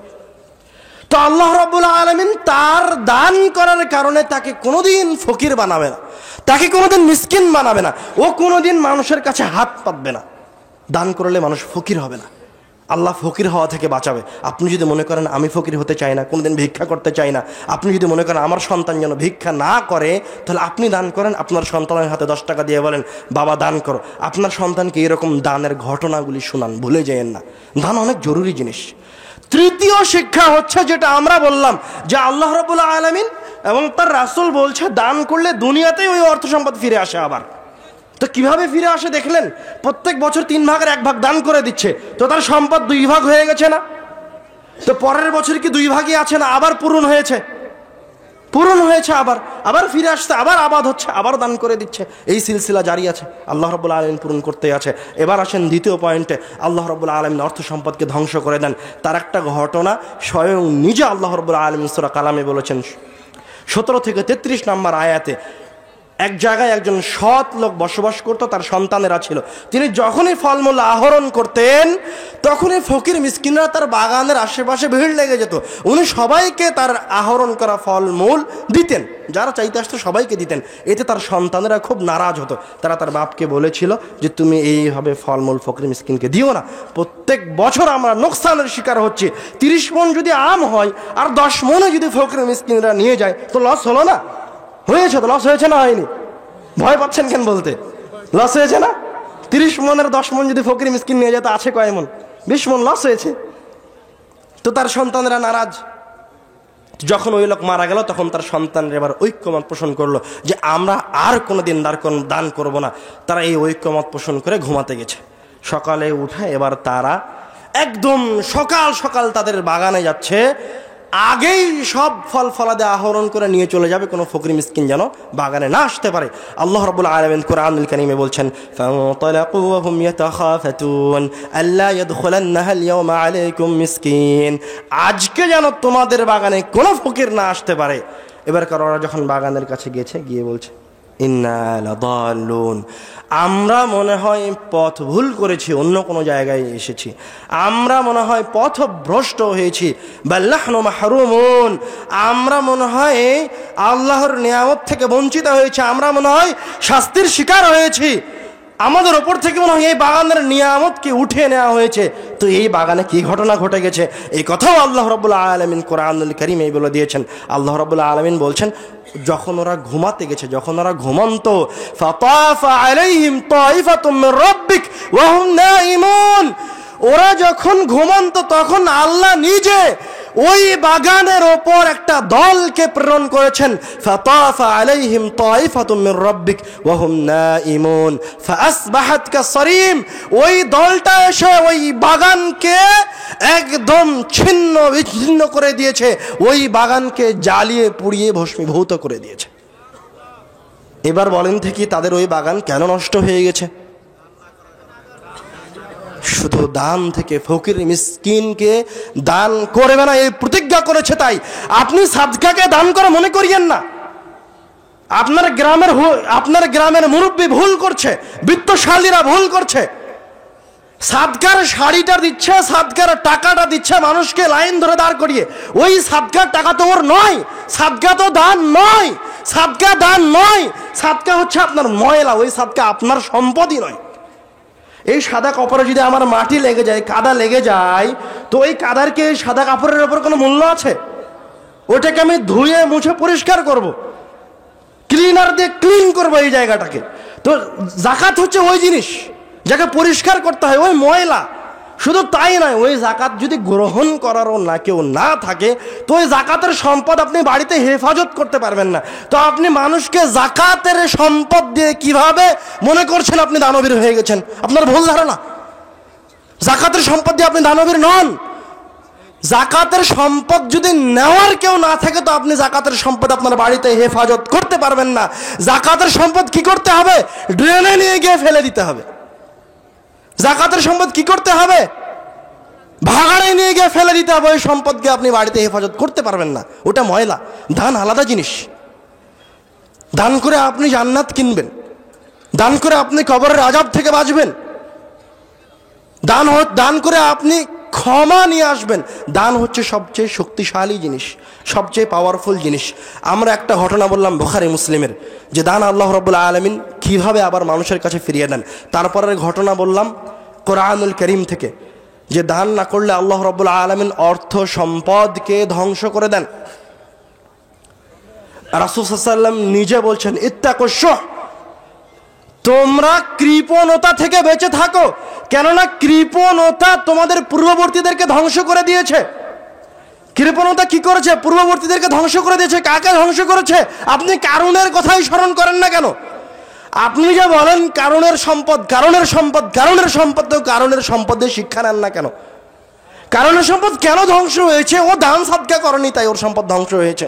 তো আল্লাহ রাব্বুল আলামিন তার দান করার কারণে তাকে কোনোদিন ফকির বানাবে না, তাকে কোনোদিন মিসকিন বানাবে না, ও কোনোদিন মানুষের কাছে হাত পাতবে না। দান করলে মানুষ ফকির হবে না, আল্লাহ ফকির হওয়া থেকে বাঁচাবে। আপনি যদি মনে করেন আমি ফকির হতে চাই না, কোনোদিন ভিক্ষা করতে চাই না, আপনি যদি মনে করেন আমার সন্তান যেন ভিক্ষা না করে, তাহলে আপনি দান করেন। আপনার সন্তানের হাতে 10 টাকা দিয়ে বলেন বাবা দান করো। আপনার সন্তানকে এরকম দানের ঘটনাগুলি শোনান, ভুলে যেয়েন না। দান অনেক জরুরি জিনিস। তৃতীয় শিক্ষা হচ্ছে যেটা আমরা বললাম, যে আল্লাহ রাব্বুল আলামিন এবং তার রাসূল বলছে দান করলে দুনিয়াতেই ওই অর্থ সম্পদ ফিরে আসে। আবার তো কিভাবে ফিরে আসে দেখলেন? প্রত্যেক বছর 3 ভাগের 1 ভাগ দান করে দিচ্ছে, তো তার সম্পদ 2 ভাগ হয়ে গেছে না? তো পরের বছর কি 2 ভাগই আছে না? আবার পূরণ হয়েছে, আবার ফিরে আসছে, আবার আবাদ হচ্ছে, আবার দান করে দিচ্ছে। এই সিলসিলা জারি আছে, আল্লাহ রাব্বুল আলামিন পূরণ করতে আছে। এবার আসেন দ্বিতীয় পয়েন্টে, আল্লাহ রাব্বুল আলামিন অর্থ সম্পদকে ধ্বংস করে দেন। তার একটা ঘটনা স্বয়ং নিজে আল্লাহ রাব্বুল আলামিন সূরা কালামে বলেছেন 17 থেকে 33 নম্বর আয়াতে। এক জায়গায় একজন সৎ লোক বসবাস করত, তার সন্তানেরা ছিল। তিনি যখনই ফলমূল আহরণ করতেন, তখনই ফকির মিসকিনরা তার বাগানের আশেপাশে ভিড় লেগে যেত। উনি সবাইকে তার আহরণ করা ফলমূল দিতেন, যারা চাইতে আসতো সবাইকে দিতেন। এতে তার সন্তানেরা খুব নারাজ হতো। তারা তার বাপকে বলেছিল যে তুমি এইভাবে ফলমূল ফকির মিসকিনকে দিও না, প্রত্যেক বছর আমরা নোকসানের শিকার হচ্ছি। 30 মণ যদি আম হয় আর 10 মণও যদি ফকির মিসকিনরা নিয়ে যায়, তো লস হলো না? হয়েছে তো, লস হয়েছে না হয়নি? ভয় পাচ্ছেন কেন বলতে? লস হয়েছে না? 30 মণের 10 মণ যদি ফকির মিসকিন নিয়ে যেত, আছে কয় মণ? 20 মণ লস হয়েছে। তো তার সন্তানেরা নারাজ। যখন ওই লোক মারা গেল, তখন তার সন্তানরা এবার ঐক্যমত পোষণ করলো যে আমরা আর কোনোদিন দান করব না। তারা এই ঐক্যমত পোষণ করে ঘুমাতে গেছে। সকালে উঠে এবার তারা একদম সকাল সকাল তাদের বাগানে যাচ্ছে, আগেই সব ফল ফলাদে আহরণ করে নিয়ে চলে যাবে, কোনো ফকির মিসকিন যেন বাগানে না আসতে পারে। আল্লাহ রাব্বুল আলামিন কোরআনুল কারীমে বলছেন ফাতালাকু ওয়া হুম ইয়াতাখাফাতুন আল্লা ইয়াদখুলান্নাহা আল-ইয়াওমা আলাইকুম মিসকিন। আজকে যেন তোমাদের বাগানে কোনো ফকির না আসতে পারে। এবারকার ওরা যখন বাগানের কাছে গিয়ে বলছে ইন্না লাদাল্লুন, আমরা মনে হয় পথ ভুল করেছি, অন্য কোনো জায়গায় এসেছি, আমরা মনে হয় পথভ্রষ্ট হয়েছি। বাল নাহনু মাহরুমুন, আমরা মনে হয় আল্লাহর নিয়ামত থেকে বঞ্চিত হয়েছি, আমরা মনে হয় শাস্তির শিকার হয়েছি, আমাদের ওপর থেকে মনে হয় এই বাগানের নিয়ামতকে উঠিয়ে নেওয়া হয়েছে। তো এই বাগানে কি ঘটনা ঘটে গেছে, এই কথাও আল্লাহ রাব্বুল আলামিন কোরআনুল কারীমে বলে দিয়েছেন। আল্লাহ রাব্বুল আলামিন বলছেন যখন ওরা ঘুমাতে গেছে, যখন ওরা ঘুমন্ত, ফাতাফা আলাইহিম তাইফাতুম মির রাব্বিক ওয়া হুম নাঈমুন, ওরা যখন ঘুমন্ত তখন আল্লাহ নিজে ওই বাগানের ওপর একটা দলকে প্রেরণ করেছেন। ফাতাফা আলাইহিম তাইফাতুম মির রাব্বিক ওয়া হুম নাঈমুন ফাসবাহাত কাসরিম, ওই দলটা এসে ওই বাগানকে একদম ছিন্ন বিচ্ছিন্ন করে দিয়েছে, ওই বাগানকে জ্বালিয়ে পুড়িয়ে ভস্মীভূত করে দিয়েছে। এবার বলেন থেকে তাদের ওই বাগান কেন নষ্ট হয়ে গেছে? শুধু দান থেকে। ফকির মিসকিনকে দান করবে না এই প্রতিজ্ঞা করেছে, তাই আপনি সাদকাকে দান করে মনে করিয়েন না। আপনার গ্রামের মুরব্বী ভুল করছে, বিত্তশালীরা ভুল করছে, সাদকার শাড়িটা দিচ্ছে, সাদকার টাকাটা দিচ্ছে মানুষকে লাইন ধরে দাঁড় করিয়ে, ওই সাদকার টাকা তো ওর নয়, সাদকা তো দান নয়, সাদকা দান নয়, সাদকা হচ্ছে আপনার ময়লা, ওই সাদকা আপনার সম্পদই নয়। এই সাদা কাপড়ে যদি আমার মাটি লেগে যায়, কাদা লেগে যায়, তো ওই কাদারকে এই সাদা কাপড়ের ওপর কোনো মূল্য আছে? ওটাকে আমি ধুয়ে মুছে পরিষ্কার করব, ক্লিনার দিয়ে ক্লিন করবো এই জায়গাটাকে। তো যাকাত হচ্ছে ওই জিনিস যাকে পরিষ্কার করতে হয়, ওই ময়লা। শুধু তাই নয়, ওই যাকাত যদি গ্রহণ করারও না কেউ না থাকে, তো ওই যাকাতের সম্পদ আপনি বাড়িতে হেফাজত করতে পারবেন না। তো আপনি মানুষকে যাকাতের সম্পদ দিয়ে কিভাবে মনে করছেন আপনি দানবীর হয়ে গেছেন? আপনার ভুল ধারণা। যাকাতের সম্পদ দিয়ে আপনি দানবীর নন। যাকাতের সম্পদ যদি নেওয়ার কেউ না থাকে, তো আপনি যাকাতের সম্পদ আপনার বাড়িতে হেফাজত করতে পারবেন না। যাকাতের সম্পদ কি করতে হবে? ড্রেনে নিয়ে গিয়ে ফেলে দিতে হবে। যাকাতের সম্পদ কি করতে হবে? ভাগাড়ে নিয়ে গিয়ে ফেলে দিতে হবে। ওই সম্পদকে আপনি বাড়িতে হেফাজত করতে পারবেন না, ওটা ময়লা। দান আলাদা জিনিস। দান করে আপনি জান্নাত কিনবেন, দান করে আপনি কবরের আযাব থেকে বাঁচবেন, দান করে আপনি ক্ষমা নিয়ে আসবেন। দান হচ্ছে সবচেয়ে শক্তিশালী জিনিস, সবচেয়ে পাওয়ারফুল জিনিস। আমরা একটা ঘটনা বললাম বুখারী মুসলিমের, যে দান আল্লাহ রাব্বুল আলামিন কিভাবে আবার মানুষের কাছে ফিরিয়ে দেন। তারপরের ঘটনা বললাম কোরআনুল কারীম থেকে, যে দান না করলে আল্লাহ রাব্বুল আলামিন অর্থ সম্পদকে ধ্বংস করে দেন। রাসূল সাল্লাল্লাহু আলাইহি ওয়াসাল্লাম নিজে বলছেন, ইত্তাকুশ শুহ, তোমরা কৃপণতা থেকে বেঁচে থাকো, কেননা কৃপণতা তোমাদের পূর্ববর্তীদেরকে ধ্বংস করে দিয়েছে। কৃপণতা কি করেছে? পূর্ববর্তীদেরকে ধ্বংস করে দিয়েছে। কাকে ধ্বংস করেছে? আপনি কারুনের কথাই স্মরণ করেন না কেন? আপনি যে বলেন কারুনের সম্পদ, কারুনের সম্পদ, কারুনের সম্পদ, তো কারুনের সম্পদে শিক্ষা নেন না কেন? কারুনের সম্পদ কেন ধ্বংস হয়েছে? ও দান সাদকা করেনি তাই ওর সম্পদ ধ্বংস হয়েছে।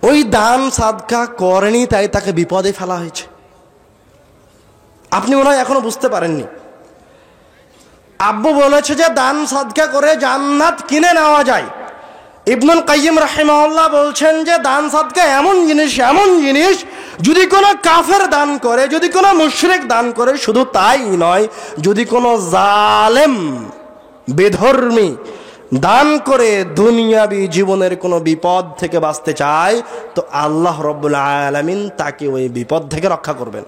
ওই দান সাদকা করেনি তাই তাকে বিপদে ফেলা হয়েছে। আপনি মনে হয় এখনো বুঝতে পারেননি। আব্বু বলেছে যে দান সাদকা করে জান্নাত কিনে নেওয়া যায়। ইবনুল কাইয়িম রাহিমাহুল্লাহ বলছেন যে দান সাদকা এমন জিনিস যদি কোনো কাফের দান করে, যদি কোনো মুশরিক দান করে, শুধু তাই নয়, যদি কোনো জালেম বেধর্মী দান করে দুনিয়াবি জীবনের কোনো বিপদ থেকে বাঁচতে চায়, তো আল্লাহ রাব্বুল আলামিন তাকে ওই বিপদ থেকে রক্ষা করবেন।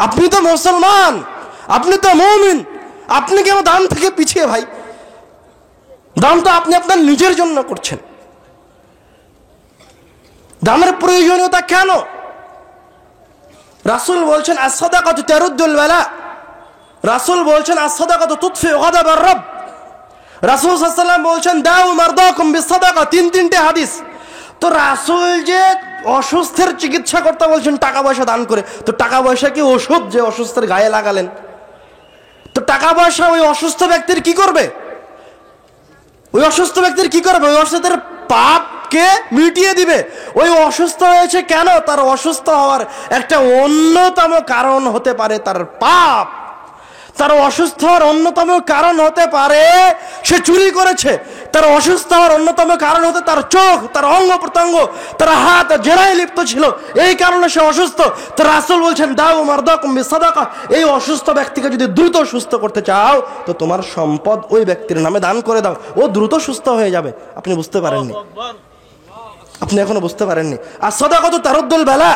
আপনি তো মুসলমান, আপনি তো মুমিন, আপনি কেন দান থেকে পিছিয়ে ভাই? দান তো আপনি আপনার নিজের জন্য করছেন। দানের প্রয়োজনীয়তা কেন? রাসূল বলছেন আস-সাদাকাতু তারুদ্দুল বালা, রাসূল বলছেন আস-সাদাকাতু তুতফি গাদাবার রব, রাসূল সাল্লাল্লাহু আলাইহি ওয়াসাল্লাম বলছেন দাউ মারদাকুম বিস-সাদাকা। তিনটে হাদিস। তো রাসূল যে অসুস্থের চিকিৎসা করতে বলছেন টাকা পয়সা দান করে, তো টাকা পয়সা কি ওষুধ যে অসুস্থের গায়ে লাগালেন? তো টাকা পয়সা ওই অসুস্থ ব্যক্তির কি করবে? ওই অসুস্থ ব্যক্তির কি করবে? ওই অসুস্থের পাপকে মিটিয়ে দিবে। ওই অসুস্থ হয়েছে কেন? তার অসুস্থ হওয়ার একটা অন্যতম কারণ হতে পারে তার পাপ। তার অসুস্থ হওয়ার অন্যতম কারণ হতে পারে সে চুরি করেছে। তার অসুস্থ হওয়ার অন্যতম কারণ হতে তার চোখ, তার অঙ্গ প্রত্যঙ্গ, তার হাত জেনায় লিপ্ত ছিল, এই কারণে সে অসুস্থ। তো রাসূল বলছেন দাউ মারদাকুম বিস-সাদাকা, এই অসুস্থ ব্যক্তিকে যদি দ্রুত সুস্থ করতে চাও তো তোমার সম্পদ ওই ব্যক্তির নামে দান করে দাও, ও দ্রুত সুস্থ হয়ে যাবে। আপনি বুঝতে পারেননি, আপনি এখনো বুঝতে পারেননি। আর সাদাকাতু তারুদ্দুল বালা,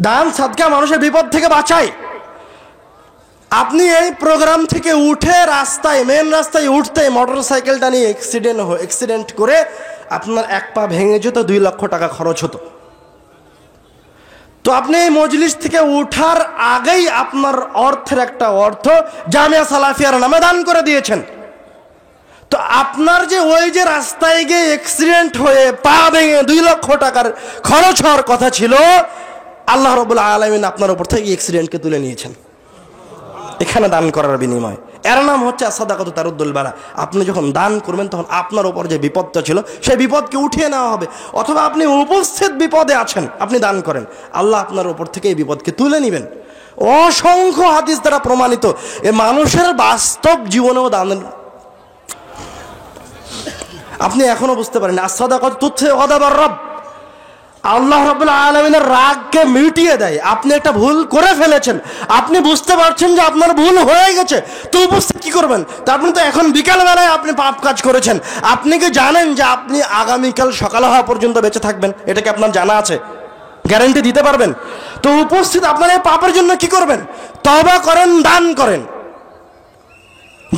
দান সাদকা মানুষের বিপদ থেকে বাঁচায়। আপনি এই প্রোগ্রাম থেকে উঠে রাস্তায়, মেন রাস্তায় উঠতে মোটর সাইকেলটা নিয়ে অ্যাক্সিডেন্ট করে আপনার এক পা ভেঙে যেত, 2 লক্ষ টাকা খরচ হতো। তো আপনি এই মজলিস থেকে উঠার আগেই আপনার অর্থের একটা অর্থ জামিয়া সালাফিয়ার নামে দান করে দিয়েছেন। তো আপনার যে ওই যে রাস্তায় গিয়ে অ্যাক্সিডেন্ট হয়ে পা ভেঙে 2 লক্ষ টাকার খরচ হওয়ার কথা ছিল, আল্লাহ রাব্বুল আলামিন আপনার উপর থেকে অ্যাক্সিডেন্টকে তুলে নিয়েছেন এখানে দান করার বিনিময়ে। এর নাম হচ্ছে সাদাকাতু তারুদ্দুল বালা। আপনি যখন দান করবেন তখন আপনার উপর যে বিপদটা ছিল সেই বিপদকে উঠিয়ে নেওয়া হবে। অথবা আপনি উপস্থিত বিপদে আছেন, আপনি দান করেন, আল্লাহ আপনার উপর থেকে এই বিপদকে তুলে নেবেন। অসংখ্য হাদিস দ্বারা প্রমাণিত। এ মানুষের বাস্তব জীবনেও দানের, আপনি এখনো বুঝতে পারেন আস-সাদাকাতু তুতফি গাদাবার রব, আল্লাহ রাব্বুল আলামিনের রাগকে মিটিয়ে দেয়। আপনি একটা ভুল করে ফেলেছেন, আপনি বুঝতে পারছেন যে আপনার ভুল হয়ে গেছে, তো উপস্থিত কি করবেন? তা আপনি তো এখন বিকালবেলায় আপনি পাপ কাজ করেছেন। আপনি কি জানেন যে আপনি আগামীকাল সকাল হওয়া পর্যন্ত বেঁচে থাকবেন? এটা কি আপনার জানা আছে? গ্যারান্টি দিতে পারবেন? তো উপস্থিত আপনার এই পাপের জন্য কি করবেন? তওবা করেন, দান করেন।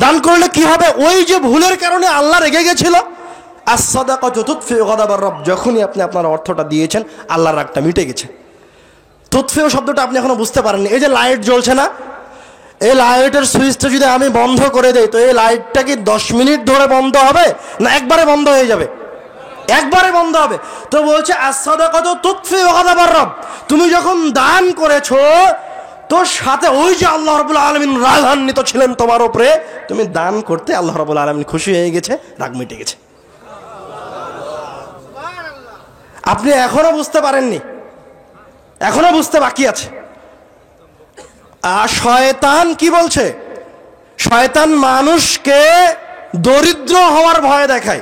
দান করলে কি হবে? ওই যে ভুলের কারণে আল্লাহ রেগে গেছিল, আস-সাদাকাতু তুতফি গাদাবার রব, যখনই আপনি আপনার অর্থটা দিয়েছেন আল্লাহর রাগটা মিটে গেছে। তুতফিও শব্দটা আপনি এখনো বুঝতে পারেননি। এই যে লাইট জ্বলছে না, এই লাইটের সুইচটা যদি আমি বন্ধ করে দেই তো এই লাইটটা কি 10 মিনিট ধরে বন্ধ হবে না একবারে বন্ধ হয়ে যাবে? একবারে বন্ধ হবে। তো বলছে আস-সাদাকাতু তুতফি গাদাবার রব, তুমি যখন দান করেছো তো সাথে ওই যে আল্লাহ রাব্বুল আলামিন রাগান্বিত ছিলেন তোমার উপরে, তুমি দান করতে আল্লাহ রাব্বুল আলামিন খুশি হয়ে গেছে, রাগ মিটে গেছে। আপনি এখনো বুঝতে পারেননি, এখনো বুঝতে বাকি আছে। আর শয়তান কি বলছে? শয়তান মানুষকে দরিদ্র হওয়ার ভয় দেখায়,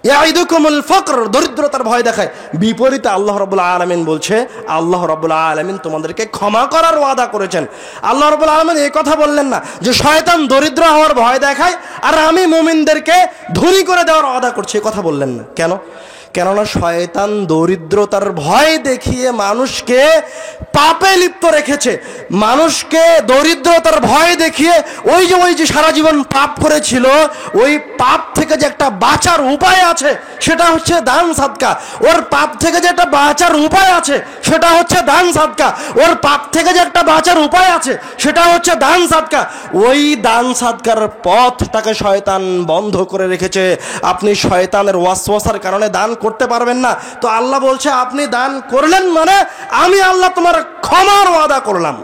ইয়াইদুকুমুল ফকর, দরিদ্রতার ভয় দেখায়। বিপরীতে আল্লাহ রাব্বুল আলামিন বলছে, আল্লাহ রাব্বুল আলামিন তোমাদেরকে ক্ষমা করার ওয়াদা করেছেন। আল্লাহ রাব্বুল আলামিন এই কথা বললেন না যে শয়তান দরিদ্র হওয়ার ভয় দেখায় আর আমি মুমিনদেরকে ধনী করে দেওয়ার ওয়াদা করছি, এই কথা বললেন না। কেন? কেননা শয়তান দরিদ্রতার ভয় দেখিয়ে মানুষকে পাপে লিপ্ত রেখেছে। মানুষকে দরিদ্রতার ভয় দেখিয়ে ওই যে সারা জীবন পাপ করেছিল, ওই পাপ থেকে যে একটা বাঁচার উপায় আছে সেটা হচ্ছে দান সাদকা। ওর পাপ থেকে যে একটা বাঁচার উপায় আছে সেটা হচ্ছে দান সাদকা। ওর পাপ থেকে যে একটা বাঁচার উপায় আছে সেটা হচ্ছে দান সাদকা। ওই দান সাদকার পথটাকে শয়তান বন্ধ করে রেখেছে। আপনি শয়তানের ওয়াসওয়াসার কারণে দান করতে পারবেন না। তো আল্লাহ বলছে আপনি দান করলেন মানে আমি আল্লাহ তোমার ক্ষমার ওয়াদা করলাম।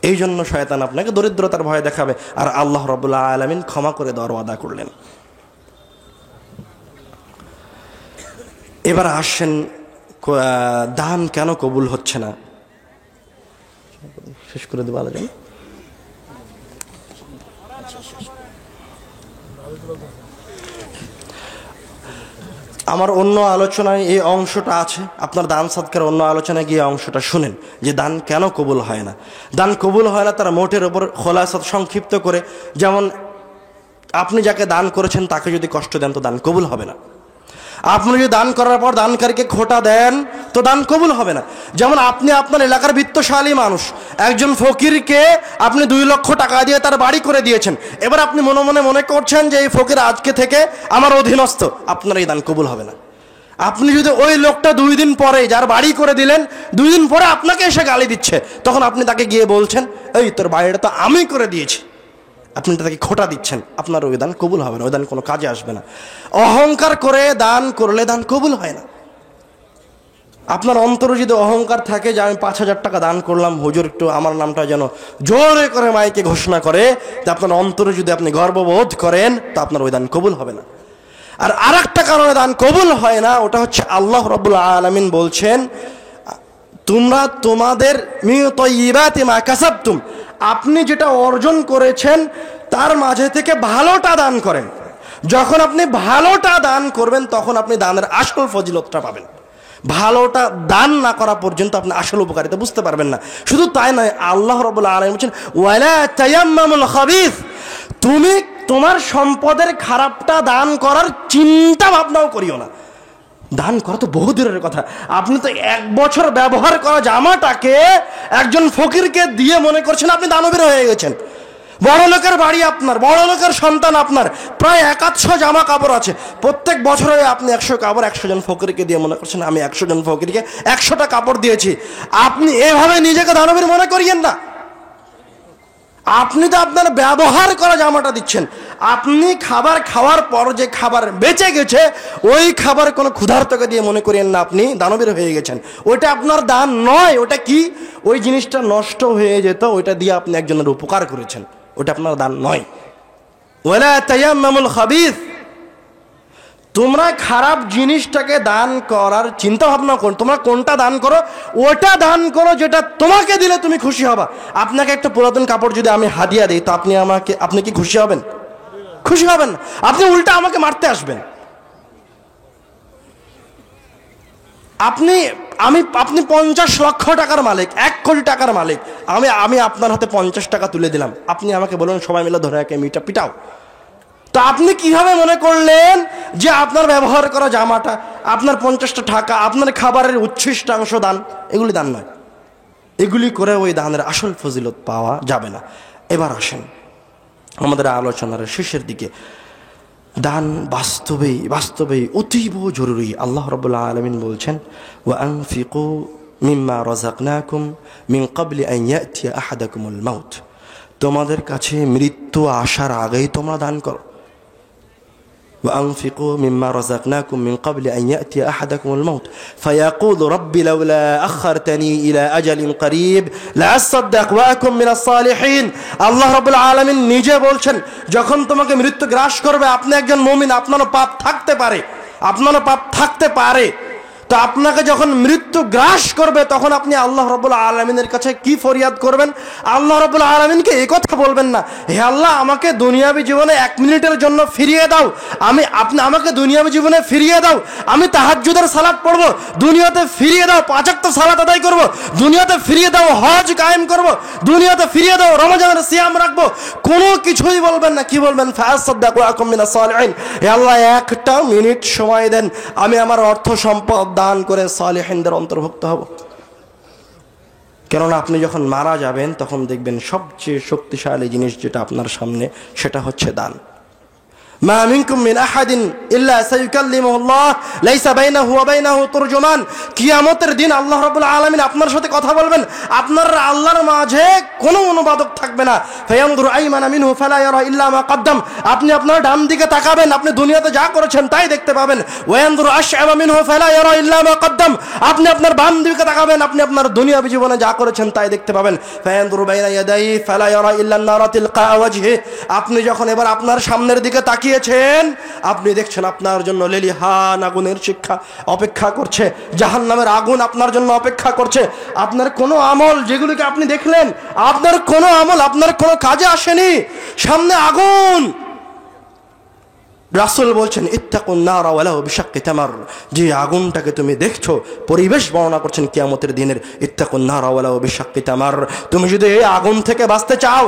এই জন্য শয়তান আপনাকে দরিদ্রতার ভয় দেখাবে, আর আল্লাহ রাব্বুল আলামিন ক্ষমা করে দেওয়ার ওয়াদা করলেন। এবার আসেন দান কেন কবুল হচ্ছে না, শেষ করে দেবো আলোচনা। আমার অন্য আলোচনায় এই অংশটা আছে, আপনার দান সাদকার অন্য আলোচনায় গিয়ে অংশটা শুনেন যে দান কেন কবুল হয় না। দান কবুল হয় না তার মোটের ওপর খোলাসা সংক্ষিপ্ত করে, যেমন আপনি যাকে দান করেছেন তাকে যদি কষ্ট দেন তো দান কবুল হবে না। আপনি যদি দান করার পর দানকারীকে খোটা দেন তো দান কবুল হবে না। যেমন আপনি আপনার এলাকার বিত্তশালী মানুষ, একজন ফকিরকে আপনি 2 লক্ষ টাকা দিয়ে তার বাড়ি করে দিয়েছেন। এবার আপনি মনে করছেন যে এই ফকির আজকে থেকে আমার অধীনস্থ, আপনার এই দান কবুল হবে না। আপনি যদি ওই লোকটা 2 দিন পরে যার বাড়ি করে দিলেন, 2 দিন পরে আপনাকে এসে গালি দিচ্ছে, তখন আপনি তাকে গিয়ে বলছেন এই তোর বাড়িটা তো আমি করে দিয়েছি, আপনি তাকে খোটা দিচ্ছেন, আপনার ওই দান কবুল হবে না, ওই দান কোনো কাজে আসবে না। অহংকার করে দান করলে দান কবুল হয় না। আপনার অন্তরে যদি অহংকার থাকে যে আমি 5,000 টাকা দান করলাম, হুজুর একটু আমার নামটা যেন জোরে করে মাইকে ঘোষণা করে, তো আপনার অন্তরে যদি আপনি গর্ববোধ করেন তো আপনার ওই দান কবুল হবে না। আর আরেকটা কারণে দান কবুল হয় না, ওটা হচ্ছে আল্লাহ রাব্বুল আলামিন বলছেন তোমরা তোমাদের মিন তাইয়্যিবাতি মা কাসাবতুম, আপনি যেটা অর্জন করেছেন তার মাঝে থেকে ভালোটা দান করেন। যখন আপনি ভালোটা দান করবেন তখন আপনি দানের আসল ফজিলতটা পাবেন। ভালোটা দান না করা পর্যন্ত আপনি আসল উপকারিতা বুঝতে পারবেন না। শুধু তাই নয়, আল্লাহ রাব্বুল আলামিন বলেন ওয়ালা তায়াম্মামুল খাবিস, তুমি তোমার সম্পদের খারাপটা দান করার চিন্তা ভাবনাও করিও না। দান করা তো বহু দূরের কথা, আপনি তো 1 বছর ব্যবহার করা জামাটাকে একজন ফকিরকে দিয়ে মনে করছেন আপনি দানবীর হয়ে গেছেন। বড় লোকের বাড়ি আপনার, বড় লোকের সন্তান আপনার, প্রায় 100 জামা কাপড় আছে, প্রত্যেক বছরে আপনি 100 কাপড় 100 জন ফকিরকে দিয়ে মনে করছেন আমি 100 জন ফকিরকে 100টা কাপড় দিয়েছি। আপনি এভাবে নিজেকে দানবীর মনে করিয়েন না। আপনি তো আপনার ব্যবহার করা জামাটা দিচ্ছেন। আপনি খাবার খাওয়ার পর যে খাবার বেঁচে গেছে ওই খাবার কোনো ক্ষুধার্তকে দিয়ে মনে করেন না আপনি দানবীর হয়ে গেছেন। ওইটা আপনার দান নয়। ওটা কি? ওই জিনিসটা নষ্ট হয়ে যেত, ওইটা দিয়ে আপনি একজনের উপকার করেছেন, ওটা আপনার দান নয়। ওয়ালা তায়াম্মামুল খাবিস, তোমরা খারাপ জিনিসটাকে দান করার চিন্তা ভাবনা করো। তোমরা কোনটা দান করো? ওটা দান করো যেটা তোমাকে দিলে তুমি খুশি হবা। আপনাকে একটা পুরাতন কাপড় যদি আমি হাদিয়া দিই তো আপনি কি খুশি হবেন? খুশি হবেন না, আপনি উল্টা আমাকে মারতে আসবেন। আপনি 50 লক্ষ টাকার মালিক, 1 কোটি টাকার মালিক, আমি আপনার হাতে 50 টাকা তুলে দিলাম, আপনি আমাকে বলুন সবাই মিলে ধরে একে মিটা পিটাও। তো আপনি কিভাবে মনে করলেন যে আপনার ব্যবহার করা জামাটা, আপনার 50টা টাকা, আপনার খাবারের উচ্ছিষ্টাংশ দান? এগুলি দান নয়। এগুলি করে ওই দানের আসল ফজিলত পাওয়া যাবে না। এবার আসেন আমাদের আলোচনার শেষের দিকে। দান বাস্তবেই অতীব জরুরি। আল্লাহ রাব্বুল আলামিন বলছেন ওয়া আনফিকু মিম্মা রাযাকনাকুম মিন ক্বাবলি আন ইয়াতিয়া আহাদাকুমুল মাউত, তোমাদের কাছে মৃত্যু আসার আগেই তোমরা দান করো। وأنفقوا مما رزقناكم من قبل أن يأتي أحدكم الموت فيقول ربي لولا أخرتني إلى أجل قريب لأصدق وأكن من الصالحين। আল্লাহ রাব্বুল আলামিন নিজে বলছেন যখন তোমাকে মৃত্যু গ্রাস করবে, আপনি একজন মুমিন, আপনারও পাপ থাকতে পারে, তো তো আপনাকে যখন মৃত্যু গ্রাস করবে তখন আপনি আল্লাহ রাব্বুল আলামিনের কাছে কি ফরিয়াদ করবেন? আল্লাহ রাব্বুল আলামিনকে এই কথা বলবেন না, হে আল্লাহ আমাকে দুনিয়াবী জীবনে 1 মিনিটের জন্য ফিরিয়ে দাও, আপনি আমাকে দুনিয়াবী জীবনে ফিরিয়ে দাও, আমি তাহাজ্জুদের সালাত পড়বো, দুনিয়াতে ফিরিয়ে দাও 5 ওয়াক্ত সালাত আদায় করব, দুনিয়াতে ফিরিয়ে দাও হজ কায়েম করব, দুনিয়াতে ফিরিয়ে দাও রমজানের সিয়াম রাখবো। কোনো কিছুই বলবেন না। কি বলবেন? ফাসাদাকু আকুম মিনাস সালিহিন, হে আল্লাহ 1টা মিনিট সময় দেন, আমি আমার অর্থ সম্পদ দান করে সালেহিনদের অন্তর্ভুক্ত হব। কেননা আপনি যখন মারা যাবেন তখন দেখবেন সবচেয়ে শক্তিশালী জিনিস যেটা আপনার সামনে, সেটা হচ্ছে দান। মা মিনকুম মিন আহাদিন ইল্লা সাইয়ুকাল্লিমুহুল্লাহ লাইসা বাইনাহু ওয়া বাইনাহু তুরজুমান। কিয়ামতের দিন আল্লাহ রাব্বুল আলামিন আপনার সাথে কথা বলবেন, আপনার আল্লাহর মাঝে কোনো অনুবাদক থাকবে না। ফায়ানজুরু আইমানা মিনহু ফালা ইয়ারা ইল্লা মা কদ্দাম, আপনি আপনার ডান দিকে তাকাবেন, আপনি দুনিয়াতে যা করেছেন তাই দেখতে পাবেন। ওয়ায়ানজুরু আশআমা মিনহু ফালা ইয়ারা ইল্লা মা কদ্দাম, আপনি আপনার বাম দিকে তাকাবেন, আপনি আপনার দুনিয়াবী জীবনে যা করেছেন তাই দেখতে পাবেন। ফায়ানজুরু বাইনা ইয়াদাই ফালা ইয়ারা ইল্লা আন-নারা তিলকা ওয়াজহি, আপনি যখন এবার আপনার সামনের দিকে তাকিয়েছেন আপনি দেখছেন আপনার জন্য লেলিহান আগুনের শিক্ষা অপেক্ষা করছে, জাহান্নামের আগুন আপনার জন্য অপেক্ষা করছে। আপনার কোনো আমল যেগুলোকে আপনি দেখলেন, আপনার কোনো আমল আপনার কোনো কাজে আসেনি, সামনে আগুন। রাসূল বলছেন ইত্তাকুন নারা ওয়ালাউ বিশাক্কি তামার, যে আগুনটাকে তুমি দেখছো, পরিবেশ বর্ণনা করছেন কিয়ামতের দিনের, ইত্তাকুন নারা ওয়ালাউ বিশাক্কি তামার। তুমি যদি এই আগুন থেকে বাঁচতে চাও,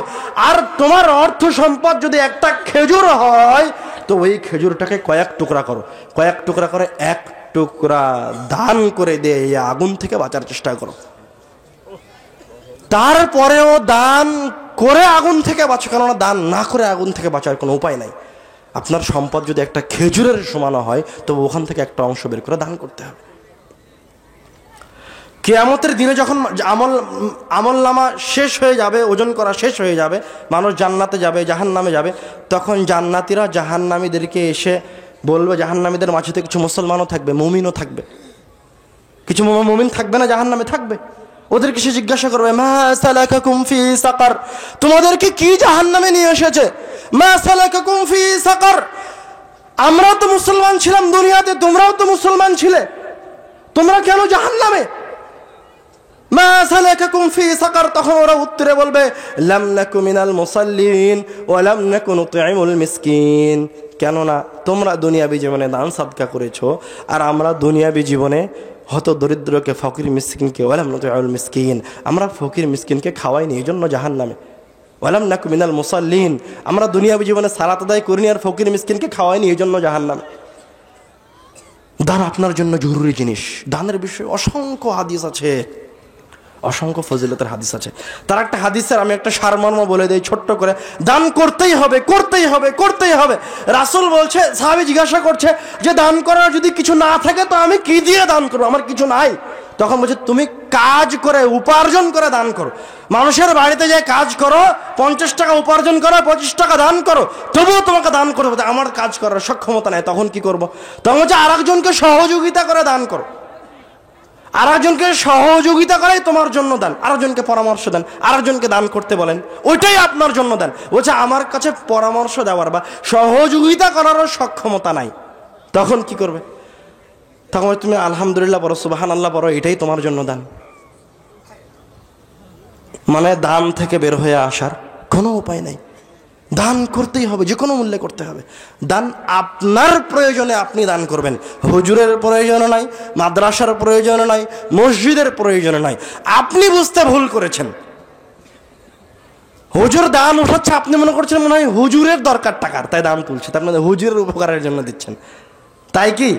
আর তোমার অর্থ সম্পদ যদি একটা খেজুর হয়, তো ওই খেজুরটাকে কয়েক টুকরা করো, কয়েক টুকরা করে 1 টুকরা দান করে দিয়ে এই আগুন থেকে বাঁচার চেষ্টা করো। তারপরেও দান করে আগুন থেকে বাঁচো, কেননা দান না করে আগুন থেকে বাঁচার কোনো উপায় নাই। আপনার সম্পদ যদি একটা খেজুরের সমান হয়, তবে ওখান থেকে একটা অংশ বের করে দান করতে হবে। কিয়ামতের দিনে যখন আমলনামা শেষ হয়ে যাবে, ওজন করা শেষ হয়ে যাবে, মানুষ জান্নাতে যাবে, জাহান্নামে যাবে, তখন জান্নাতীরা জাহান্নামীদেরকে এসে বলবে, জাহান্নামীদের মাঝে কিছু মুসলমানও থাকবে, মুমিনও থাকবে, কিছু মুমিন থাকবে না, জাহান্নামে থাকবে। ওদেরকে সে জিজ্ঞাসা করবে, মা সালাকাকুম ফি সাকার, তোমাদেরকে কি জাহান্নামে নিয়ে এসেছে? মা সালাকাকুম ফি সাকার, আমরা তো মুসলমান ছিলাম দুনিয়াতে, তোমরাও তো মুসলমান ছিলে, তোমরা কেন জাহান্নামে? মা সালাকাকুম ফি সাকার, তখন ওরা উত্তরে বলবে, লাম নাকু মিনাল মুসাল্লিন ওয়া লাম নাকু নুতঈমুল মিসকিন, কেননা তোমরা দুনিয়াবী জীবনে দান সাদকা করেছো, আর আমরা দুনিয়াবী জীবনে হত দরিদ্রকে, ফকির মিসকিনকে, ওয়ালাম নুতঈমুল মিসকিন, আমরা ফকির মিসকিনকে খাওয়াইনি, এই জন্য জাহান্নামে। ওয়ালাম নাকু মিনাল মুসাল্লিন, আমরা দুনিয়াবী জীবনে সালাত আদায় করিনি আর ফকির মিসকিনকে খাওয়াইনি, এই জন্য জাহান্নামে। দান আপনার জন্য জরুরি জিনিস। দানের বিষয়ে অসংখ্য হাদিস আছে, অসংখ্য ফজিলতের হাদিস আছে। তার একটা হাদিসের আমি একটা সারমর্ম বলে দেই ছোট্ট করে, দান করতেই হবে, করতেই হবে, করতেই হবে। রাসূল বলছে, সাহাবী জিজ্ঞাসা করছে যে দান করার যদি কিছু না থাকে তো আমি কি দিয়ে দান করবো, আমার কিছু নাই। তখন বলছে, তুমি কাজ করে উপার্জন করে দান করো, মানুষের বাড়িতে যায় কাজ করো, 50 টাকা উপার্জন করো, 25 টাকা দান করো, তবুও তোমাকে দান করবো, আমার কাজ করার সক্ষমতা নেই, তখন কি করবো? তখন বলছে, আরেকজনকে সহযোগিতা করে দান করো, আরেকজনকে সহযোগিতা করাই তোমার জন্য দান, আরেকজনকে পরামর্শ দেন, আরেকজনকে দান করতে বলেন, ওইটাই আপনার জন্য দান। বলছে, আমার কাছে পরামর্শ দেওয়ার বা সহযোগিতা করারও সক্ষমতা নাই, তখন কি করবে? তখন তুমি আলহামদুলিল্লাহ পড়ো, সুবহানাল্লাহ পড়ো, এটাই তোমার জন্য দান। মানে দান থেকে বের হয়ে আসার কোনো উপায় নাই, দান করতেই হবে, যে কোনো মূল্যে করতে হবে। দান আপনার প্রয়োজনে আপনি দান করবেন, হুজুরের প্রয়োজনে নাই, মাদ্রাসার প্রয়োজনে নাই, মসজিদের প্রয়োজনে নাই। আপনি বুঝতে ভুল করেছেন, হুজুর দান উঠাচ্ছে, আপনি মনে করছেন মনে হয় হুজুরের দরকার টাকার, তাই দান তুলছে, তার মানে হুজুরের উপকারের জন্য দিচ্ছেন, তাই কি?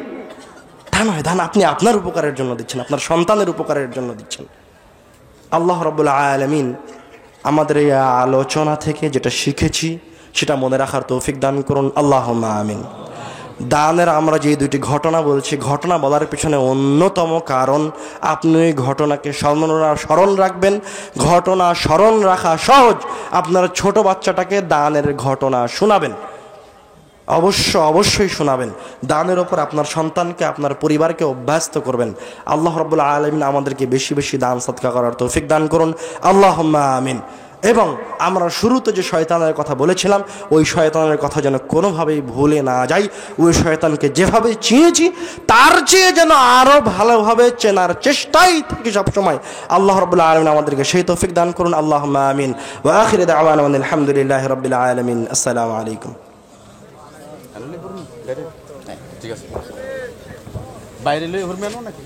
তা নয়, দান আপনি আপনার উপকারের জন্য দিচ্ছেন, আপনার সন্তানের উপকারের জন্য দিচ্ছেন। আল্লাহ রাব্বুল আলামিন আমাদের এই আলোচনা থেকে যেটা শিখেছি সেটা মনে রাখার তৌফিক দান করুন, আল্লাহুম্মা আমিন। দানের আমরা যে 2টি ঘটনা বলছি, ঘটনা বলার পিছনে অন্যতম কারণ আপনি ওই ঘটনাকে স্মরণ রাখবেন। ঘটনা স্মরণ রাখা সহজ, আপনার ছোট বাচ্চাটাকে দানের ঘটনা শোনাবেন, অবশ্যই শোনাবেন। দানের ওপর আপনার সন্তানকে, আপনার পরিবারকে অভ্যস্ত করবেন। আল্লাহ রাব্বুল আলামিন আমাদেরকে বেশি বেশি দান সদকা করার তৌফিক দান করুন, আল্লাহুম্মা আমিন। এবং আমরা শুরুতে যে শয়তানের কথা বলেছিলাম ওই শয়তানের কথা যেন কোনোভাবেই ভুলে না যাই। ওই শয়তানকে যেভাবে চিনেছি তার চেয়ে যেন আরও ভালোভাবে চেনার চেষ্টাই থাকি সবসময়। আল্লাহ রাব্বুল আলামিন আমাদেরকে সেই তৌফিক দান করুন। আল্লাহুম্মা আমিন। ওয়া আখিরু দাওয়ানা আলহামদুলিল্লাহি রাব্বিল আলামিন। আসসালামু আলাইকুম। ঠিক আছে বাইরে লই হরমেন নাকি